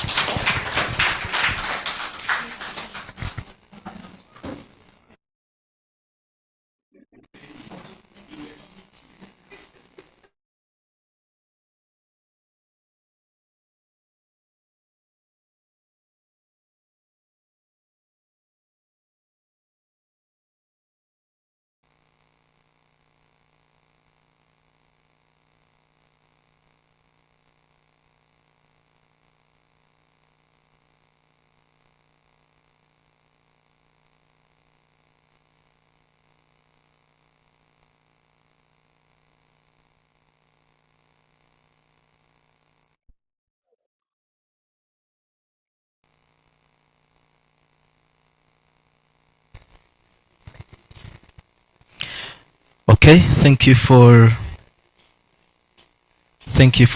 A: Okay, thank you for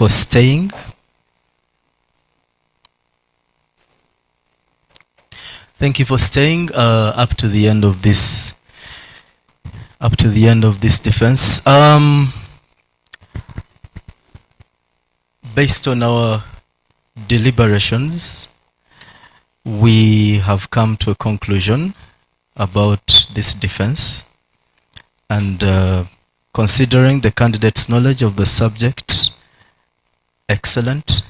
A: staying. Thank you for staying up to the end of this defense. Based on our deliberations, we have come to a conclusion about this defense, and considering the candidate's knowledge of the subject, excellent.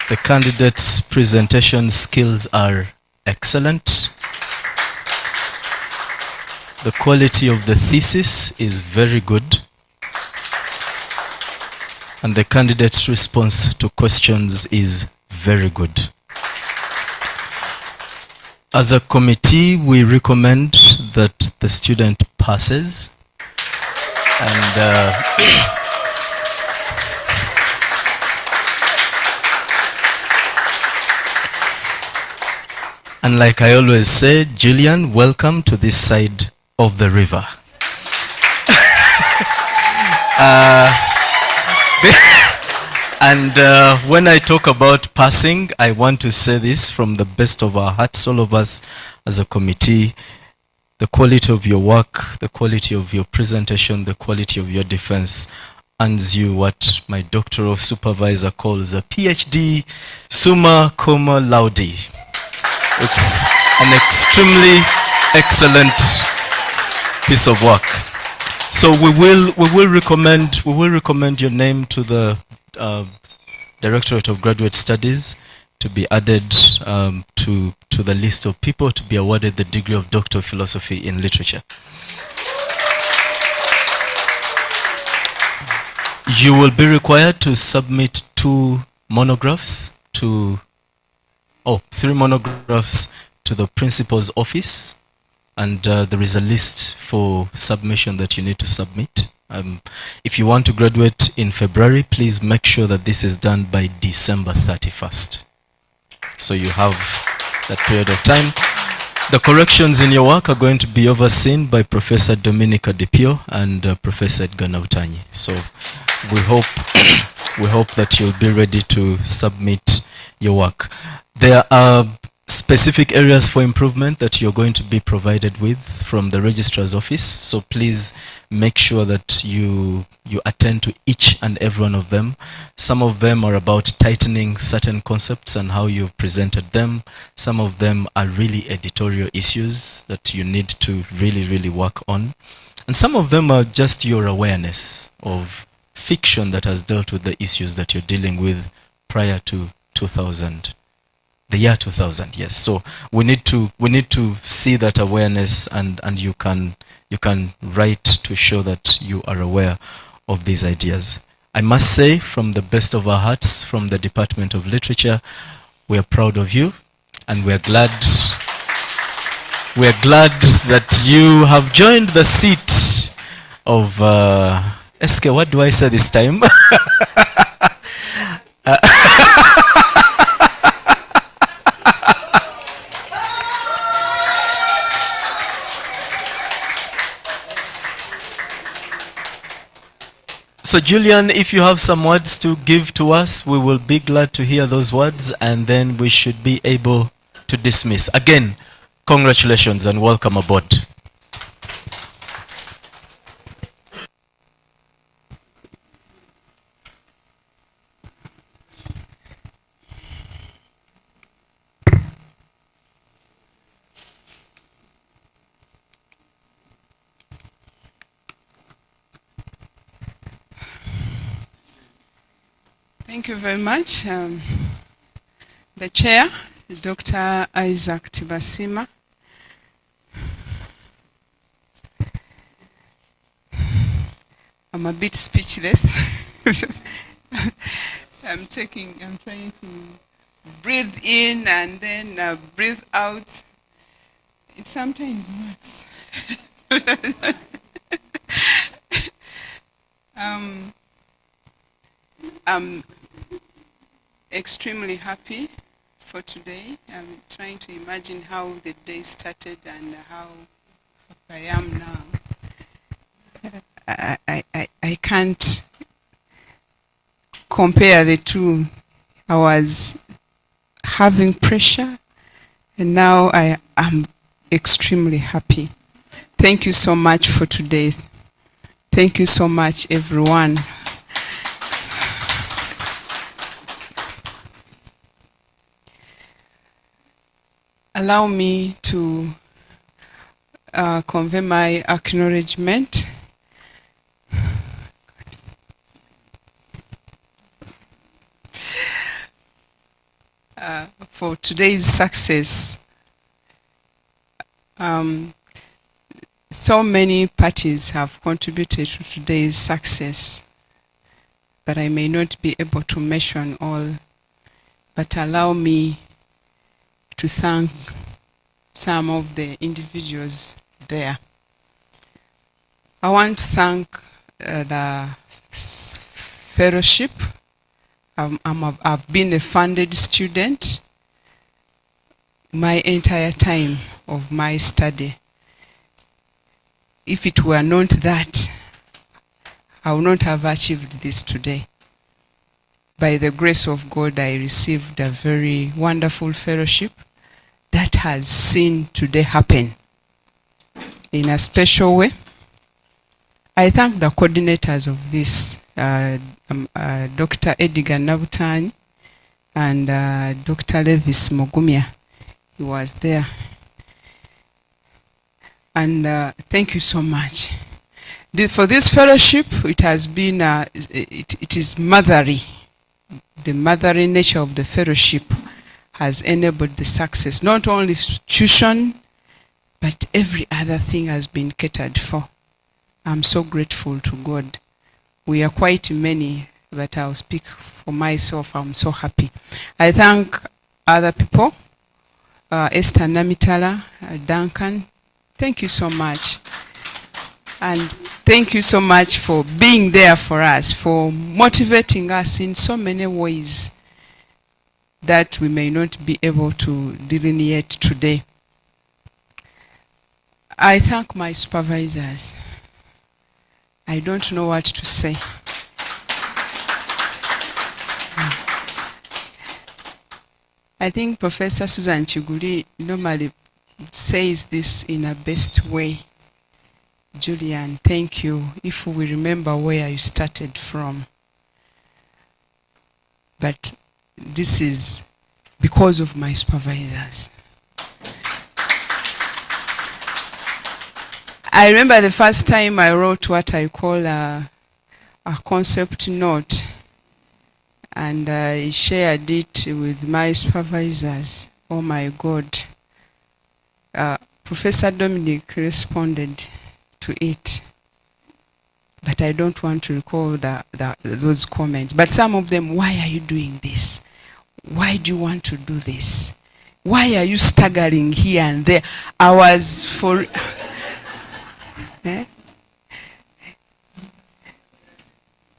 A: The candidate's presentation skills are excellent. The quality of the thesis is very good. And the candidate's response to questions is very good. As a committee, we recommend that the student passes. And and like I always say, Julian, welcome to this side of the river. And when I talk about passing, I want to say this from the best of our hearts, all of us as a committee. The quality of your work, the quality of your presentation, the quality of your defense earns you what my Doctor of Supervisor calls a PhD summa cum laude. It's an extremely excellent piece of work. So we will recommend your name to the Directorate of Graduate Studies to be added to the list of people to be awarded the degree of Doctor of Philosophy in Literature. You will be required to submit 3 monographs to the principal's office, and there is a list for submission that you need to submit. If you want to graduate in February, please make sure that this is done by December 31st. So you have that period of time. The corrections in your work are going to be overseen by Professor Dominica Dipio and Professor Edgar Nabutanyi. So we hope that you'll be ready to submit your work. There are specific areas for improvement that you're going to be provided with from the registrar's office, so please make sure that you attend to each and every one of them. Some of them are about tightening certain concepts and how you've presented them. Some of them are really editorial issues that you need to really work on, and some of them are just your awareness of fiction that has dealt with the issues that you're dealing with prior to 2000. The year 2000, yes. So we need to see that awareness, and you can write to show that you are aware of these ideas. I must say, from the best of our hearts, from the Department of Literature, we are proud of you, and we are glad that you have joined the seat of SK. What do I say this time? So Julian, if you have some words to give to us, we will be glad to hear those words, and then we should be able to dismiss. Again, congratulations and welcome aboard.
B: Thank you very much. The chair, Dr. Isaac Tibasima. I'm a bit speechless. I'm trying to breathe in and then breathe out. It sometimes works. I'm extremely happy for today. I'm trying to imagine how the day started and how I am now, I can't compare the two. I was having pressure, and now I am extremely happy. Thank you so much for today. Thank you so much, everyone. Allow me to convey my acknowledgement for today's success. So many parties have contributed to today's success, but I may not be able to mention all. But allow me to thank some of the individuals there. I want to thank the fellowship. I've been a funded student my entire time of my study. If it were not that, I would not have achieved this today. By the grace of God, I received a very wonderful fellowship that has seen today happen in a special way. I thank the coordinators of this, Dr. Edgar Nabutanyi and Dr. Levis Mogumia. He was there. And thank you so much. For this fellowship, it has been, it is motherly. The motherly nature of the fellowship has enabled the success. Not only tuition, but every other thing has been catered for. I'm so grateful to God. We are quite many, but I'll speak for myself. I'm so happy. I thank other people, Esther Namitala, Duncan. Thank you so much. And thank you so much for being there for us, for motivating us in so many ways that we may not be able to delineate today. I thank my supervisors. I don't know what to say. I think Professor Susan Chiguli normally says this in a best way. Julian, thank you, if we remember where you started from. But this is because of my supervisors. I remember the first time I wrote what I call a concept note, and I shared it with my supervisors. Oh my God. Professor Dominica responded to it, but I don't want to recall those comments. But some of them, why are you doing this? Why do you want to do this? Why are you staggering here and there? I was for...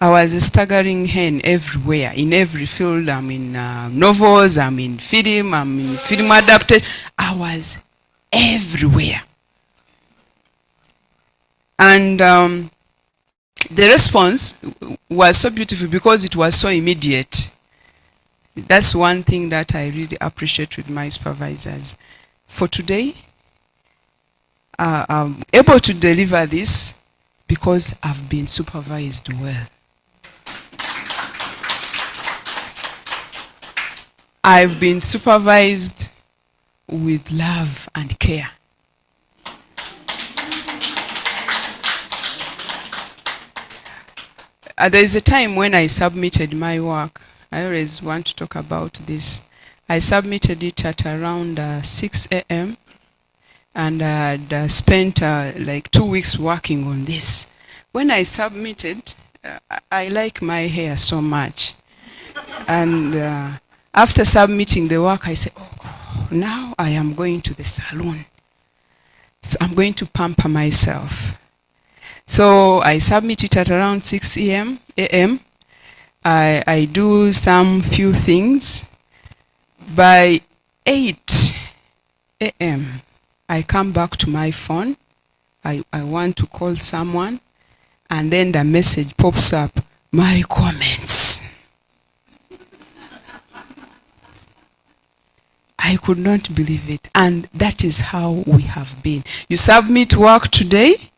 B: I was a staggering hen everywhere, in every field. I'm in novels, I'm in film adapted. I was everywhere. And the response was so beautiful because it was so immediate. That's one thing that I really appreciate with my supervisors. For today, I'm able to deliver this because I've been supervised well. I've been supervised with love and care. There is a time when I submitted my work. I always want to talk about this. I submitted it at around 6 a.m. and I'd spent like 2 weeks working on this. When I submitted, I like my hair so much. And after submitting the work, I said, oh, now I am going to the salon. So I'm going to pamper myself. So I submit it at around 6 a.m. I do some few things. By 8 a.m., I come back to my phone I want to call someone, and then the message pops up, my comments. I could not believe it. And that is how we have been. You submit work today,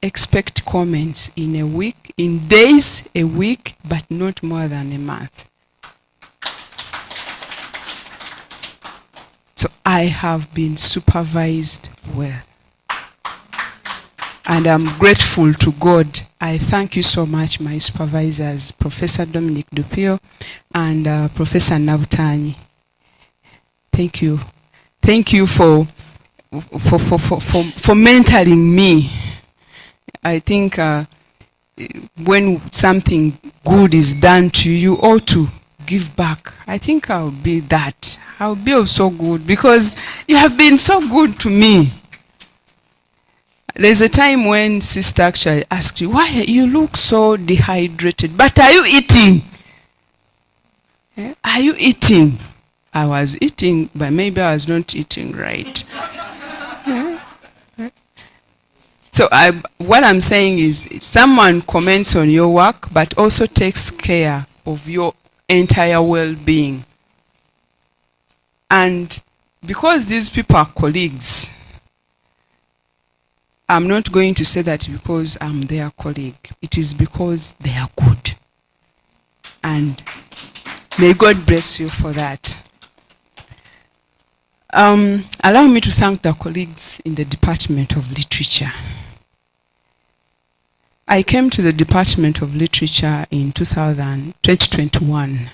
B: expect comments in a week, in days, a week, but not more than a month. So I have been supervised well. And I'm grateful to God. I thank you so much, my supervisors, Professor Dipio and Professor Nabutanyi. Thank you. Thank you for mentoring me. I think when something good is done to you, you ought to give back. I think I'll be that. I'll be also good because you have been so good to me. There's a time when sister actually asked you, why you look so dehydrated? But are you eating? Are you eating? I was eating, but maybe I was not eating right. So what I'm saying is, someone comments on your work, but also takes care of your entire well-being. And because these people are colleagues, I'm not going to say that because I'm their colleague. It is because they are good. And may God bless you for that. Allow me to thank the colleagues in the Department of Literature. I came to the Department of Literature in 2021.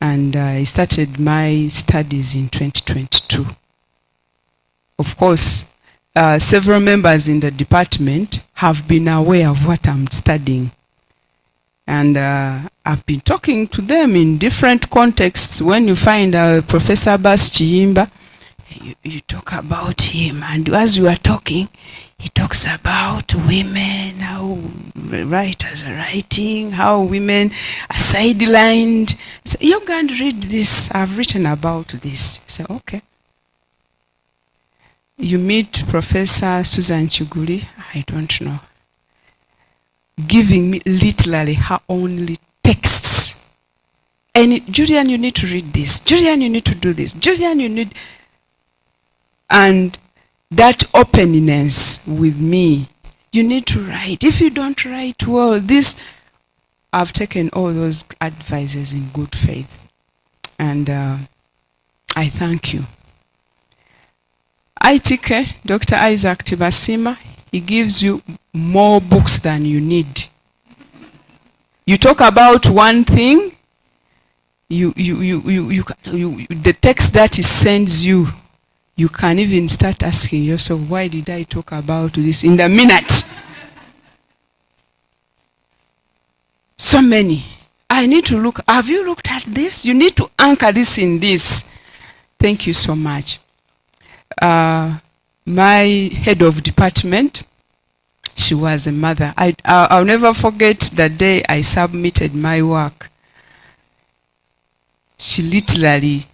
B: And I started my studies in 2022. Of course, several members in the department have been aware of what I'm studying. And I've been talking to them in different contexts. When you find Professor Bas Chiyimba, you talk about him. And as you are talking, he talks about women, how writers are writing, how women are sidelined. So you're going to read this. I've written about this. So, okay. You meet Professor Susan Chuguli, I don't know, giving me literally her only texts. And Julian, you need to read this. Julian, you need to do this. Julian, you need... And that openness with me, you need to write. If you don't write well, this... I've taken all those advices in good faith. And I thank you. ITK, Dr. Isaac Tibasima, he gives you more books than you need. You talk about one thing, the text that he sends you, you can even start asking yourself, why did I talk about this in the minute? So many. I need to look. Have you looked at this? You need to anchor this in this. Thank you so much. My head of department, she was a mother. I'll never forget the day I submitted my work. She literally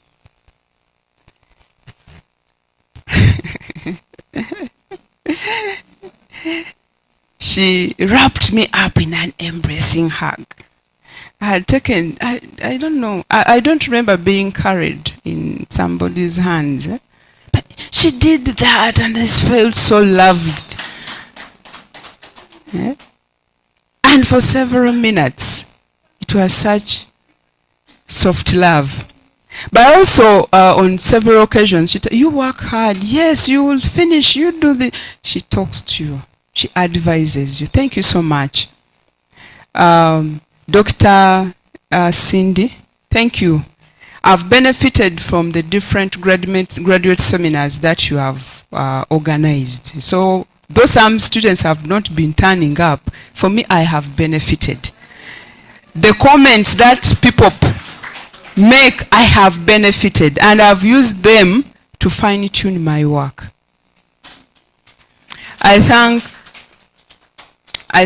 B: she wrapped me up in an embracing hug. I had taken, I don't know, I don't remember being carried in somebody's hands. But she did that and I felt so loved. Yeah? And for several minutes, it was such soft love. But also on several occasions, she you work hard. Yes, you will finish. You do the. She talks to you. She advises you. Thank you so much. Dr. Cindy, thank you. I've benefited from the different graduate seminars that you have organized. So though some students have not been turning up, for me, I have benefited. The comments that people make, I have benefited, and I've used them to fine-tune my work. I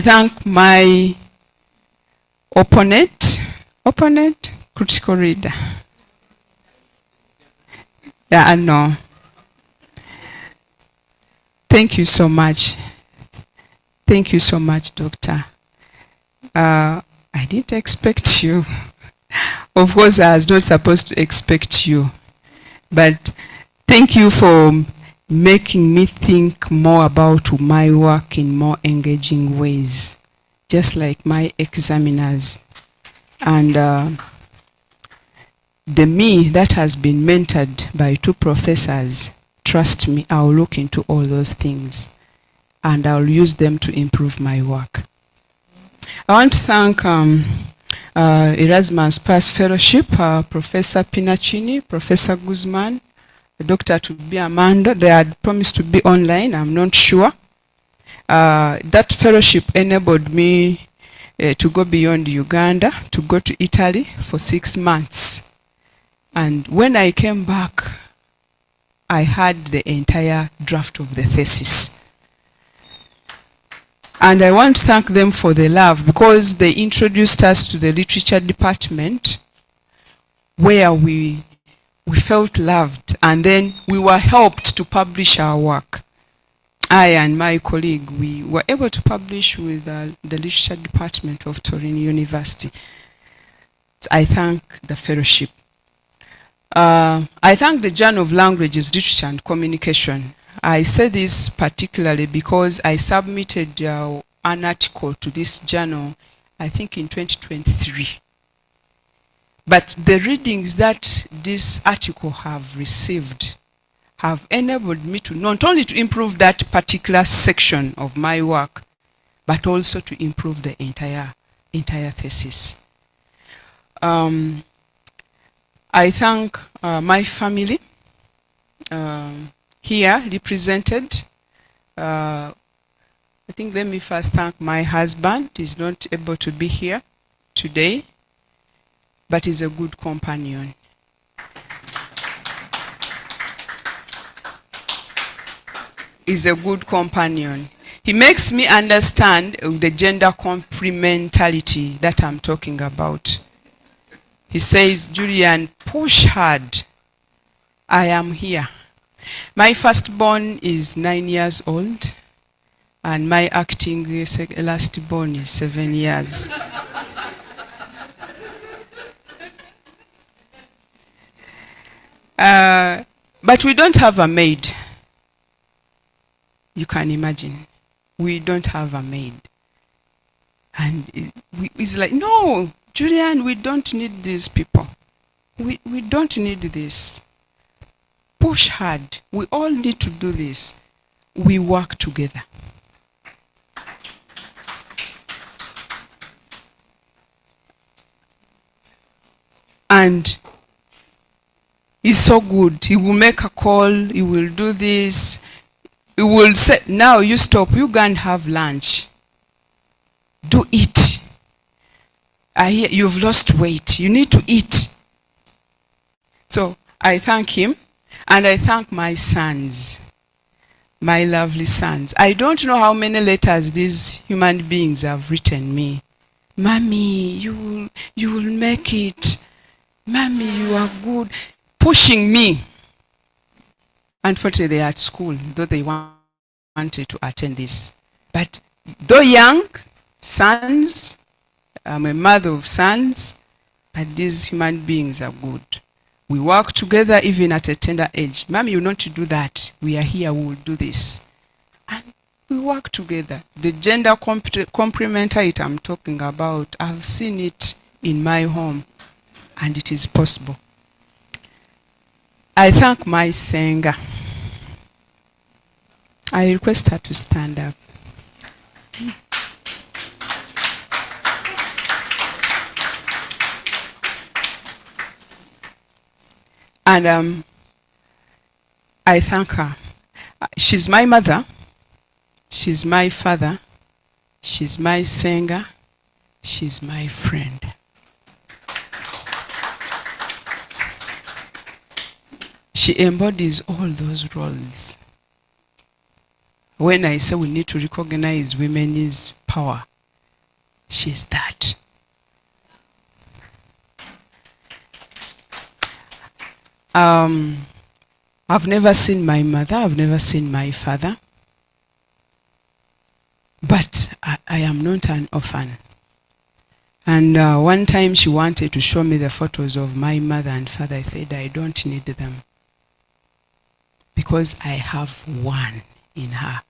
B: thank my opponent, critical reader. Yeah, I know. Thank you so much. Thank you so much, Doctor. I didn't expect you. Of course, I was not supposed to expect you. But thank you for making me think more about my work in more engaging ways, just like my examiners. And the me that has been mentored by 2 professors, trust me, I'll look into all those things and I'll use them to improve my work. I want to thank Erasmus Pass Fellowship, Professor Pinacini, Professor Guzman, Dr. Tubi Amanda. They had promised to be online, I'm not sure. That fellowship enabled me to go beyond Uganda, to go to Italy for 6 months. And when I came back, I had the entire draft of the thesis. And I want to thank them for the love, because they introduced us to the literature department where we felt loved, and then we were helped to publish our work. I and my colleague, we were able to publish with the literature department of Torino University. So I thank the fellowship. I thank the Journal of Languages, Literature and Communication. I say this particularly because I submitted an article to this journal, I think in 2023. But the readings that this article have received have enabled me to not only to improve that particular section of my work, but also to improve the entire thesis. I thank my family here represented. I think let me first thank my husband. He's not able to be here today, but he's a good companion. He's a good companion. He makes me understand the gender complementarity that I'm talking about. He says, Julian, push hard. I am here. My firstborn is 9 years old, and my acting lastborn is 7 years. But we don't have a maid. You can imagine. We don't have a maid. And it's like, no, Julian, we don't need these people. We don't need this. Push hard. We all need to do this. We work together. And he's so good. He will make a call. He will do this. He will say, now you stop. You go and have lunch. Do it. I hear you've lost weight. You need to eat. So I thank him. And I thank my sons, my lovely sons. I don't know how many letters these human beings have written me. Mommy, you will make it. Mommy, you are good. Pushing me. Unfortunately, they are at school, though they wanted to attend this. But though young, sons, I'm a mother of sons, but these human beings are good. We work together even at a tender age. Mommy, you want to do that. We are here, we will do this. And we work together. The gender complementarity I'm talking about, I've seen it in my home, and it is possible. I thank my singer. I request her to stand up. And I thank her. She's my mother. She's my father. She's my singer. She's my friend. She embodies all those roles. When I say we need to recognize women's power, she's that. I've never seen my mother, I've never seen my father, But I am not an orphan. And one time she wanted to show me the photos of my mother and father. I said, I don't need them, because I have one in her.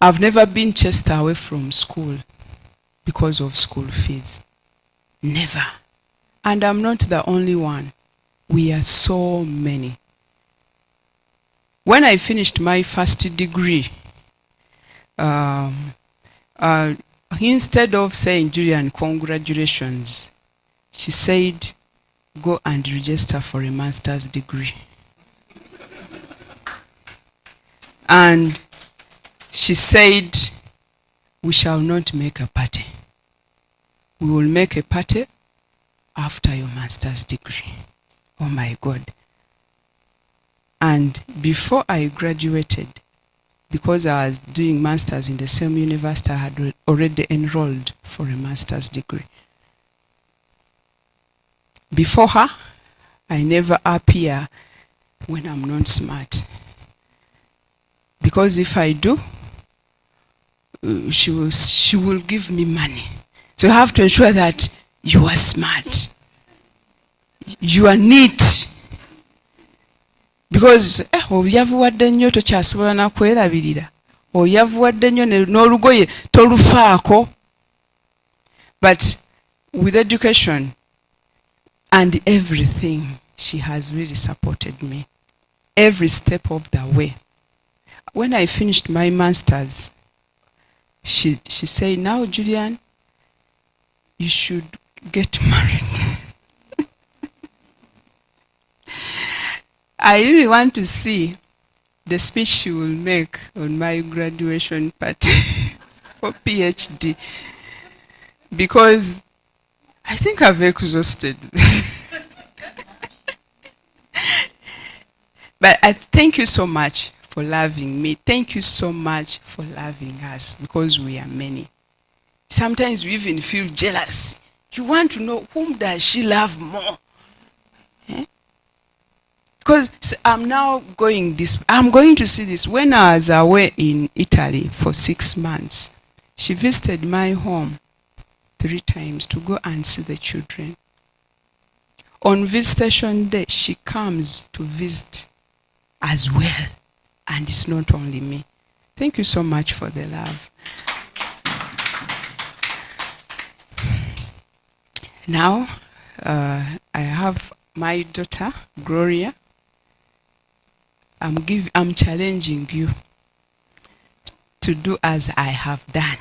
B: I've never been chased away from school because of school fees. Never. And I'm not the only one. We are so many. When I finished my first degree, instead of saying, Julian, congratulations, she said, go and register for a master's degree. And she said, we shall not make a party. We will make a party after your master's degree. Oh my God. And before I graduated, because I was doing masters in the same university, I had already enrolled for a master's degree. Before her, I never appear when I'm not smart. Because if I do, she will give me money. So you have to ensure that you are smart. You are neat. Because oyavuwadde nnyo tokyasobola na kwerabirira. Oyavuwadde nnyo n'olugoye tolufaako. But with education and everything, she has really supported me every step of the way. When I finished my master's, she said, now Julian, you should get married. I really want to see the speech she will make on my graduation party for PhD, because I think I've exhausted. But I thank you so much for loving me. Thank you so much for loving us, because we are many. Sometimes we even feel jealous. You want to know, whom does she love more? Because I'm now going I'm going to see this. When I was away in Italy for 6 months, she visited my home 3 times to go and see the children. On visitation day, she comes to visit as well. And it's not only me. Thank you so much for the love. Now, I have my daughter, Gloria. I'm challenging you to do as I have done.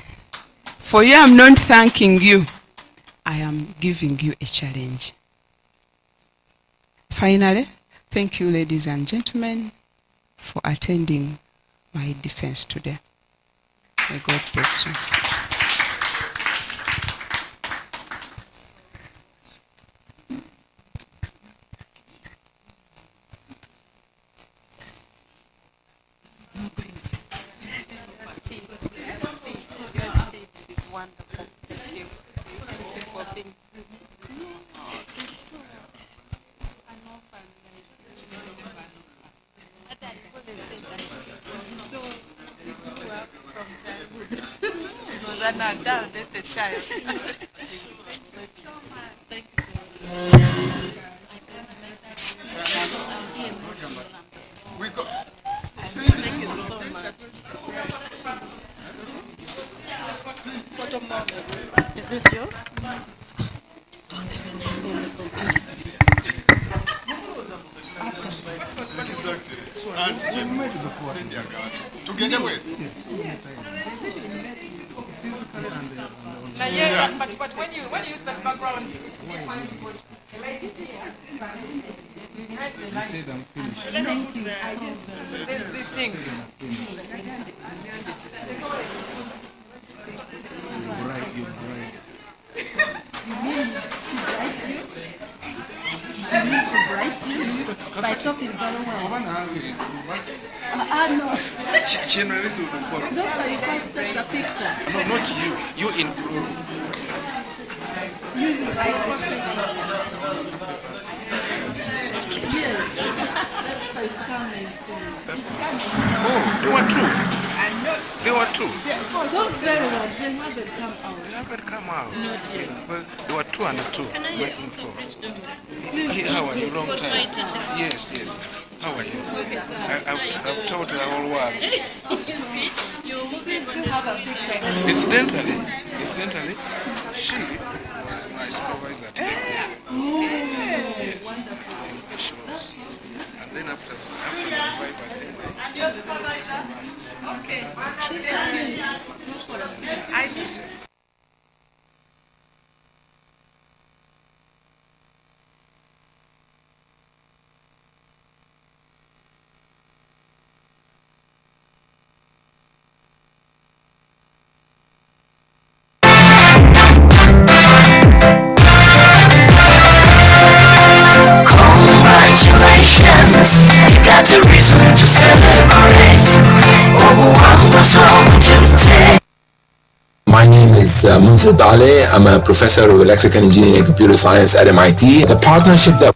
B: For you, I'm not thanking you. I am giving you a challenge. Finally, thank you, ladies and gentlemen, for attending my defense today. May God bless you.
K: An adult, as a child. Thank you. Thank you so much. Photo models. Is this yours? Don't even name in the computer. But when you use that background, you said I'm finished. Thank you so much. There's these things. You're bright. You mean she bright you? You mean she bright you? By talking very well. No. Doctor, you first take the picture.
C: No, not you. You in
K: Use the right. Yes. That's coming soon. It's coming.
C: Oh, you want to?
K: I
C: There were two.
K: Those very ones, they haven't come out.
C: They haven't come out.
K: Not yet.
C: Well, there were 2 and 2. Making 4. Hey, how are you? Long time. Yes, yes. How are you? I've taught the whole world. Incidentally, she was my supervisor at Dipio. Yes. Wonderful. And then after the revival,
K: Okay. Sisters, I listen.
L: Congratulations, you got a reason to celebrate.
M: My name is Munzir Dale. I'm a professor of electrical engineering and computer science at MIT. The partnership that